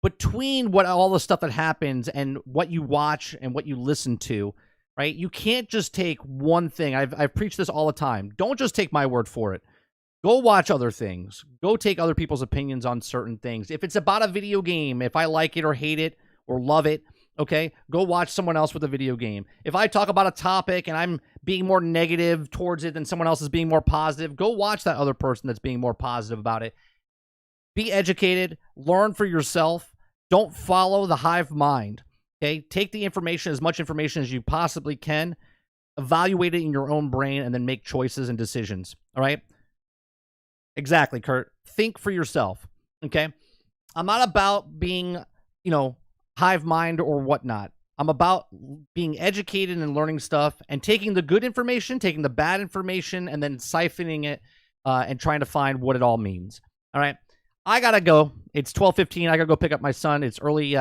between what all the stuff that happens and what you watch and what you listen to, right? You can't just take one thing. I've preached this all the time. Don't just take my word for it. Go watch other things. Go take other people's opinions on certain things. If it's about a video game, if I like it or hate it or love it, okay, go watch someone else with a video game. If I talk about a topic and I'm being more negative towards it than someone else is being more positive, go watch that other person that's being more positive about it. Be educated. Learn for yourself. Don't follow the hive mind, okay? Take the information, as much information as you possibly can, evaluate it in your own brain, and then make choices and decisions, all right? Exactly, Kurt. Think for yourself, okay? I'm not about being, hive mind or whatnot. I'm about being educated and learning stuff and taking the good information, taking the bad information, and then siphoning it and trying to find what it all means, all right? I gotta go. It's 12:15. I gotta go pick up my son. It's early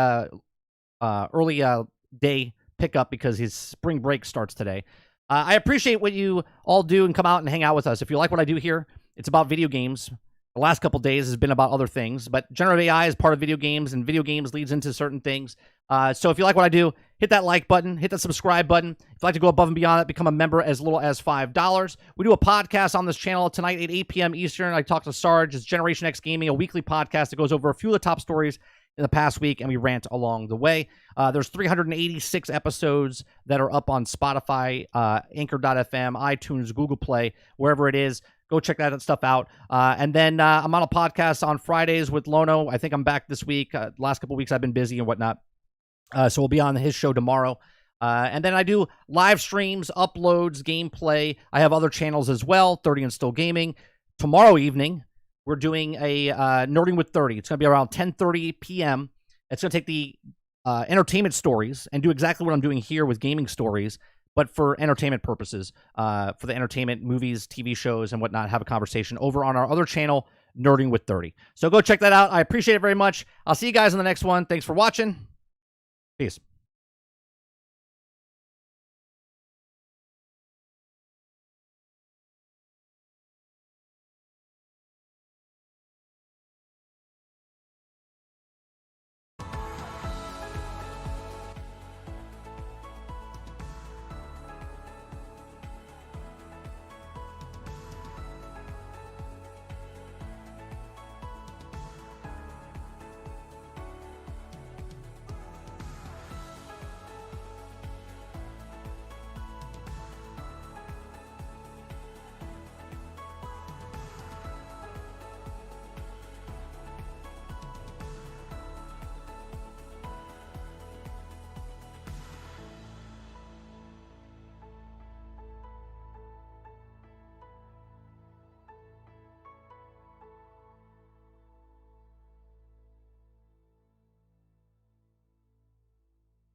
day pickup because his spring break starts today. I appreciate what you all do and come out and hang out with us. If you like what I do here, it's about video games. The last couple days has been about other things, but generative AI is part of video games, and video games leads into certain things. So if you like what I do, hit that like button, hit that subscribe button. If you'd like to go above and beyond that, become a member as little as $5. We do a podcast on this channel tonight at 8 p.m. Eastern. I talk to Sarge. It's Generation X Gaming, a weekly podcast that goes over a few of the top stories in the past week, and we rant along the way. There's 386 episodes that are up on Spotify, Anchor.fm, iTunes, Google Play, wherever it is. Go check that stuff out. And then I'm on a podcast on Fridays with Lono. I think I'm back this week. Last couple weeks I've been busy and whatnot. So we'll be on his show tomorrow. And then I do live streams, uploads, gameplay. I have other channels as well, 30 and Still Gaming. Tomorrow evening, we're doing a Nerding with 30. It's going to be around 10:30 p.m. It's going to take the entertainment stories and do exactly what I'm doing here with gaming stories, but for entertainment purposes, for the entertainment, movies, TV shows, and whatnot, have a conversation over on our other channel, Nerding with 30. So go check that out. I appreciate it very much. I'll see you guys in the next one. Thanks for watching. Peace.